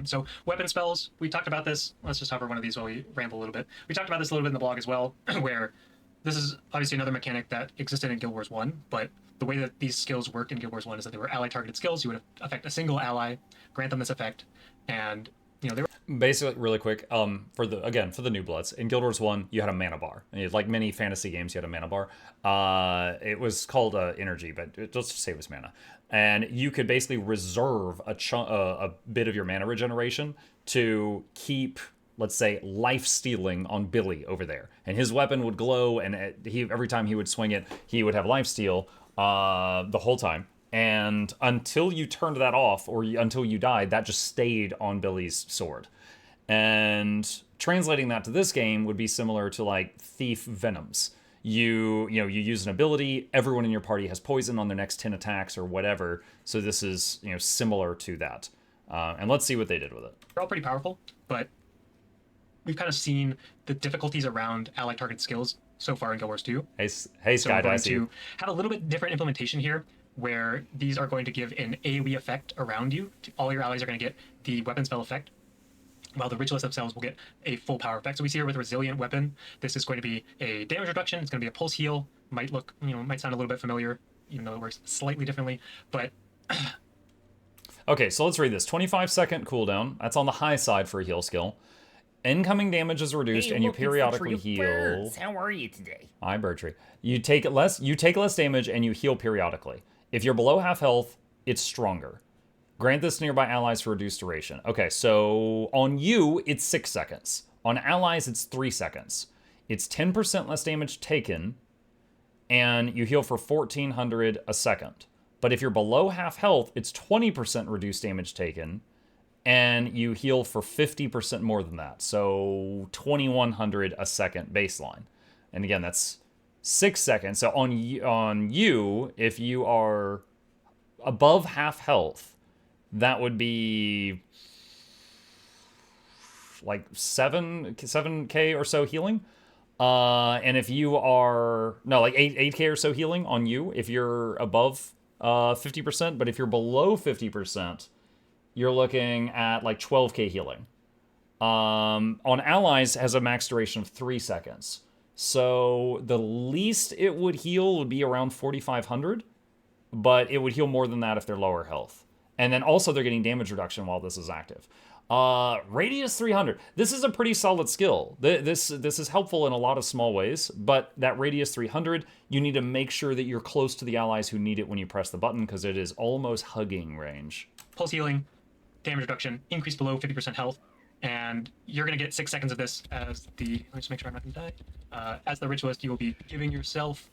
So weapon spells, we talked about this. Let's just hover one of these while we ramble a little bit. We talked about this a little bit in the blog as well, where this is obviously another mechanic that existed in Guild Wars 1, but the way that these skills worked in Guild Wars 1 is that they were ally targeted skills. You would affect a single ally, grant them this effect, and you know, they were Basically, really quick, for the new bloods in Guild Wars 1, you had a mana bar. Like many fantasy games, you had a mana bar. It was called energy, but let's just say it was mana. And you could basically reserve a bit of your mana regeneration to keep, let's say, life stealing on Billy over there, and his weapon would glow, and every time he would swing it, he would have life steal the whole time. And until you turned that off, or until you died, that just stayed on Billy's sword. And translating that to this game would be similar to like Thief Venoms. You use an ability, everyone in your party has poison on their next 10 attacks or whatever. So this is, you know, similar to that. And let's see what they did with it. they're all pretty powerful, but we've kind of seen the difficulties around ally targeted skills so far in Guild Wars 2. Hey, So we're Sky, going I see you. to have a little bit different implementation here, where these are going to give an AoE effect around you. All your allies are going to get the weapon spell effect, while the Ritualists themselves will get a full power effect. So we see here with Resilient Weapon, this is going to be a damage reduction. It's going to be a pulse heal. Might sound a little bit familiar, even though it works slightly differently. But Okay, so let's read this. 25-second cooldown. That's on the high side for a heal skill. Incoming damage is reduced, and you periodically heal. How are you today? Hi, Bertree. You take less damage, and you heal periodically. If you're below half health, it's stronger. Grant this to nearby allies for reduced duration. Okay, so on you, it's 6 seconds. On allies, it's 3 seconds. It's 10% less damage taken, and you heal for 1,400 a second. But if you're below half health, it's 20% reduced damage taken, and you heal for 50% more than that. So 2,100 a second baseline. And again, that's 6 seconds. So on you, if you are above half health, that would be like 7k or so healing. And if you are, no, like 8k or so healing on you if you're above 50%. But if you're below 50%, you're looking at like 12k healing. On allies, has a max duration of 3 seconds. So the least it would heal would be around 4,500, but it would heal more than that if they're lower health. And then also they're getting damage reduction while this is active. Radius 300. This is a pretty solid skill. This is helpful in a lot of small ways, but that radius 300, you need to make sure that you're close to the allies who need it when you press the button, because it is almost hugging range. Pulse healing, damage reduction, increase below 50% health, and you're going to get 6 seconds of this as the... Let me just make sure I'm not going to die. As the Ritualist, you will be giving yourself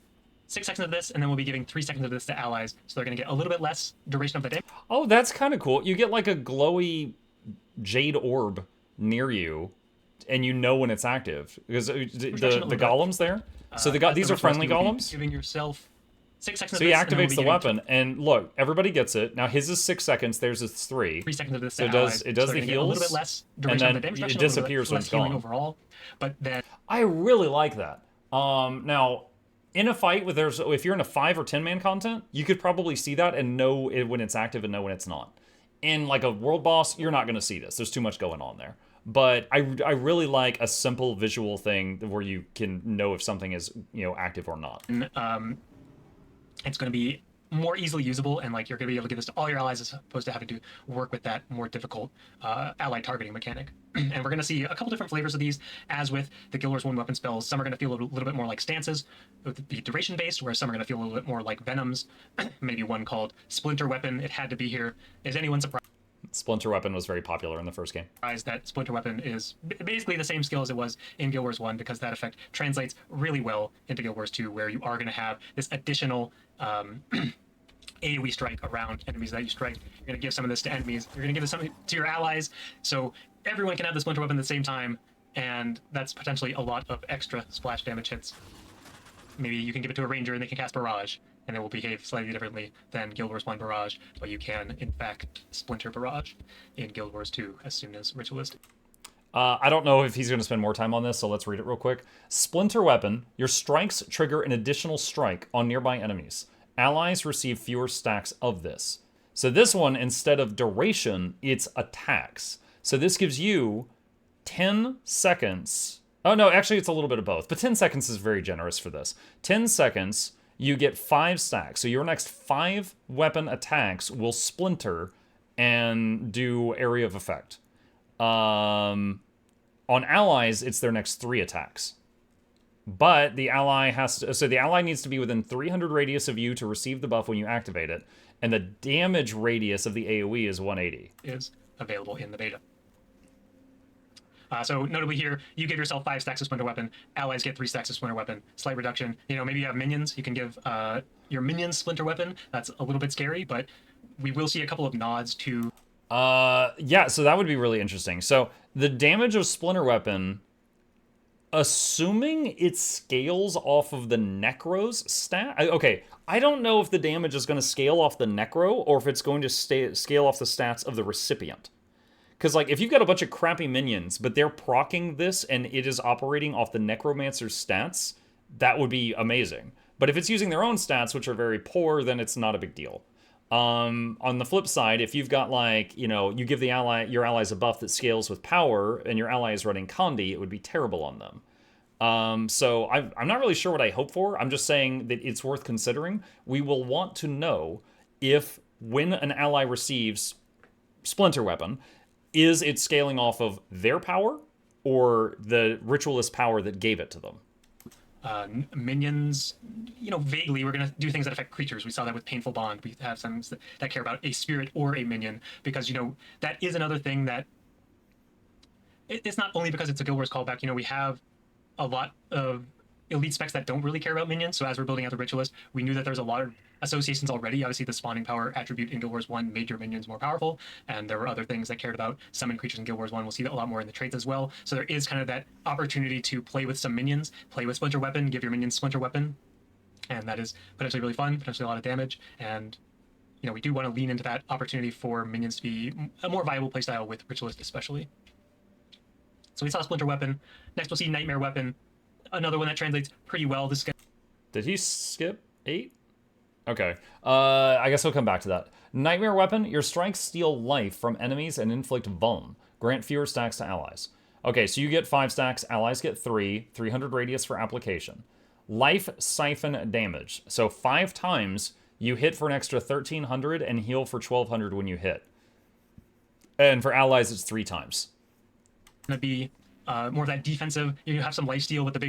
6 seconds of this, and then we'll be giving 3 seconds of this to allies, so they're going to get a little bit less duration of the damage. Oh, that's kind of cool. You get like a glowy jade orb near you, and you know when it's active, because the golems there. So these are friendly golems. Giving yourself 6 seconds. So he activates the weapon, and look, everybody gets it. Now his is 6 seconds. Theirs is 3. 3 seconds of this. So it does the heals. A little bit less duration and of the damage then it reduction, disappears when it's healing gone. overall. But then I really like that. Now, in a fight with if you're in a 5 or 10 man content, you could probably see that and know it when it's active and know when it's not. In like a world boss, you're not going to see this. There's too much going on there. But I really like a simple visual thing where you can know if something is active or not. It's going to be more easily usable, and like you're going to be able to give this to all your allies as opposed to having to work with that more difficult ally targeting mechanic. And we're going to see a couple different flavors of these, as with the Guild Wars 1 weapon spells. Some are going to feel a little bit more like stances, with the duration based, whereas some are going to feel a little bit more like venoms. Maybe one called Splinter Weapon. It had to be here. Is anyone surprised? Splinter Weapon was very popular in the first game. That Splinter Weapon is basically the same skill as it was in Guild Wars 1, because that effect translates really well into Guild Wars 2, where you are going to have this additional AoE strike around enemies that you strike. You're going to give some of this to enemies. You're going to give some to your allies, so everyone can have the Splinter Weapon at the same time, and that's potentially a lot of extra splash damage hits. Maybe you can give it to a ranger and they can cast Barrage, and it will behave slightly differently than Guild Wars 1 Barrage, but you can, in fact, Splinter Barrage in Guild Wars 2 as soon as Ritualist. I don't know if he's going to spend more time on this, so let's read it real quick. Splinter Weapon. Your strikes trigger an additional strike on nearby enemies. Allies receive fewer stacks of this. So this one, instead of duration, it's attacks. So this gives you 10 seconds. Oh, no, actually, it's a little bit of both. But 10 seconds is very generous for this. 10 seconds, you get 5 stacks. So your next 5 weapon attacks will splinter and do area of effect. On allies, it's their next 3 attacks. But the ally the ally needs to be within 300 radius of you to receive the buff when you activate it, and the damage radius of the AoE is 180. Is available in the beta. So notably here, you give yourself 5 stacks of Splinter Weapon. Allies get 3 stacks of Splinter Weapon. Slight reduction. Maybe you have minions. You can give your minions Splinter Weapon. That's a little bit scary, but we will see a couple of nods to... Yeah, so that would be really interesting. So the damage of Splinter Weapon, assuming it scales off of the Necro's stat... Okay, I don't know if the damage is going to scale off the Necro or if it's going to scale off the stats of the recipient. Because, like, if you've got a bunch of crappy minions, but they're proccing this and it is operating off the Necromancer's stats, that would be amazing. But if it's using their own stats, which are very poor, then it's not a big deal. On the flip side, if you've got, like, you give your allies a buff that scales with power, and your ally is running Condi, it would be terrible on them. So I'm not really sure what I hope for. I'm just saying that it's worth considering. We will want to know if, when an ally receives Splinter Weapon, is it scaling off of their power or the Ritualist power that gave it to them? Minions, vaguely, we're going to do things that affect creatures. We saw that with Painful Bond. We have some that care about a spirit or a minion, because, that is another thing that it's not only because it's a Guild Wars callback. We have a lot of elite specs that don't really care about minions. So as we're building out the Ritualist, we knew that there's a lot of associations already. Obviously, the spawning power attribute in Guild Wars 1 made your minions more powerful, and there were other things that cared about summon creatures in Guild Wars 1. We'll see that a lot more in the traits as well. So there is kind of that opportunity to play with some minions, play with Splinter Weapon, give your minions Splinter Weapon, and that is potentially really fun, potentially a lot of damage, and we do want to lean into that opportunity for minions to be a more viable playstyle with Ritualist especially. So we saw Splinter Weapon. Next we'll see Nightmare Weapon, another one that translates pretty well. This guy. Did he skip 8? Okay. I guess we'll come back to that. Nightmare Weapon, your strikes steal life from enemies and inflict vuln. Grant fewer stacks to allies. Okay, so you get 5 stacks, allies get 3, 300 radius for application. Life siphon damage. So 5 times you hit for an extra 1300 and heal for 1200 when you hit. And for allies, it's 3 times. Going to be more of that defensive. You have some lifesteal, but the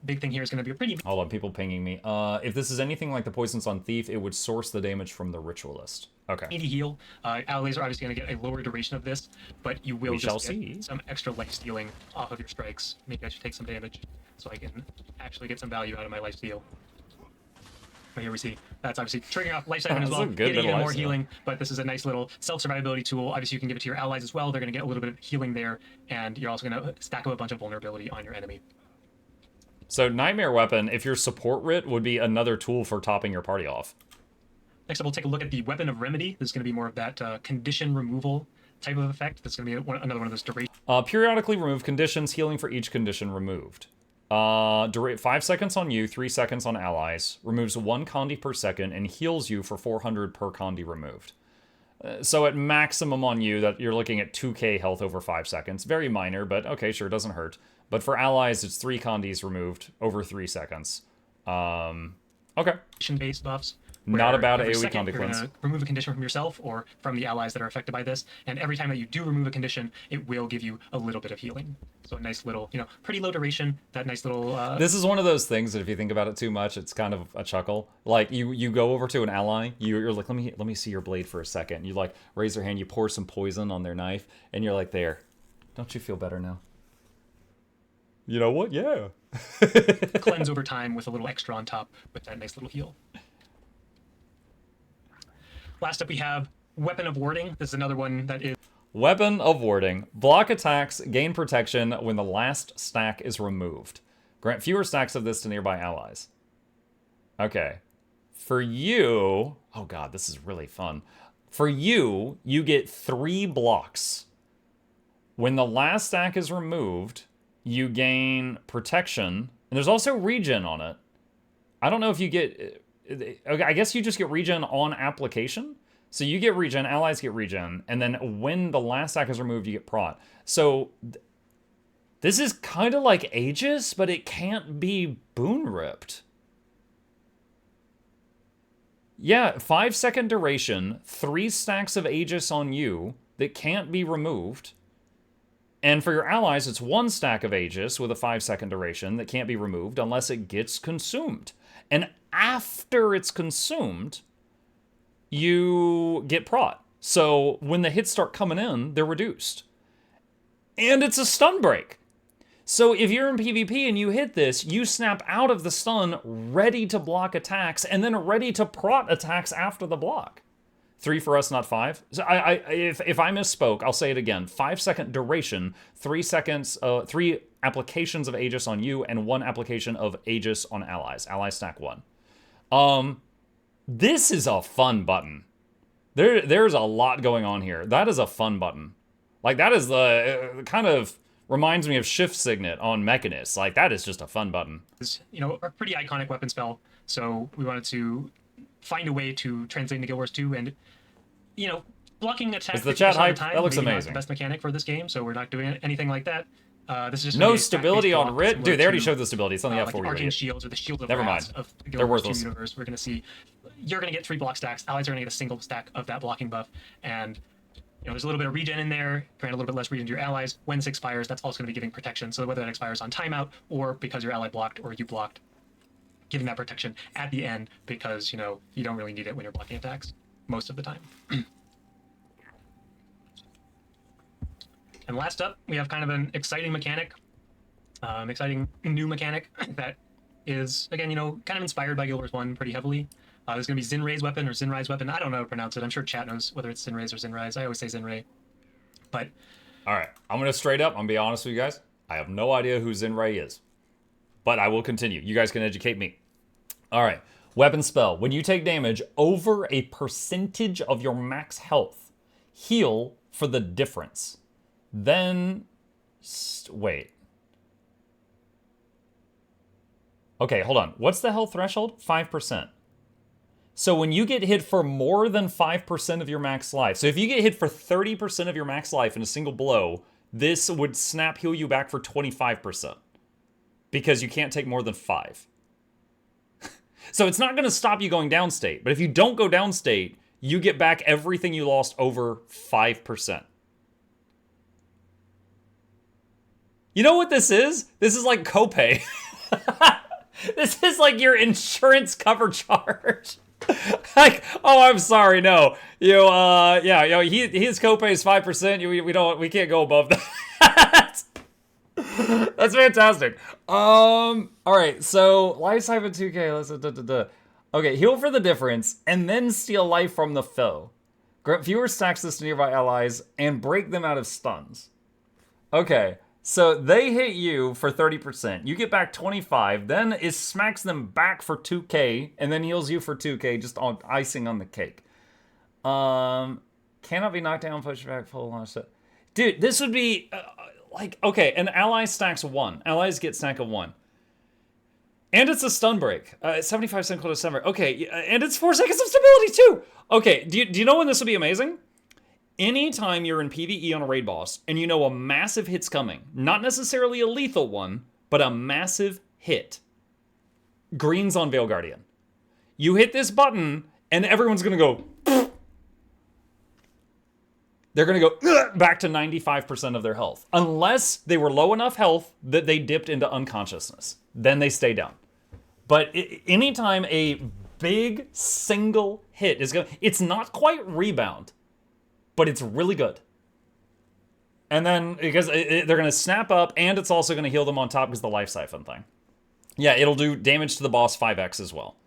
big thing here is going to be a pretty. Hold on, people pinging me. If this is anything like the Poisons on Thief, it would source the damage from the Ritualist. Okay. Meaty heal. Allies are obviously going to get a lower duration of this, but you will just get see some extra lifestealing off of your strikes. Maybe I should take some damage so I can actually get some value out of my lifesteal. But here we see that's obviously triggering off life siphon as well, getting even more healing. But this is a nice little self-survivability tool. Obviously, you can give it to your allies as well. They're going to get a little bit of healing there, and you're also going to stack up a bunch of vulnerability on your enemy. So Nightmare Weapon, if your support Rit, would be another tool for topping your party off. Next up, we'll take a look at the Weapon of Remedy. This is going to be more of that condition removal type of effect. That's going to be another one of those duration. Periodically remove conditions, healing for each condition removed. 5 seconds on you, 3 seconds on allies, removes 1 condi per second, and heals you for 400 per condi removed. So at maximum on you, that you're looking at 2k health over 5 seconds. Very minor, but okay, sure, doesn't hurt. But for allies, it's 3 condis removed over 3 seconds. Okay. Based buffs. Not about AoE condi you're cleanse. going to remove a condition from yourself or from the allies that are affected by this, and every time that you do remove a condition, it will give you a little bit of healing. So a nice little, pretty low duration, that nice little... This is one of those things that if you think about it too much, it's kind of a chuckle. Like, you go over to an ally, you're like, let me see your blade for a second. You, like, raise your hand, you pour some poison on their knife, and you're like, there. Don't you feel better now? You know what? Yeah. Cleanse over time with a little extra on top with that nice little heal. Last up, we have Weapon of Warding. This is another one that is... Weapon of Warding. Block attacks, gain protection when the last stack is removed. Grant fewer stacks of this to nearby allies. Okay. For you... Oh god, this is really fun. For you, you get 3 blocks. When the last stack is removed, you gain protection. And there's also regen on it. I don't know if you get... Okay, I guess you just get regen on application. So you get regen, allies get regen, and then when the last stack is removed, you get prot. So this is kind of like Aegis, but it can't be boon ripped. Yeah, 5 second duration, 3 stacks of Aegis on you that can't be removed. And for your allies, it's 1 stack of Aegis with a 5 second duration that can't be removed unless it gets consumed. And after it's consumed, you get prot. So when the hits start coming in, they're reduced. And it's a stun break. So if you're in PvP and you hit this, you snap out of the stun, ready to block attacks, and then ready to prot attacks after the block. 3 for us, not 5. So if I misspoke, I'll say it again. 5 second duration, 3 seconds, 3 applications of Aegis on you, and 1 application of Aegis on allies. Allies stack 1. This is a fun button. There's a lot going on here. That is a fun button. Like, that is the kind of reminds me of Shift Signet on Mechanist. Like, that is just a fun button. A pretty iconic weapon spell. So we wanted to find a way to translate into Guild Wars 2, and blocking attacks. Is the chat hype? Time, that looks maybe amazing. not the best mechanic for this game, so we're not doing anything like that. This is just no stability on Rit. Dude, they already showed the stability. It's on the like F4. the Arcane Shields or the Shield of Never Wrath mind. of the They're Guild Wars 2 worthless. universe. We're going to see you're going to get 3 block stacks. Allies are going to get a single stack of that blocking buff, and there's a little bit of regen in there, grant a little bit less regen to your allies. When this expires, that's also going to be giving protection. So whether that expires on timeout or because your ally blocked or you blocked, giving that protection at the end because, you don't really need it when you're blocking attacks most of the time. And last up, we have kind of an exciting mechanic, exciting new mechanic that is, again, kind of inspired by Guild Wars 1 pretty heavily. There's going to be Zinray's weapon or Zinrai's weapon. I don't know how to pronounce it. I'm sure chat knows whether it's Zinray's or Zinrai's. I always say Zinray. But All right, I'm going to straight up, I'm going to be honest with you guys. I have no idea who Zinray is. But I will continue. You guys can educate me. All right, weapon spell. When you take damage over a percentage of your max health, heal for the difference. Then, wait. Okay, hold on. What's the health threshold? 5%. So when you get hit for more than 5% of your max life, so if you get hit for 30% of your max life in a single blow, this would snap heal you back for 25%. Because you can't take more than 5. So it's not going to stop you going downstate, but if you don't go downstate, you get back everything you lost over 5%. You know what this is? This is like copay. This is like your insurance cover charge. Like, oh, I'm sorry, no. His copay is 5%. We can't go above that. That's fantastic. All right, so life siphon 2K. Okay, heal for the difference, and then steal life from the foe. Grant fewer stacks this to nearby allies, and break them out of stuns. Okay, so they hit you for 30%. You get back 25, then it smacks them back for 2K, and then heals you for 2K, just on icing on the cake. Cannot be knocked down, push back, full launch. Dude, this would be... okay, an ally stacks 1. Allies get stack of 1. And it's a stun break. 75% equal to stun break. Okay, and it's 4 seconds of stability too! Okay, do you know when this would be amazing? Anytime you're in PvE on a raid boss, and you know a massive hit's coming, not necessarily a lethal one, but a massive hit. Greens on Veil Guardian. You hit this button, and everyone's gonna go... They're going to go back to 95% of their health. Unless they were low enough health that they dipped into unconsciousness. Then they stay down. But anytime a big single hit is going to... It's not quite rebound, but it's really good. And then, because they're going to snap up, and it's also going to heal them on top because of the life siphon thing. Yeah, it'll do damage to the boss 5x as well.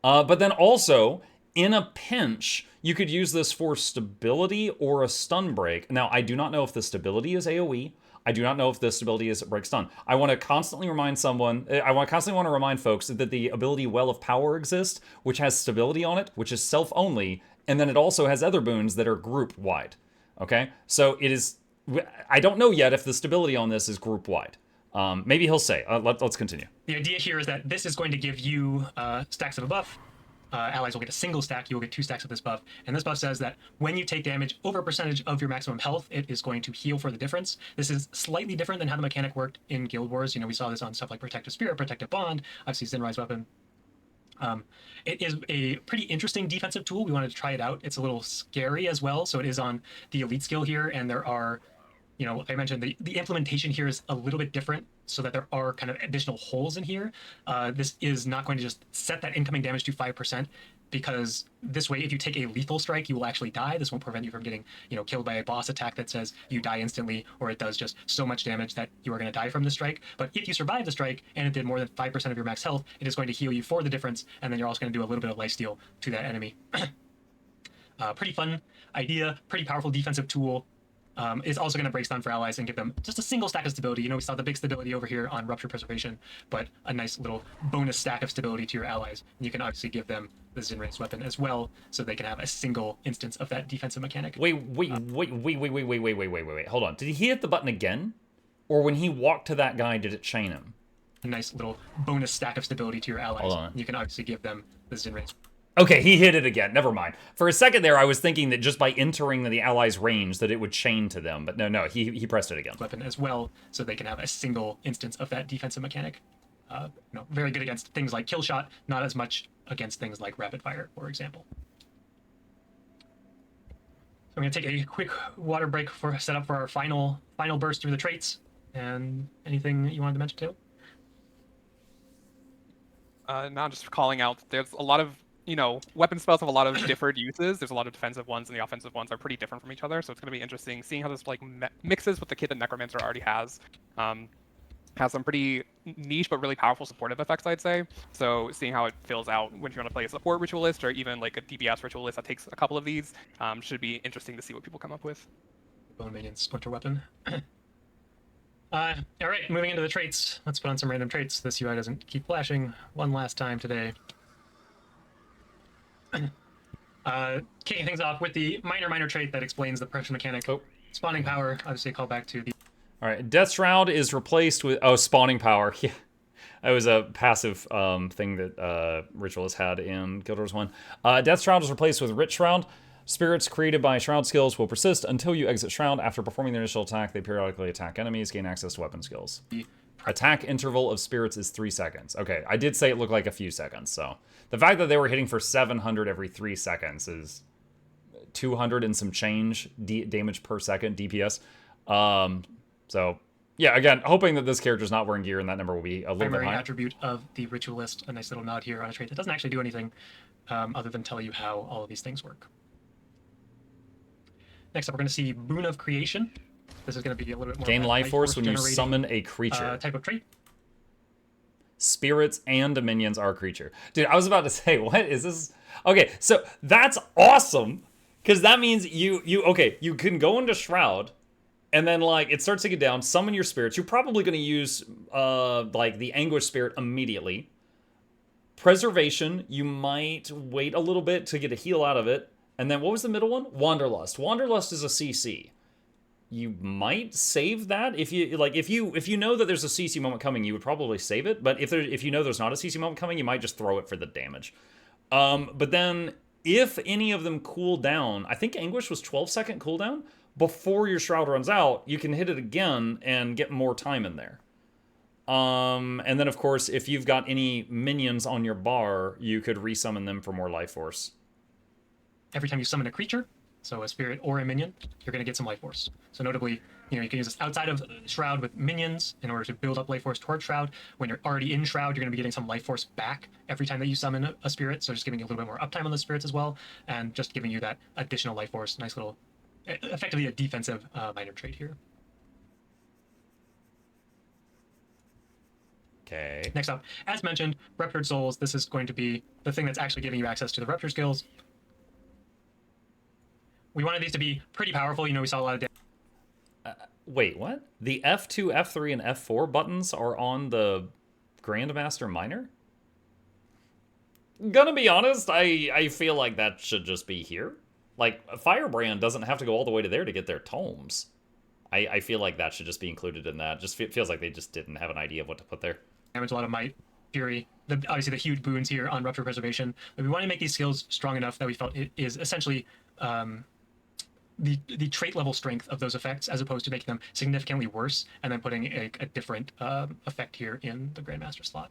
But then also, in a pinch... You could use this for stability or a stun break. Now, I do not know if the stability is AoE. I do not know if the stability is break stun. I want to constantly remind folks that the ability Well of Power exists, which has stability on it, which is self-only, and then it also has other boons that are group-wide. Okay? So it is... I don't know yet if the stability on this is group-wide. Maybe he'll say. Let's continue. The idea here is that this is going to give you stacks of a buff. Allies will get a single stack, you will get 2 stacks of this buff. And this buff says that when you take damage over a percentage of your maximum health, it is going to heal for the difference. This is slightly different than how the mechanic worked in Guild Wars. We saw this on stuff like Protective Spirit, Protective Bond, obviously Zinrai's weapon. It is a pretty interesting defensive tool. We wanted to try it out. It's a little scary as well, so it is on the elite skill here, and there are... I mentioned the implementation here is a little bit different so that there are kind of additional holes in here. This is not going to just set that incoming damage to 5% because this way, if you take a lethal strike, you will actually die. This won't prevent you from getting, killed by a boss attack that says you die instantly, or it does just so much damage that you are going to die from the strike. But if you survive the strike and it did more than 5% of your max health, it is going to heal you for the difference, and then you're also going to do a little bit of lifesteal to that enemy. Pretty fun idea, pretty powerful defensive tool. Is also going to break stun for allies and give them just a single stack of stability. We saw the big stability over here on Rupture Preservation, but a nice little bonus stack of stability to your allies. And you can obviously give them the Zinrai's weapon as well, so they can have a single instance of that defensive mechanic. Wait. Hold on. Did he hit the button again? Or when he walked to that guy, did it chain him? A nice little bonus stack of stability to your allies. Hold on. And you can obviously give them the Zinrai's. Okay, he hit it again. Never mind. For a second there, I was thinking that just by entering the allies' range that it would chain to them. But no, he pressed it again. Weapon as well, so they can have a single instance of that defensive mechanic. Very good against things like kill shot, not as much against things like rapid fire, for example. I'm going to take a quick water break for set up for our final burst through the traits. And anything you wanted to mention, too? Now just calling out, there's a lot of, weapon spells have a lot of differed uses. There's a lot of defensive ones, and the offensive ones are pretty different from each other. So it's going to be interesting seeing how this like mixes with the kit that Necromancer already has. Has some pretty niche but really powerful supportive effects, I'd say. So seeing how it fills out when you want to play a support ritualist or even like a DPS ritualist that takes a couple of these should be interesting to see what people come up with. Bone Minion Splinter Weapon. All right, moving into the traits. Let's put on some random traits. This UI doesn't keep flashing one last time today. Kicking things off with the minor trait that explains the pressure mechanic. Oh. Spawning power, obviously a callback to the... All right, Death Shroud is replaced with spawning power. Yeah, that was a passive thing that Ritualist had in Guild Wars 1. Death Shroud is replaced with Rich Shroud. Spirits created by Shroud skills will persist until you exit Shroud. After performing their initial attack, they periodically attack enemies, gain access to weapon skills. Attack interval of spirits is 3 seconds. Okay, I did say it looked like a few seconds, so the fact that they were hitting for 700 every 3 seconds is 200 and some change damage per second DPS. So yeah, again, hoping that this character's not wearing gear and that number will be a little bit primary higher. attribute of the Ritualist. A nice little nod here on a trait that doesn't actually do anything other than tell you how all of these things work. Next up, we're going to see Boon of Creation. This is going to be a little bit more Gain life force when you generating, summon a creature. type of trait. Spirits and minions are a creature. Dude, I was about to say, what is this? Okay, so that's awesome, because that means you can go into Shroud, and then like it starts to get down, summon your spirits. You're probably going to use like the Anguish Spirit immediately. Preservation, you might wait a little bit to get a heal out of it. And then what was the middle one? Wanderlust. Wanderlust is a CC. You might save that if you know that there's a CC moment coming, you would probably save it. But if you know there's not a CC moment coming, you might just throw it for the damage. But then if any of them cool down, I think Anguish was 12-second cooldown. Before your Shroud runs out, you can hit it again and get more time in there. And then of course, if you've got any minions on your bar, you could resummon them for more life force. Every time you summon a creature, so a spirit or a minion, you're going to get some life force. So notably, you can use this outside of Shroud with minions in order to build up life force towards Shroud. When you're already in Shroud, you're going to be getting some life force back every time that you summon a spirit. So just giving you a little bit more uptime on the spirits as well, and just giving you that additional life force. Nice little, effectively a defensive minor trait here. Okay. Next up, as mentioned, Ruptured Souls. This is going to be the thing that's actually giving you access to the Rupture skills. We wanted these to be pretty powerful. We saw a lot of damage. Wait, what? The F2, F3, and F4 buttons are on the Grandmaster Minor? Gonna be honest, I feel like that should just be here. Like, Firebrand doesn't have to go all the way to there to get their tomes. I feel like that should just be included in that. Just feels like they just didn't have an idea of what to put there. Damage, a lot of might, fury. Obviously, the huge boons here on Rupture Preservation. But we want to make these skills strong enough that we felt it is essentially the trait level strength of those effects, as opposed to making them significantly worse and then putting a different effect here in the Grandmaster slot.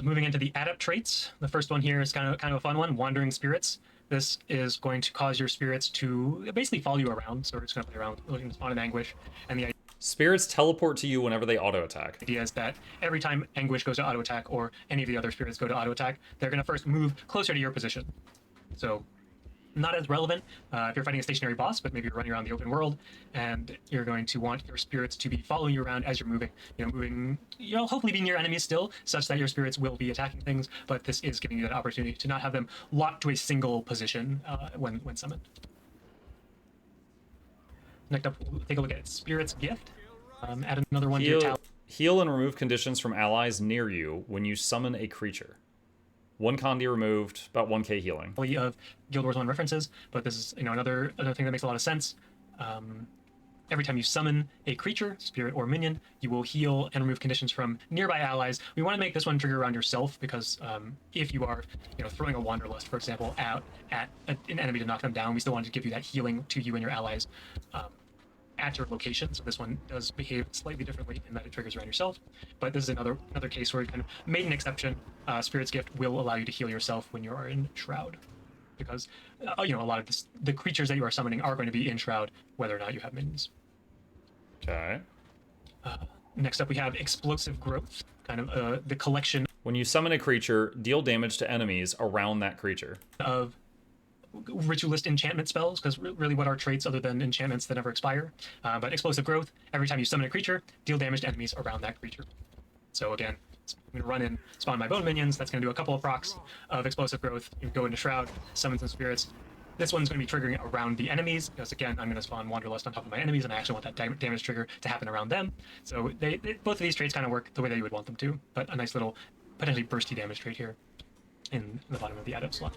Moving into the adept traits, the first one here is kind of a fun one, Wandering Spirits. This is going to cause your spirits to basically follow you around, so we're just going to play around looking to spawn an Anguish, and the Spirits teleport to you whenever they auto-attack. idea is that every time Anguish goes to auto-attack, or any of the other spirits go to auto-attack, they're going to first move closer to your position. So not as relevant if you're fighting a stationary boss, but maybe you're running around the open world, and you're going to want your spirits to be following you around as you're moving. Hopefully being near enemies still, such that your spirits will be attacking things, but this is giving you that opportunity to not have them locked to a single position when summoned. Next up, we'll take a look at Spirit's Gift. Add another one to your talent. Heal and remove conditions from allies near you when you summon a creature. 1 Condi removed, about 1k healing. Of Guild Wars 1 references, but this is another thing that makes a lot of sense. Every time you summon a creature, spirit or minion, you will heal and remove conditions from nearby allies. We want to make this one trigger around yourself because if you are throwing a Wanderlust, for example, out at an enemy to knock them down, we still want to give you that healing to you and your allies at your location. So this one does behave slightly differently in that it triggers around yourself. But this is another case where we kind of made an exception. Spirit's Gift will allow you to heal yourself when you are in Shroud. because you know, a lot of the creatures that you are summoning are going to be in Shroud, whether or not you have minions. Okay. Next up, we have Explosive Growth, kind of the collection When you summon a creature, deal damage to enemies around that creature. of ritualist enchantment spells, because really what are traits other than enchantments that never expire. But Explosive Growth, every time you summon a creature, deal damage to enemies around that creature. So again, I'm going to run in, spawn my bone minions. That's going to do a couple of procs of Explosive Growth. You go into Shroud, summon some spirits. This one's going to be triggering around the enemies, because again, I'm going to spawn Wanderlust on top of my enemies, and I actually want that damage trigger to happen around them. So both of these traits kind of work the way that you would want them to, but a nice little potentially bursty damage trait here in the bottom of the adept slot.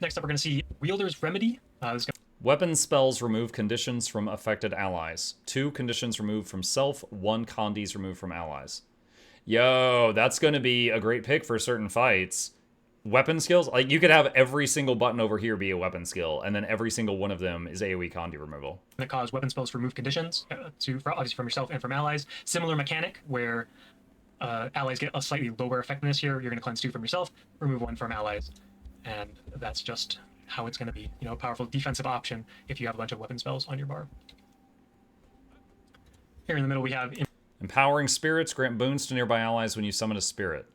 Next up, we're going to see Wielder's Remedy. Weapon spells remove conditions from affected allies. 2 conditions removed from self, 1 condies removed from allies. Yo, that's going to be a great pick for certain fights. Weapon skills, like you could have every single button over here be a weapon skill, and then every single one of them is AoE condi removal. That cause weapon spells to remove conditions, obviously from yourself and from allies. Similar mechanic where allies get a slightly lower effectiveness here. You're going to cleanse 2 from yourself, remove 1 from allies, and that's just how it's going to be. You know, a powerful defensive option if you have a bunch of weapon spells on your bar. Here in the middle we have Empowering spirits grant boons to nearby allies when you summon a spirit.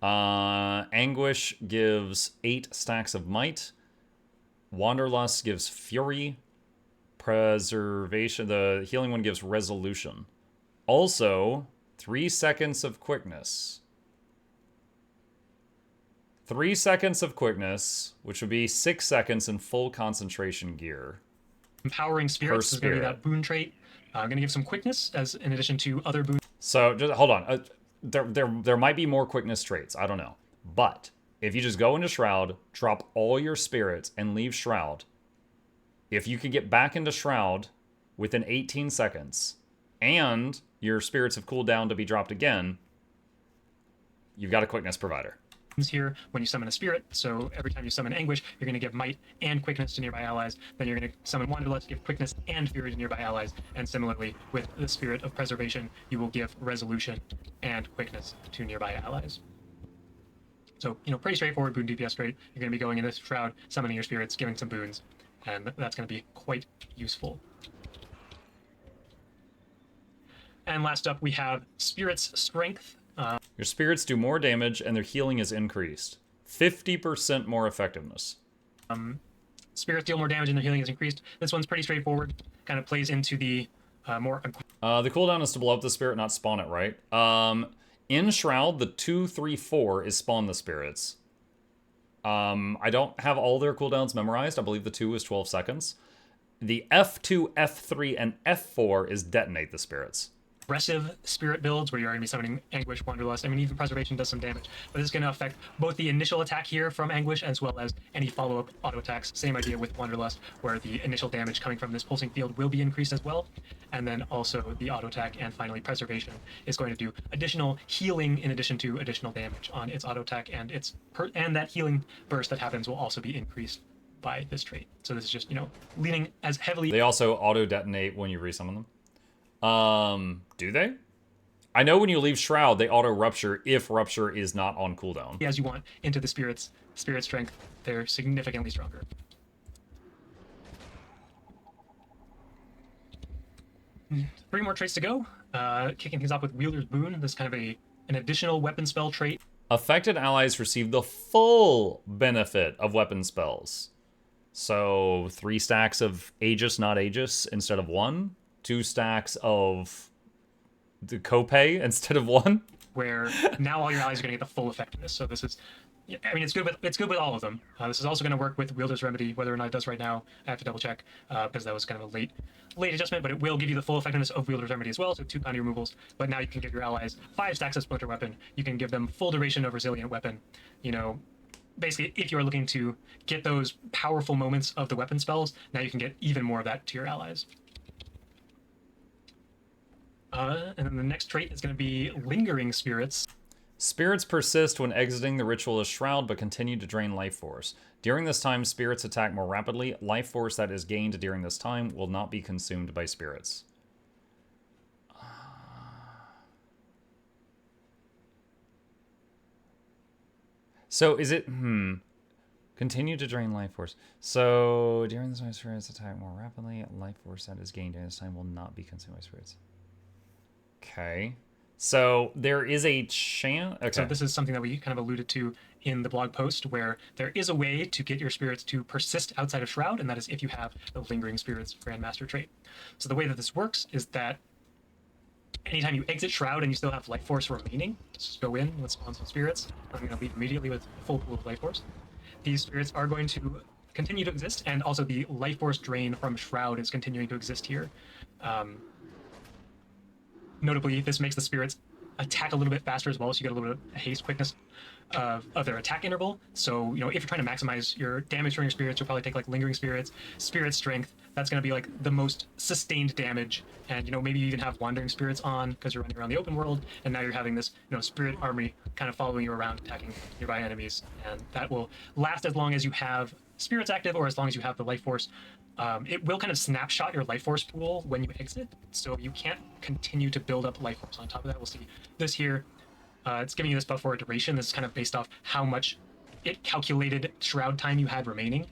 Anguish gives 8 stacks of might. Wanderlust gives fury. Preservation, the healing one gives resolution. Also, 3 seconds of quickness. 3 seconds of quickness, which would be 6 seconds in full concentration gear. Empowering spirits is going to be that boon trait. I'm going to give some quickness as in addition to other boons. So just hold on. There might be more quickness traits. I don't know. But if you just go into Shroud, drop all your spirits, and leave Shroud, if you can get back into Shroud within 18 seconds, and your spirits have cooled down to be dropped again, you've got a quickness provider. Here when you summon a spirit, so every time you summon Anguish, you're going to give might and quickness to nearby allies. Then you're going to summon Wanderlust, give quickness and fury to nearby allies. And similarly, with the Spirit of Preservation, you will give resolution and quickness to nearby allies. So, you know, pretty straightforward boon DPS trait. You're going to be going into Shroud, summoning your spirits, giving some boons, and that's going to be quite useful. And last up, we have Spirit's Strength. Your spirits do more damage, and their healing is increased. 50% more effectiveness. Spirits deal more damage, and their healing is increased. This one's pretty straightforward. Kind of plays into the more... The cooldown is to blow up the spirit, not spawn it, right? In Shroud, the 2, 3, 4 is spawn the spirits. I don't have all their cooldowns memorized. I believe the 2 is 12 seconds. The F2, F3, and F4 is detonate the spirits. Aggressive spirit builds where you're going to be summoning Anguish, Wanderlust. I mean, even Preservation does some damage, but this is going to affect both the initial attack here from Anguish as well as any follow-up auto attacks. Same idea with Wanderlust, where the initial damage coming from this pulsing field will be increased as well, and then also the auto attack, and finally Preservation is going to do additional healing in addition to additional damage on its auto attack, and and that healing burst that happens will also be increased by this trait. So this is just, you know, leaning as heavily. They also auto detonate when you resummon them. Do they? I know when you leave Shroud, they auto rupture if rupture is not on cooldown. As you want into the spirit strength, they're significantly stronger. Three more traits to go. Kicking things off with Wielder's Boon. This is kind of an additional weapon spell trait. Affected allies receive the full benefit of weapon spells. So 3 stacks of Aegis, not Aegis, instead of 1. 2 stacks of the copay instead of 1. Where now all your allies are going to get the full effectiveness. So this is, I mean, it's good with all of them. This is also going to work with Wielder's Remedy. Whether or not it does right now, I have to double check because that was kind of a late adjustment. But it will give you the full effectiveness of Wielder's Remedy as well. So 2 counter removals. But now you can give your allies 5 stacks of Splinter Weapon. You can give them full duration of Resilient Weapon. You know, basically, if you are looking to get those powerful moments of the weapon spells, now you can get even more of that to your allies. And then the next trait is going to be Lingering Spirits. Spirits persist when exiting the Ritualist Shroud, but continue to drain life force. During this time, spirits attack more rapidly. Life force that is gained during this time will not be consumed by spirits. So is it continue to drain life force. So during this, my spirits attack more rapidly. Life force that is gained during this time will not be consumed by spirits. Okay. So there is a chance. Okay. So this is something that we kind of alluded to in the blog post, where there is a way to get your spirits to persist outside of Shroud, and that is if you have the Lingering Spirits Grandmaster trait. So the way that this works is that anytime you exit Shroud and you still have life force remaining, just go in, let's spawn some spirits. I'm going to leave immediately with a full pool of life force. These spirits are going to continue to exist, and also the life force drain from Shroud is continuing to exist here. Notably, this makes the spirits attack a little bit faster as well, so you get a little bit of haste quickness of their attack interval. So, if you're trying to maximize your damage from your spirits, you'll probably take like Lingering Spirits, Spirit Strength. That's going to be like the most sustained damage. And, maybe you even have Wandering Spirits on because you're running around the open world, and now you're having this, Spirit Army kind of following you around, attacking nearby enemies. And that will last as long as you have spirits active, or as long as you have the life force. It will kind of snapshot your life force pool when you exit, so you can't continue to build up life force. On top of that, we'll see this here. It's giving you this buff for a duration. This is kind of based off how much it calculated Shroud time you had remaining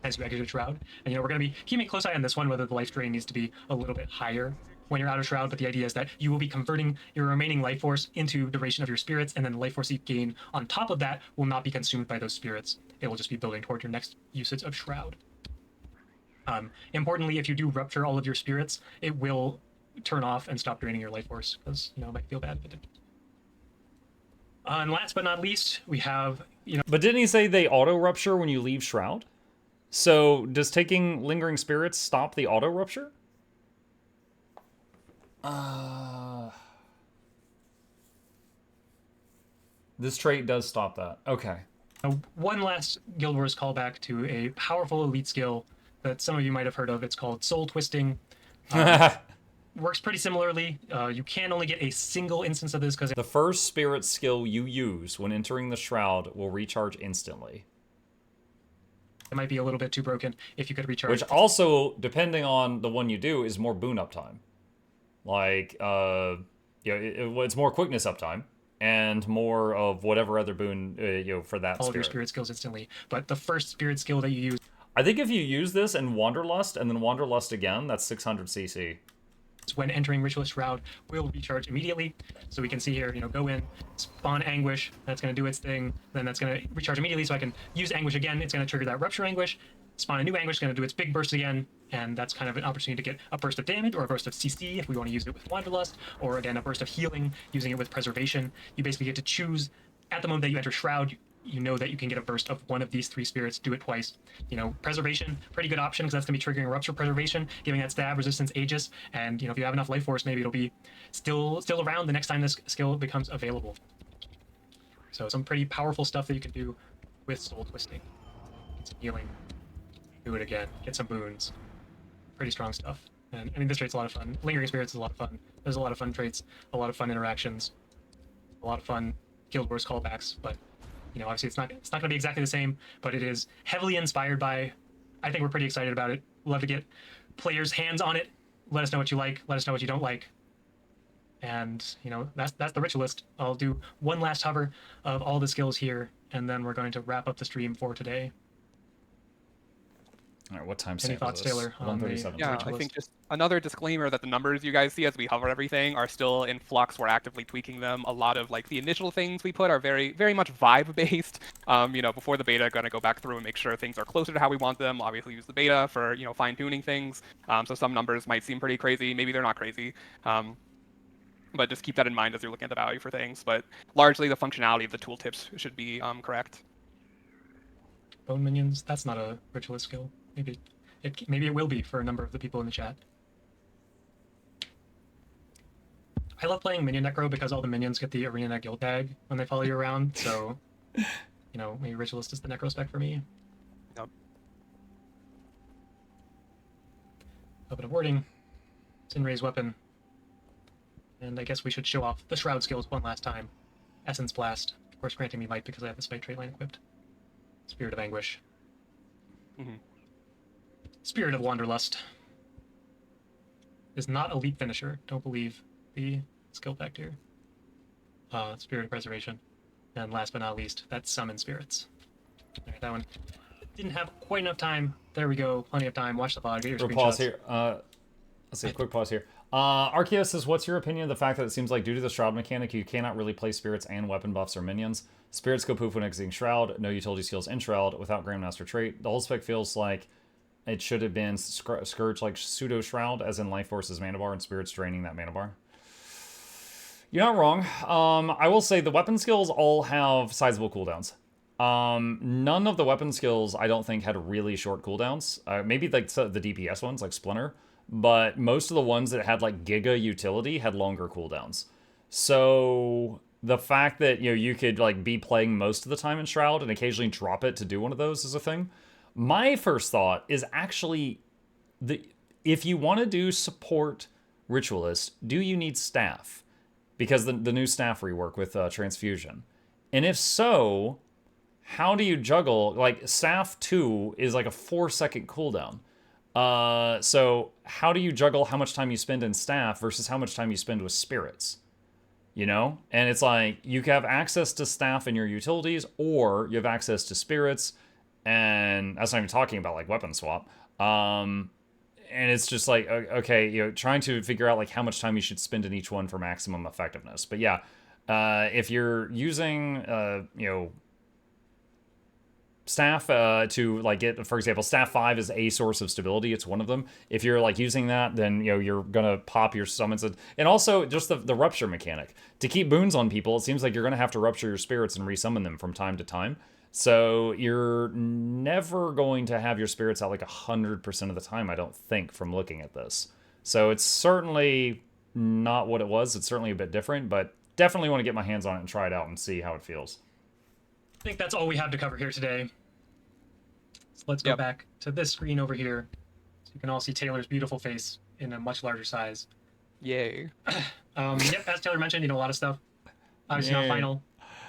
as you exited Shroud. And, we're going to be keeping a close eye on this one, whether the life drain needs to be a little bit higher when you're out of Shroud, but the idea is that you will be converting your remaining life force into duration of your spirits, and then the life force you gain on top of that will not be consumed by those spirits. It will just be building toward your next usage of Shroud. Importantly, if you do rupture all of your spirits, it will turn off and stop draining your life force, because, it might feel bad if it did. And last but not least, we have, But didn't he say they auto-rupture when you leave Shroud? So does taking Lingering Spirits stop the auto-rupture? This trait does stop that. Okay. One last Guild Wars callback to a powerful elite skill that some of you might have heard of. It's called Soul Twisting. Works pretty similarly. You can only get a single instance of this because The first spirit skill you use when entering the Shroud will recharge instantly. it might be a little bit too broken if you could recharge. Which also, depending on the one you do, is more boon uptime. Like, it's more quickness uptime and more of whatever other boon, for that all spirit. of your spirit skills instantly. But the first spirit skill that you use, I think if you use this in Wanderlust and then Wanderlust again, that's 600 CC. when entering Ritualist Shroud, will recharge immediately. So we can see here, go in, spawn Anguish, that's going to do its thing, then that's going to recharge immediately, so I can use Anguish again, it's going to trigger that Rupture Anguish, spawn a new Anguish, going to do its big burst again, and that's kind of an opportunity to get a burst of damage, or a burst of CC if we want to use it with Wanderlust, or again, a burst of healing, using it with Preservation. You basically get to choose, at the moment that you enter Shroud, you know that you can get a burst of one of these three spirits, do it twice. Preservation, pretty good option, because that's going to be triggering a Rupture Preservation, giving that stab, resistance, Aegis, and, if you have enough life force, maybe it'll be still around the next time this skill becomes available. So some pretty powerful stuff that you can do with Soul Twisting. Get some healing, do it again, get some boons. Pretty strong stuff. And, this trait's a lot of fun. Lingering Spirits is a lot of fun. There's a lot of fun traits, a lot of fun interactions, a lot of fun Guild Wars callbacks, but obviously it's not going to be exactly the same, but it is heavily inspired by. I think we're pretty excited about it. Love to get players' hands on it. Let us know what you like. Let us know what you don't like. And that's the Ritualist. I'll do one last hover of all the skills here, and then we're going to wrap up the stream for today. All right, what time Any stamp thoughts, is this? Taylor, on the 1:37. Yeah, I Ritualist? think just another disclaimer that the numbers you guys see as we hover everything are still in flux. We're actively tweaking them. A lot of the initial things we put are very, very much vibe based. Before the beta, going to go back through and make sure things are closer to how we want them. Obviously, use the beta for fine tuning things. So some numbers might seem pretty crazy. Maybe they're not crazy. But just keep that in mind as you're looking at the value for things. But largely, the functionality of the tooltips should be correct. Bone minions. That's not a Ritualist skill. Maybe it will be for a number of the people in the chat. I love playing Minion Necro because all the minions get the Arena Guild tag when they follow you around, so, maybe Ritualist is the Necro spec for me. Yep. Open of Wording, Sinray's Weapon, and I guess we should show off the Shroud skills one last time. Essence Blast, of course granting me might because I have the Spike trait line equipped. Spirit of Anguish. Mm-hmm. Spirit of Wanderlust is not elite finisher. Don't believe the skill fact here. Spirit of Preservation. And last but not least, that's Summon Spirits. All right, that one didn't have quite enough time. There we go. Plenty of time. Watch the VOD. Get your screenshots. Pause here. Let's see, quick pause here. Arceus says, what's your opinion of the fact that it seems like due to the Shroud mechanic, you cannot really play Spirits and weapon buffs or minions? Spirits go poof when exiting Shroud, no utility skills in Shroud, without Grandmaster trait. The whole spec feels like it should have been Scourge like Pseudo Shroud, as in Life Force's mana bar, and Spirits draining that mana bar. You're not wrong. I will say the weapon skills all have sizable cooldowns. None of the weapon skills, I don't think, had really short cooldowns. Maybe like the DPS ones, like Splinter. But most of the ones that had like Giga utility had longer cooldowns. So the fact that, you know, you could like be playing most of the time in Shroud and occasionally drop it to do one of those is a thing. My first thought is actually, if you want to do support Ritualist, do you need staff? Because the new staff rework with Transfusion. And if so, how do you juggle? Like, staff 2 is like a 4-second cooldown. So how do you juggle how much time you spend in staff versus how much time you spend with spirits? You know? And it's like, you have access to staff in your utilities, or you have access to spirits, and that's not even talking about like weapon swap. And it's just like, okay, you know, trying to figure out like how much time you should spend in each one for maximum effectiveness. But yeah, if you're using, you know, staff to like get, for example, staff 5 is a source of stability. It's one of them. If you're like using that, then, you know, you're gonna pop your summons. And also just the rupture mechanic to keep boons on people. It seems like you're gonna have to rupture your spirits and resummon them from time to time. So you're never going to have your spirits out like 100% of the time, I don't think, from looking at this. So it's certainly not what it was. It's certainly a bit different, but definitely want to get my hands on it and try it out and see how it feels. I think that's all we have to cover here today. So let's go back to this screen over here, so you can all see Taylor's beautiful face in a much larger size. Yay. Yep, as Taylor mentioned, you know, a lot of stuff. Obviously not final.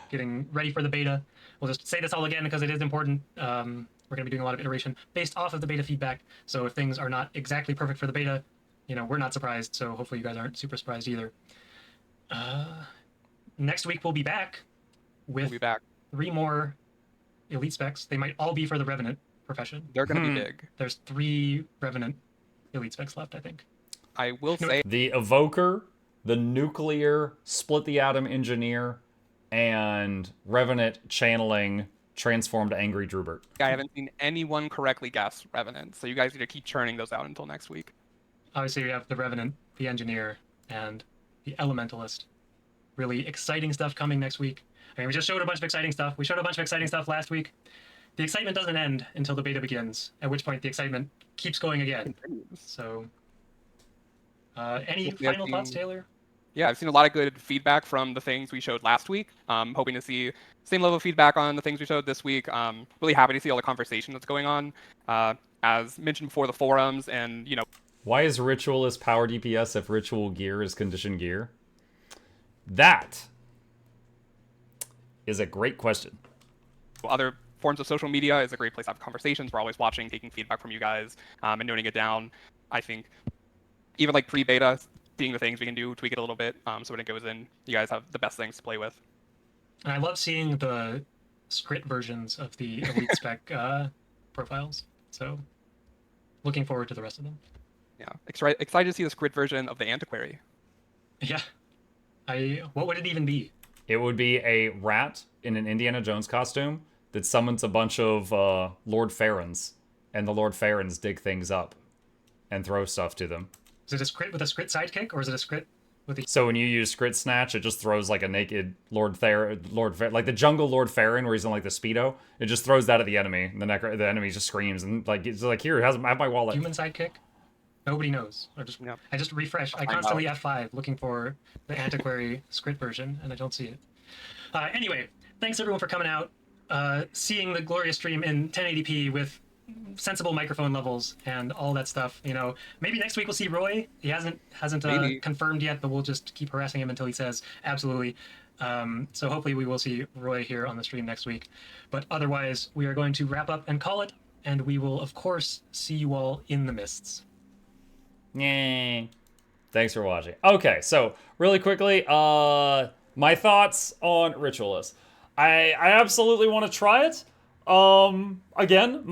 Getting ready for the beta. We'll just say this all again because it is important. We're going to be doing a lot of iteration based off of the beta feedback. So if things are not exactly perfect for the beta, you know, we're not surprised. So hopefully you guys aren't super surprised either. Next week we'll be back with 3 more elite specs. They might all be for the Revenant profession. They're going to be big. There's 3 Revenant elite specs left, I think. I will say the Evoker, the Nuclear, Split the Atom Engineer, and Revenant channeling transformed Angry Drubert. I haven't seen anyone correctly guess Revenant, so you guys need to keep churning those out until next week. Obviously, we have the Revenant, the Engineer, and the Elementalist. Really exciting stuff coming next week. I mean, we just showed a bunch of exciting stuff. We showed a bunch of exciting stuff last week. The excitement doesn't end until the beta begins, at which point the excitement keeps going again. So, any final thoughts, Taylor? Yeah, I've seen a lot of good feedback from the things we showed last week. Hoping to see same level of feedback on the things we showed this week. Really happy to see all the conversation that's going on. As mentioned before, the forums and, you know. Why is Ritualist power DPS if Ritual gear is conditioned gear? That is a great question. Other forms of social media is a great place to have conversations. We're always watching, taking feedback from you guys, and noting it down. I think even like pre-beta, seeing the things we can do, tweak it a little bit, so when it goes in, you guys have the best things to play with. And I love seeing the script versions of the elite spec profiles. So, looking forward to the rest of them. Yeah, excited to see the script version of the Antiquary. Yeah, what would it even be? It would be a rat in an Indiana Jones costume that summons a bunch of Lord Farrons, and the Lord Farrons dig things up and throw stuff to them. Is it a script with a script sidekick, or is it a script with a... So when you use Crit Snatch, it just throws like a naked like the jungle Lord Farron, where he's in like the Speedo. It just throws that at the enemy, and the enemy just screams, and like it's like, here, have my wallet. Human sidekick? Nobody knows. I just refresh. I constantly F5 looking for the Antiquary script version, and I don't see it. Anyway, thanks everyone for coming out, seeing the glorious stream in 1080p with sensible microphone levels and all that stuff. You know, maybe next week we'll see Roy. He hasn't confirmed yet, but we'll just keep harassing him until he says absolutely. So hopefully we will see Roy here on the stream next week. But otherwise, we are going to wrap up and call it, and we will of course see you all in the mists. Yay. Thanks for watching. Okay, so really quickly, my thoughts on Ritualist. I absolutely want to try it. Again,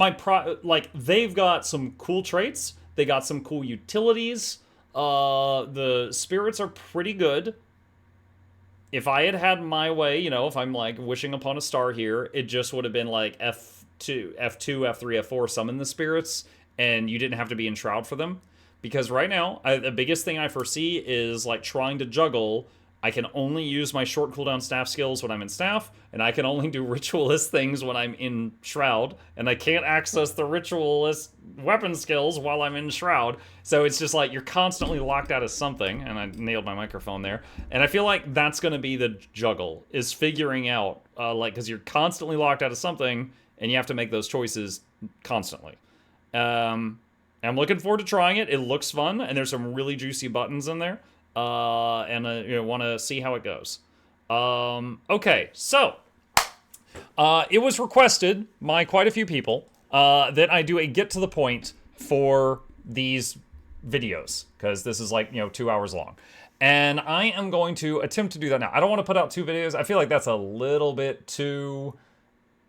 they've got some cool traits. They got some cool utilities. The spirits are pretty good. If I had had my way, you know, if I'm like wishing upon a star here, it just would have been like F2, F3, F4, summon the spirits, and you didn't have to be in Shroud for them. Because right now, the biggest thing I foresee is like trying to juggle. I can only use my short cooldown staff skills when I'm in staff, and I can only do ritualist things when I'm in Shroud, and I can't access the ritualist weapon skills while I'm in Shroud. So it's just like you're constantly locked out of something, and I nailed my microphone there. And I feel like that's going to be the juggle, is figuring out, because you're constantly locked out of something, and you have to make those choices constantly. I'm looking forward to trying it. It looks fun, and there's some really juicy buttons in there. Want to see how it goes. Okay, so it was requested by quite a few people that I do a get to the point for these videos, because this is like 2 hours long, and I am going to attempt to do that now. I don't want to put out 2 videos. I feel like that's a little bit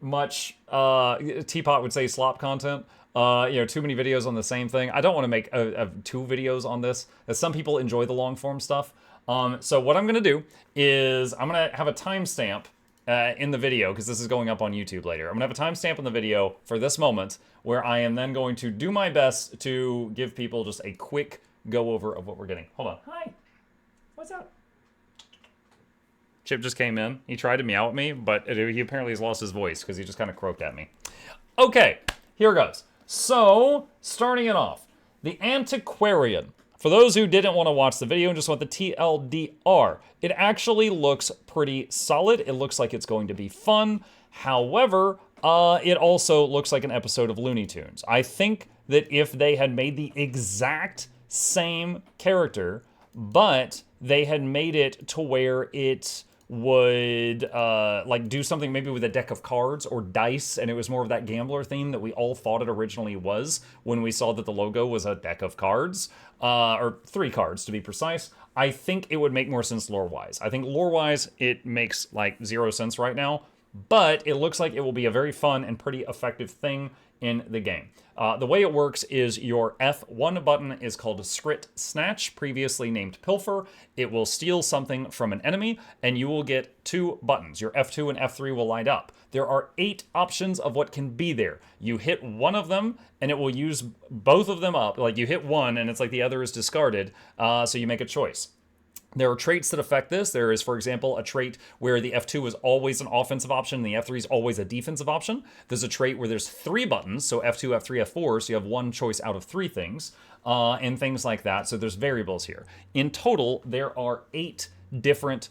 much. Teapot would say slop content. Too many videos on the same thing. I don't want to make 2 videos on this, as some people enjoy the long form stuff. So what I'm going to do is I'm going to have a timestamp in the video, because this is going up on YouTube later. I'm going to have a timestamp in the video for this moment, where I am then going to do my best to give people just a quick go over of what we're getting. Hold on. Hi. What's up? Chip just came in. He tried to meow at me, but he apparently has lost his voice because he just kind of croaked at me. Okay, here goes. So, starting it off, the Antiquarian. For those who didn't want to watch the video and just want the TLDR, it actually looks pretty solid. It looks like it's going to be fun. However, it also looks like an episode of Looney Tunes. I think that if they had made the exact same character, but they had made it to where it would do something maybe with a deck of cards or dice, and it was more of that gambler theme that we all thought it originally was when we saw that the logo was a deck of cards, or 3 cards to be precise. I think it would make more sense lore-wise. I think lore-wise it makes like 0 sense right now, but it looks like it will be a very fun and pretty effective thing in the game. The way it works is your F1 button is called Scrit Snatch, previously named Pilfer. It will steal something from an enemy, and you will get 2 buttons. Your F2 and F3 will light up. There are 8 options of what can be there. You hit one of them, and it will use both of them up. Like, you hit one, and it's like the other is discarded, so you make a choice. There are traits that affect this. There is, for example, a trait where the F2 is always an offensive option and the F3 is always a defensive option. There's a trait where there's 3 buttons, so F2, F3, F4, so you have 1 choice out of 3 things, and things like that. So there's variables here. In total, there are 8 different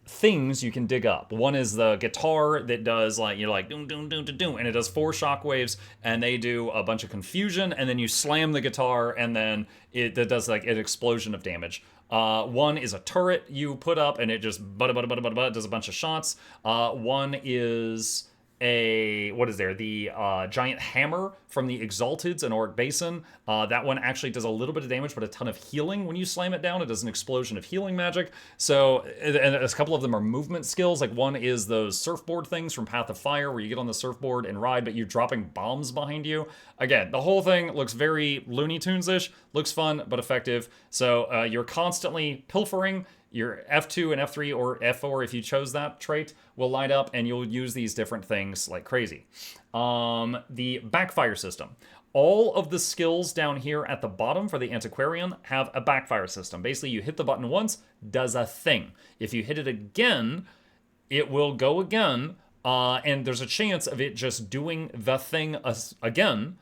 things you can dig up. One is the guitar that does like, doom, doom, doom, doom, doom, and it does 4 shockwaves, and they do a bunch of confusion, and then you slam the guitar, and then it does like an explosion of damage. One is a turret you put up, and it just does a bunch of shots. One is the giant hammer from the Exalteds in Auric Basin. That one actually does a little bit of damage, but a ton of healing when you slam it down. It does an explosion of healing magic. So, and a couple of them are movement skills. Like, one is those surfboard things from Path of Fire, where you get on the surfboard and ride, but you're dropping bombs behind you. Again, the whole thing looks very Looney Tunes-ish. Looks fun, but effective. So, you're constantly pilfering. Your F2 and F3 or F4, if you chose that trait, will light up, and you'll use these different things like crazy. The backfire system. All of the skills down here at the bottom for the Antiquarian have a backfire system. Basically, you hit the button once, does a thing. If you hit it again, it will go again, and there's a chance of it just doing the thing again.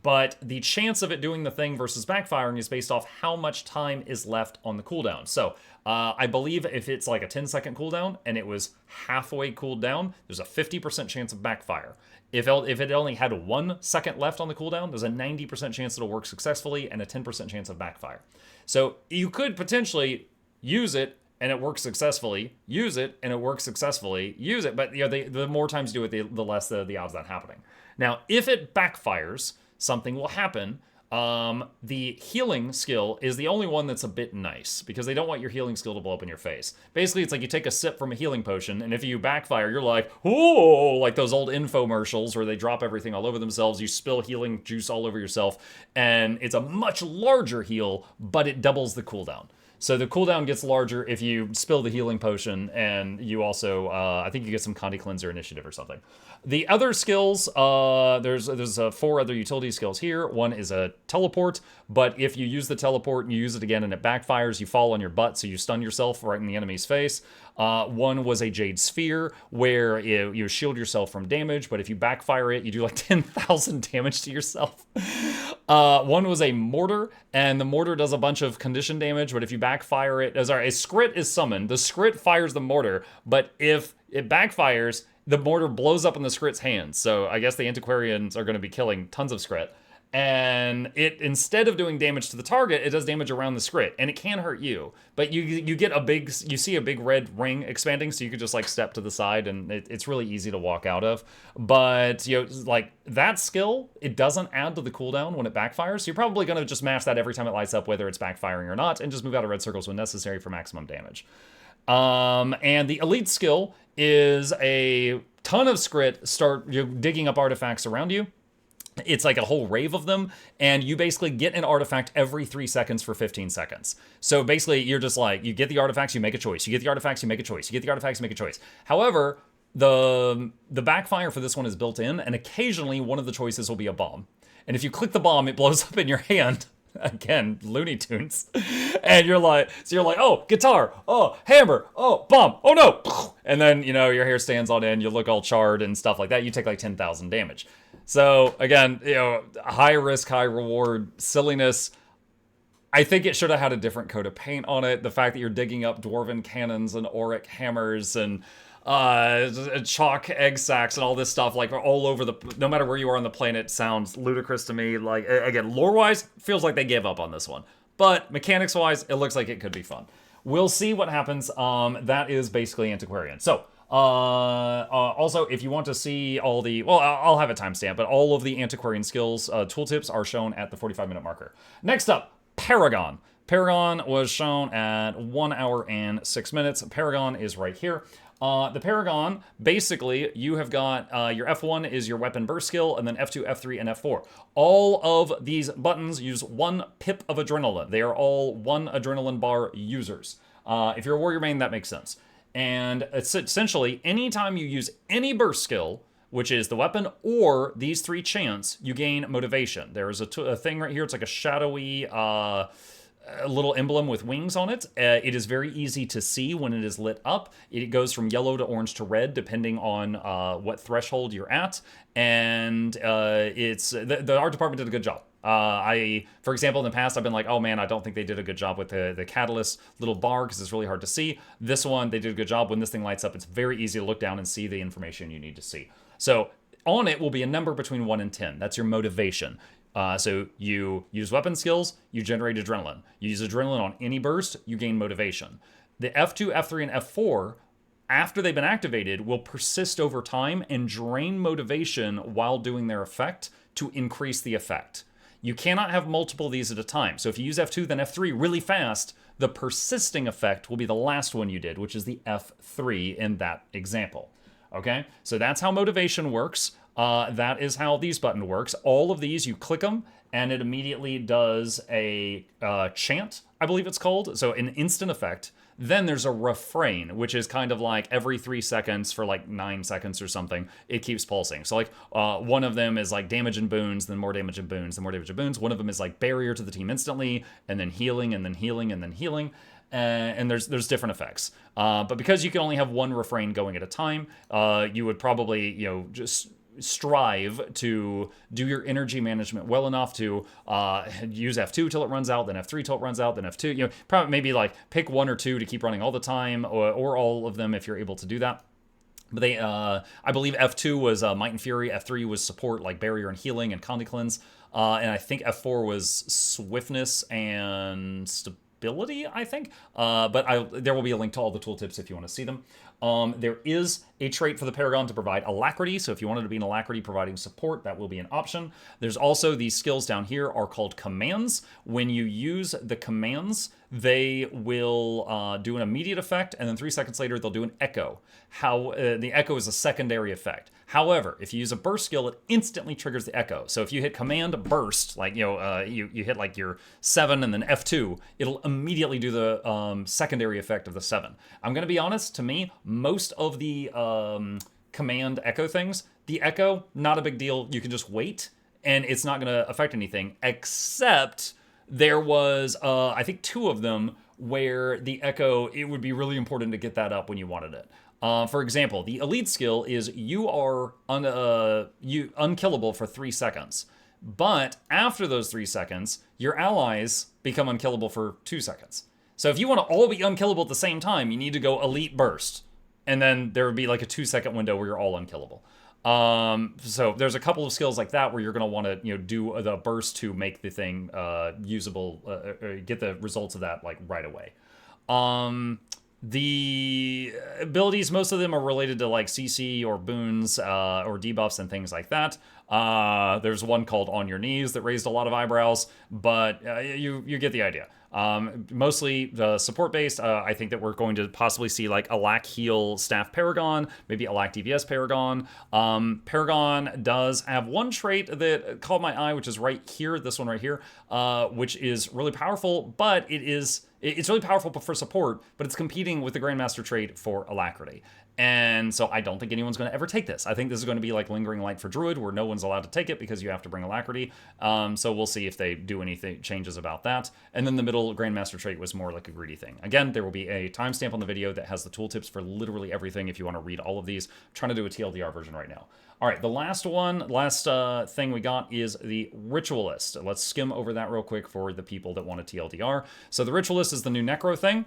But the chance of it doing the thing versus backfiring is based off how much time is left on the cooldown. So I believe if it's like a 10-second cooldown and it was halfway cooled down, there's a 50% chance of backfire. If it only had 1 second left on the cooldown, there's a 90% chance it'll work successfully and a 10% chance of backfire. So you could potentially use it and it works successfully, use it and it works successfully, use it, but the more times you do it, the less the odds of that happening. Now, if it backfires, something will happen. The healing skill is the only one that's a bit nice because they don't want your healing skill to blow up in your face. Basically, it's like you take a sip from a healing potion, and if you backfire, you're like, oh, like those old infomercials where they drop everything all over themselves. You spill healing juice all over yourself, and it's a much larger heal, but it doubles the cooldown. So the cooldown gets larger if you spill the healing potion, and you also, I think you get some Conti Cleanser Initiative or something. The other skills, there's 4 other utility skills here. One is a teleport, but if you use the teleport and you use it again and it backfires, you fall on your butt, so you stun yourself right in the enemy's face. One was a Jade Sphere, where you shield yourself from damage, but if you backfire it, you do like 10,000 damage to yourself. One was a Mortar, and the Mortar does a bunch of condition damage, but if you backfire it, a Scrit is summoned. The Scrit fires the Mortar, but if it backfires, the Mortar blows up in the Scrit's hands. So I guess the Antiquarians are going to be killing tons of Scrit. And it, instead of doing damage to the target, it does damage around the Scrit, and it can hurt you. But you get you see a big red ring expanding, so you could just like step to the side, and it's really easy to walk out of. But like that skill, it doesn't add to the cooldown when it backfires. So you're probably gonna just mash that every time it lights up, whether it's backfiring or not, and just move out of red circles when necessary for maximum damage. And the elite skill is a ton of Scrit start digging up artifacts around you. It's like a whole rave of them, and you basically get an artifact every 3 seconds for 15 seconds. So basically, you're just like, you get the artifacts, you make a choice. You get the artifacts, you make a choice. You get the artifacts, you make a choice. However, the backfire for this one is built in, and occasionally one of the choices will be a bomb. And if you click the bomb, it blows up in your hand. Again, Looney Tunes. And you're like, oh, guitar, oh, hammer, oh, bomb, oh no. And then, your hair stands on end, you look all charred and stuff like that. You take like 10,000 damage. So again, high risk, high reward, silliness. I think it should have had a different coat of paint on it. The fact that you're digging up dwarven cannons and auric hammers and chalk egg sacks and all this stuff, like all over no matter where you are on the planet, sounds ludicrous to me. Like, again, lore-wise, feels like they gave up on this one. But mechanics-wise, it looks like it could be fun. We'll see what happens. That is basically Antiquarian. So, also, if you want to see all the, well, I'll have a timestamp, but all of the Antiquarian skills tooltips are shown at the 45-minute marker. Next up, Paragon. Paragon was shown at 1 hour and 6 minutes. Paragon is right here. The Paragon, basically, you have got your F1 is your weapon burst skill, and then F2, F3, and F4. All of these buttons use 1 pip of adrenaline. They are all 1 adrenaline bar users. If you're a warrior main, that makes sense. And it's essentially, anytime you use any burst skill, which is the weapon or these 3 chants, you gain motivation. There is a thing right here. It's like a shadowy a little emblem with wings on it. It is very easy to see when it is lit up. It goes from yellow to orange to red, depending on what threshold you're at. And it's the art department did a good job. For example, in the past, I've been like, oh man, I don't think they did a good job with the catalyst little bar because it's really hard to see. This one, they did a good job. When this thing lights up, it's very easy to look down and see the information you need to see. So on it will be a number between 1 and 10. That's your motivation. So you use weapon skills, you generate adrenaline. You use adrenaline on any burst, you gain motivation. The F2, F3, and F4, after they've been activated, will persist over time and drain motivation while doing their effect to increase the effect. You cannot have multiple of these at a time. So if you use F2, then F3 really fast, the persisting effect will be the last one you did, which is the F3 in that example. Okay, so that's how motivation works. That is how these buttons works. All of these, you click them, and it immediately does a chant, I believe it's called. So an instant effect. Then there's a refrain, which is kind of like every 3 seconds for like 9 seconds or something, it keeps pulsing. So like one of them is like damage and boons, then more damage and boons, then more damage and boons. One of them is like barrier to the team instantly, and then healing, and then healing, and then healing. And there's different effects. But because you can only have one refrain going at a time, you would probably, just strive to do your energy management well enough to use F2 till it runs out, then F3 till it runs out, then F2. Probably maybe like pick 1 or 2 to keep running all the time, or all of them if you're able to do that. But they, I believe F2 was Might and Fury, F3 was support like barrier and healing and Conti Cleanse, and I think F4 was swiftness and ability, I think. But there will be a link to all the tooltips if you want to see them. There is a trait for the Paragon to provide alacrity, so if you wanted to be an alacrity providing support, that will be an option. There's also these skills down here are called commands. When you use the commands, they will do an immediate effect, and then 3 seconds later, they'll do an echo. The echo is a secondary effect. However, if you use a burst skill, it instantly triggers the echo. So if you hit command burst, like, you hit like your 7 and then F2, it'll immediately do the secondary effect of the 7. I'm going to be honest, to me, most of the command echo things, the echo, not a big deal. You can just wait, and it's not going to affect anything, except there was, I think, 2 of them where the echo, it would be really important to get that up when you wanted it. For example, the elite skill is you are unkillable for 3 seconds. But after those 3 seconds, your allies become unkillable for 2 seconds. So if you want to all be unkillable at the same time, you need to go elite burst. And then there would be like a 2-second window where you're all unkillable. So there's a couple of skills like that where you're going to want to, do the burst to make the thing usable, get the results of that like right away. The abilities, most of them are related to like CC or boons or debuffs and things like that. There's one called On Your Knees that raised a lot of eyebrows, but you get the idea. Mostly the support based. I think that we're going to possibly see like a lack heal staff Paragon, maybe a lack DPS Paragon. Paragon does have one trait that caught my eye, which is right here, this one right here, which is really powerful, but it's really powerful for support, but it's competing with the Grandmaster trait for alacrity. And so I don't think anyone's going to ever take this. I think this is going to be like Lingering Light for Druid, where no one's allowed to take it because you have to bring alacrity. So we'll see if they do anything changes about that. And then the middle Grandmaster trait was more like a greedy thing. Again, there will be a timestamp on the video that has the tooltips for literally everything if you want to read all of these. I'm trying to do a TLDR version right now. All right, the last thing we got is the Ritualist. Let's skim over that real quick for the people that want a TLDR. So the Ritualist is the new Necro thing.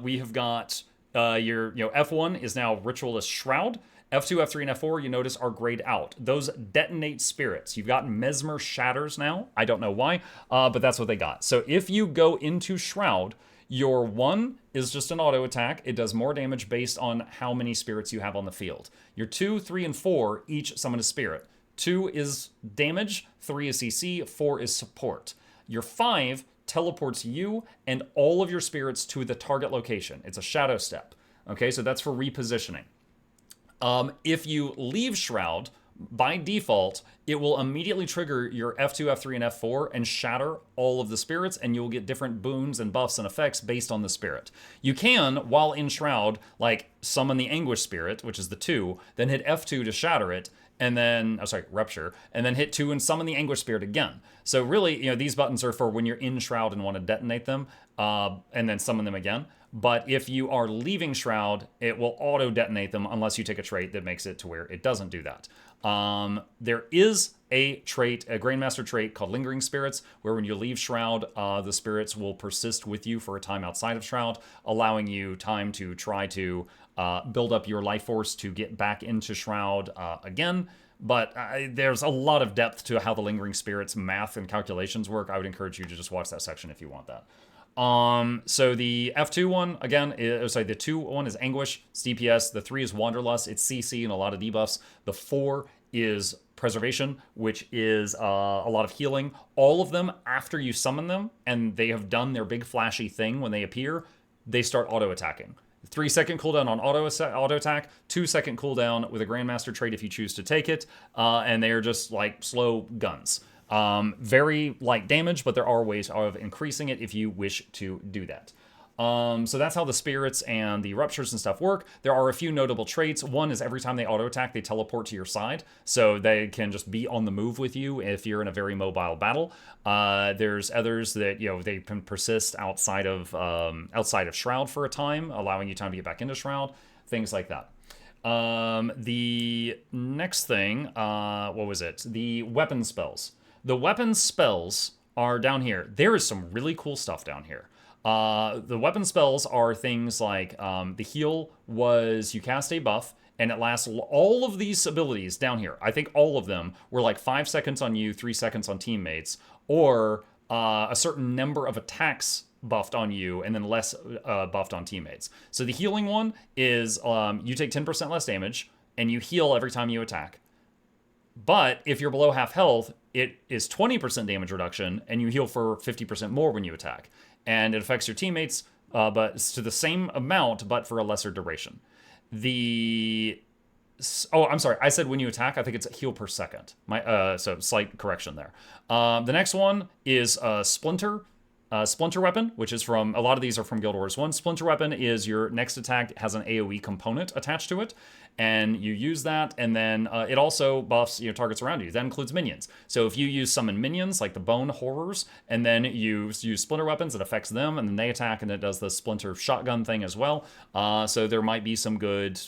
We have got your F1 is now Ritualist Shroud. F2, F3, and F4, you notice, are grayed out. Those detonate spirits. You've got Mesmer Shatters now. I don't know why, but that's what they got. So if you go into Shroud, your 1 is just an auto attack. It does more damage based on how many spirits you have on the field. Your 2, 3, and 4 each summon a spirit. 2 is damage, 3 is CC, 4 is support. Your 5 teleports you and all of your spirits to the target location. It's a shadow step. Okay, so that's for repositioning. If you leave Shroud, by default, it will immediately trigger your F2, F3, and F4 and shatter all of the spirits, and you'll get different boons and buffs and effects based on the spirit. You can, while in Shroud, like summon the Anguish Spirit, which is the 2, then hit F2 to shatter it, and then, Rupture, and then hit 2 and summon the Anguish Spirit again. So really, these buttons are for when you're in Shroud and want to detonate them, and then summon them again. But if you are leaving Shroud, it will auto-detonate them unless you take a trait that makes it to where it doesn't do that. There is a trait, a Grandmaster trait called Lingering Spirits, where when you leave Shroud, the spirits will persist with you for a time outside of Shroud, allowing you time to try to build up your life force to get back into Shroud again. But there's a lot of depth to how the Lingering Spirits math and calculations work. I would encourage you to just watch that section if you want that. So the F2 one, again, the 2 one is Anguish, it's DPS. The 3 is Wanderlust, it's CC and a lot of debuffs. The 4 is Preservation, which is a lot of healing. All of them, after you summon them, and they have done their big flashy thing when they appear, they start auto-attacking. 3-second cooldown on auto attack, 2-second cooldown with a Grandmaster trait if you choose to take it, and they are just like slow guns. Very light damage, but there are ways of increasing it if you wish to do that. So that's how the spirits and the ruptures and stuff work. There are a few notable traits. One is every time they auto attack, they teleport to your side, so they can just be on the move with you if you're in a very mobile battle. There's others that they can persist outside of Shroud for a time, allowing you time to get back into Shroud. Things like that. The next thing, what was it? The weapon spells. The weapon spells are down here. There is some really cool stuff down here. The weapon spells are things like the heal was you cast a buff and it lasts all of these abilities down here. I think all of them were like 5 seconds on you, 3 seconds on teammates, or a certain number of attacks buffed on you and then less buffed on teammates. So the healing one is you take 10% less damage and you heal every time you attack. But if you're below half health, it is 20% damage reduction and you heal for 50% more when you attack. And it affects your teammates, but it's to the same amount, but for a lesser duration. Oh, I'm sorry. I said when you attack. I think it's a heal per second. So slight correction there. The next one is Splinter. Splinter Weapon, which is from, a lot of these are from Guild Wars 1. Splinter Weapon is your next attack has an AoE component attached to it, and you use that, and then it also buffs targets around you. That includes minions. So if you use summon minions, like the Bone Horrors, and then you use Splinter Weapons, it affects them, and then they attack, and it does the Splinter Shotgun thing as well. So there might be some good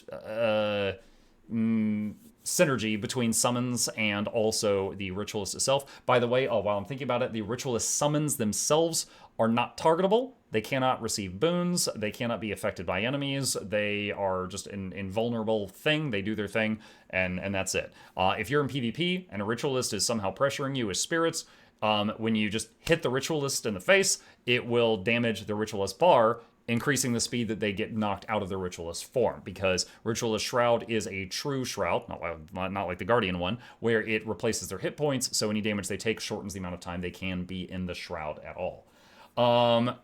synergy between summons and also the Ritualist itself. By the way, while I'm thinking about it, the Ritualist summons themselves are not targetable. They cannot receive boons. They cannot be affected by enemies. They are just an invulnerable thing. They do their thing, and that's it. If you're in PvP and a Ritualist is somehow pressuring you with spirits, when you just hit the Ritualist in the face, it will damage the Ritualist bar, increasing the speed that they get knocked out of the Ritualist form, because Ritualist Shroud is a true shroud, not like the Guardian one, where it replaces their hit points, so any damage they take shortens the amount of time they can be in the shroud at all.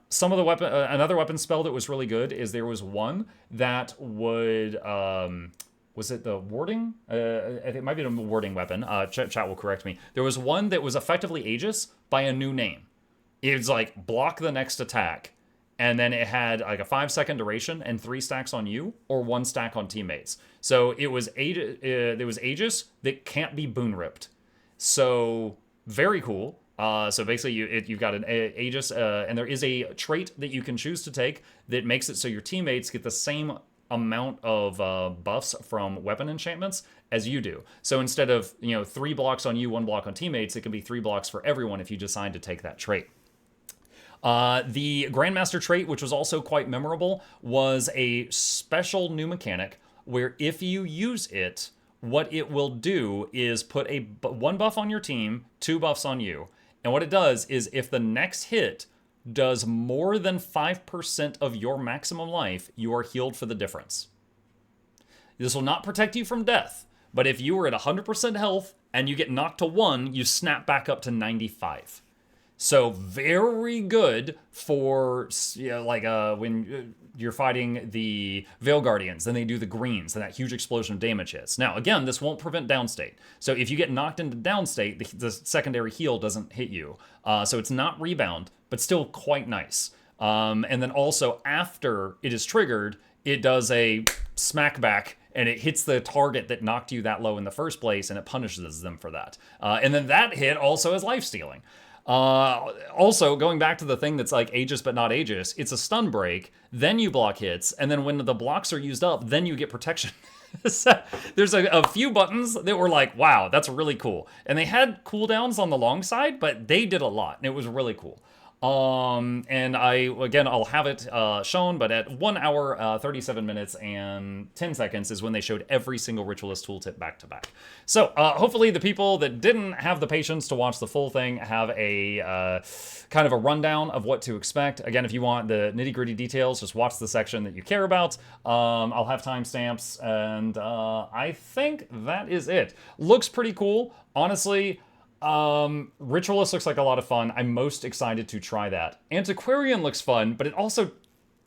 Some of the weapon, another weapon spell that was really good is there was one that would, was it the warding? It might be a warding weapon. Chat will correct me. There was one that was effectively Aegis by a new name. It was like block the next attack. And then it had like a 5-second duration and 3 stacks on you or 1 stack on teammates. So it was there was Aegis that can't be boon ripped. So very cool. So basically you've got an Aegis, and there is a trait that you can choose to take that makes it so your teammates get the same amount of buffs from weapon enchantments as you do. So instead of 3 blocks on you, 1 block on teammates, it can be 3 blocks for everyone if you decide to take that trait. The Grandmaster trait, which was also quite memorable, was a special new mechanic where if you use it, what it will do is put 1 buff on your team, 2 buffs on you. And what it does is if the next hit does more than 5% of your maximum life, you are healed for the difference. This will not protect you from death, but if you were at 100% health and you get knocked to 1, you snap back up to 95. So very good for when you're fighting the Veil Guardians, then they do the greens, and that huge explosion of damage hits. Now, again, this won't prevent downstate. So if you get knocked into downstate, the secondary heal doesn't hit you. So it's not rebound, but still quite nice. And then also after it is triggered, it does a smack back, and it hits the target that knocked you that low in the first place, and it punishes them for that. And then that hit also is life stealing. Also, going back to the thing that's like Aegis but not Aegis, it's a stun break, then you block hits, and then when the blocks are used up, then you get protection. So there's a few buttons that were like, wow, that's really cool. And they had cooldowns on the long side, but they did a lot, and it was really cool. And I'll have it shown, but at 1 hour, 37 minutes and 10 seconds is when they showed every single Ritualist tooltip back to back. So hopefully the people that didn't have the patience to watch the full thing have a kind of a rundown of what to expect. Again, if you want the nitty-gritty details, just watch the section that you care about. I'll have timestamps, and I think that is it. Looks pretty cool. Honestly, Ritualist looks like a lot of fun. I'm most excited to try that. Antiquarian looks fun, but it also,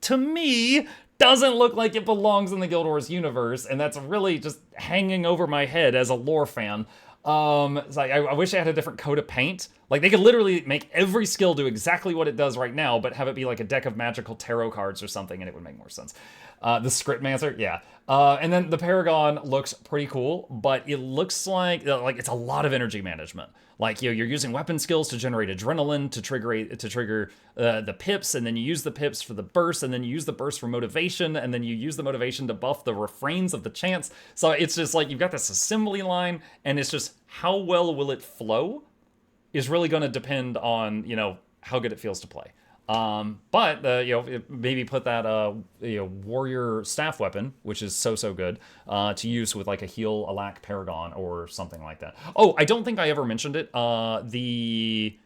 to me, doesn't look like it belongs in the Guild Wars universe, and that's really just hanging over my head as a lore fan. It's like, I wish I had a different coat of paint. Like, they could literally make every skill do exactly what it does right now, but have it be like a deck of magical tarot cards or something, and it would make more sense. The Scriptmancer, yeah. And then the Paragon looks pretty cool, but it looks like it's a lot of energy management. Like, you're using weapon skills to generate adrenaline to trigger the pips, and then you use the pips for the burst, and then you use the burst for motivation, and then you use the motivation to buff the refrains of the chants. So it's just like you've got this assembly line, and it's just how well will it flow is really going to depend on how good it feels to play. But maybe put that warrior staff weapon, which is so good, to use with like a heal alack Paragon or something like that. Oh, I don't think I ever mentioned it. The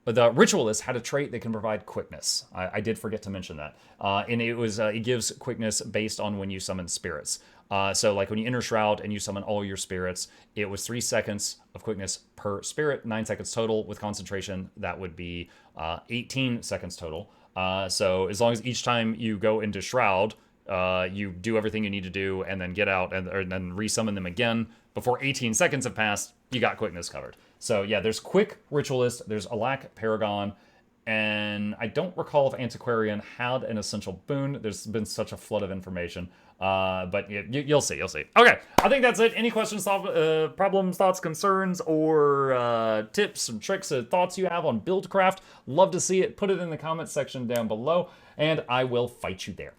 the Ritualist had a trait that can provide quickness. I did forget to mention that. And it gives quickness based on when you summon spirits. So like when you enter Shroud and you summon all your spirits, it was 3 seconds of quickness per spirit, 9 seconds total. With concentration, that would be 18 seconds total. So as long as each time you go into Shroud, you do everything you need to do and then get out and then resummon them again before 18 seconds have passed, you got quickness covered. So yeah, there's Quick Ritualist, there's Alack Paragon, and I don't recall if Antiquarian had an essential boon. There's been such a flood of information, but you'll see, Okay, I think that's it. Any questions, problems, thoughts, concerns, or tips and tricks or thoughts you have on Buildcraft? Love to see it. Put it in the comments section down below, and I will fight you there.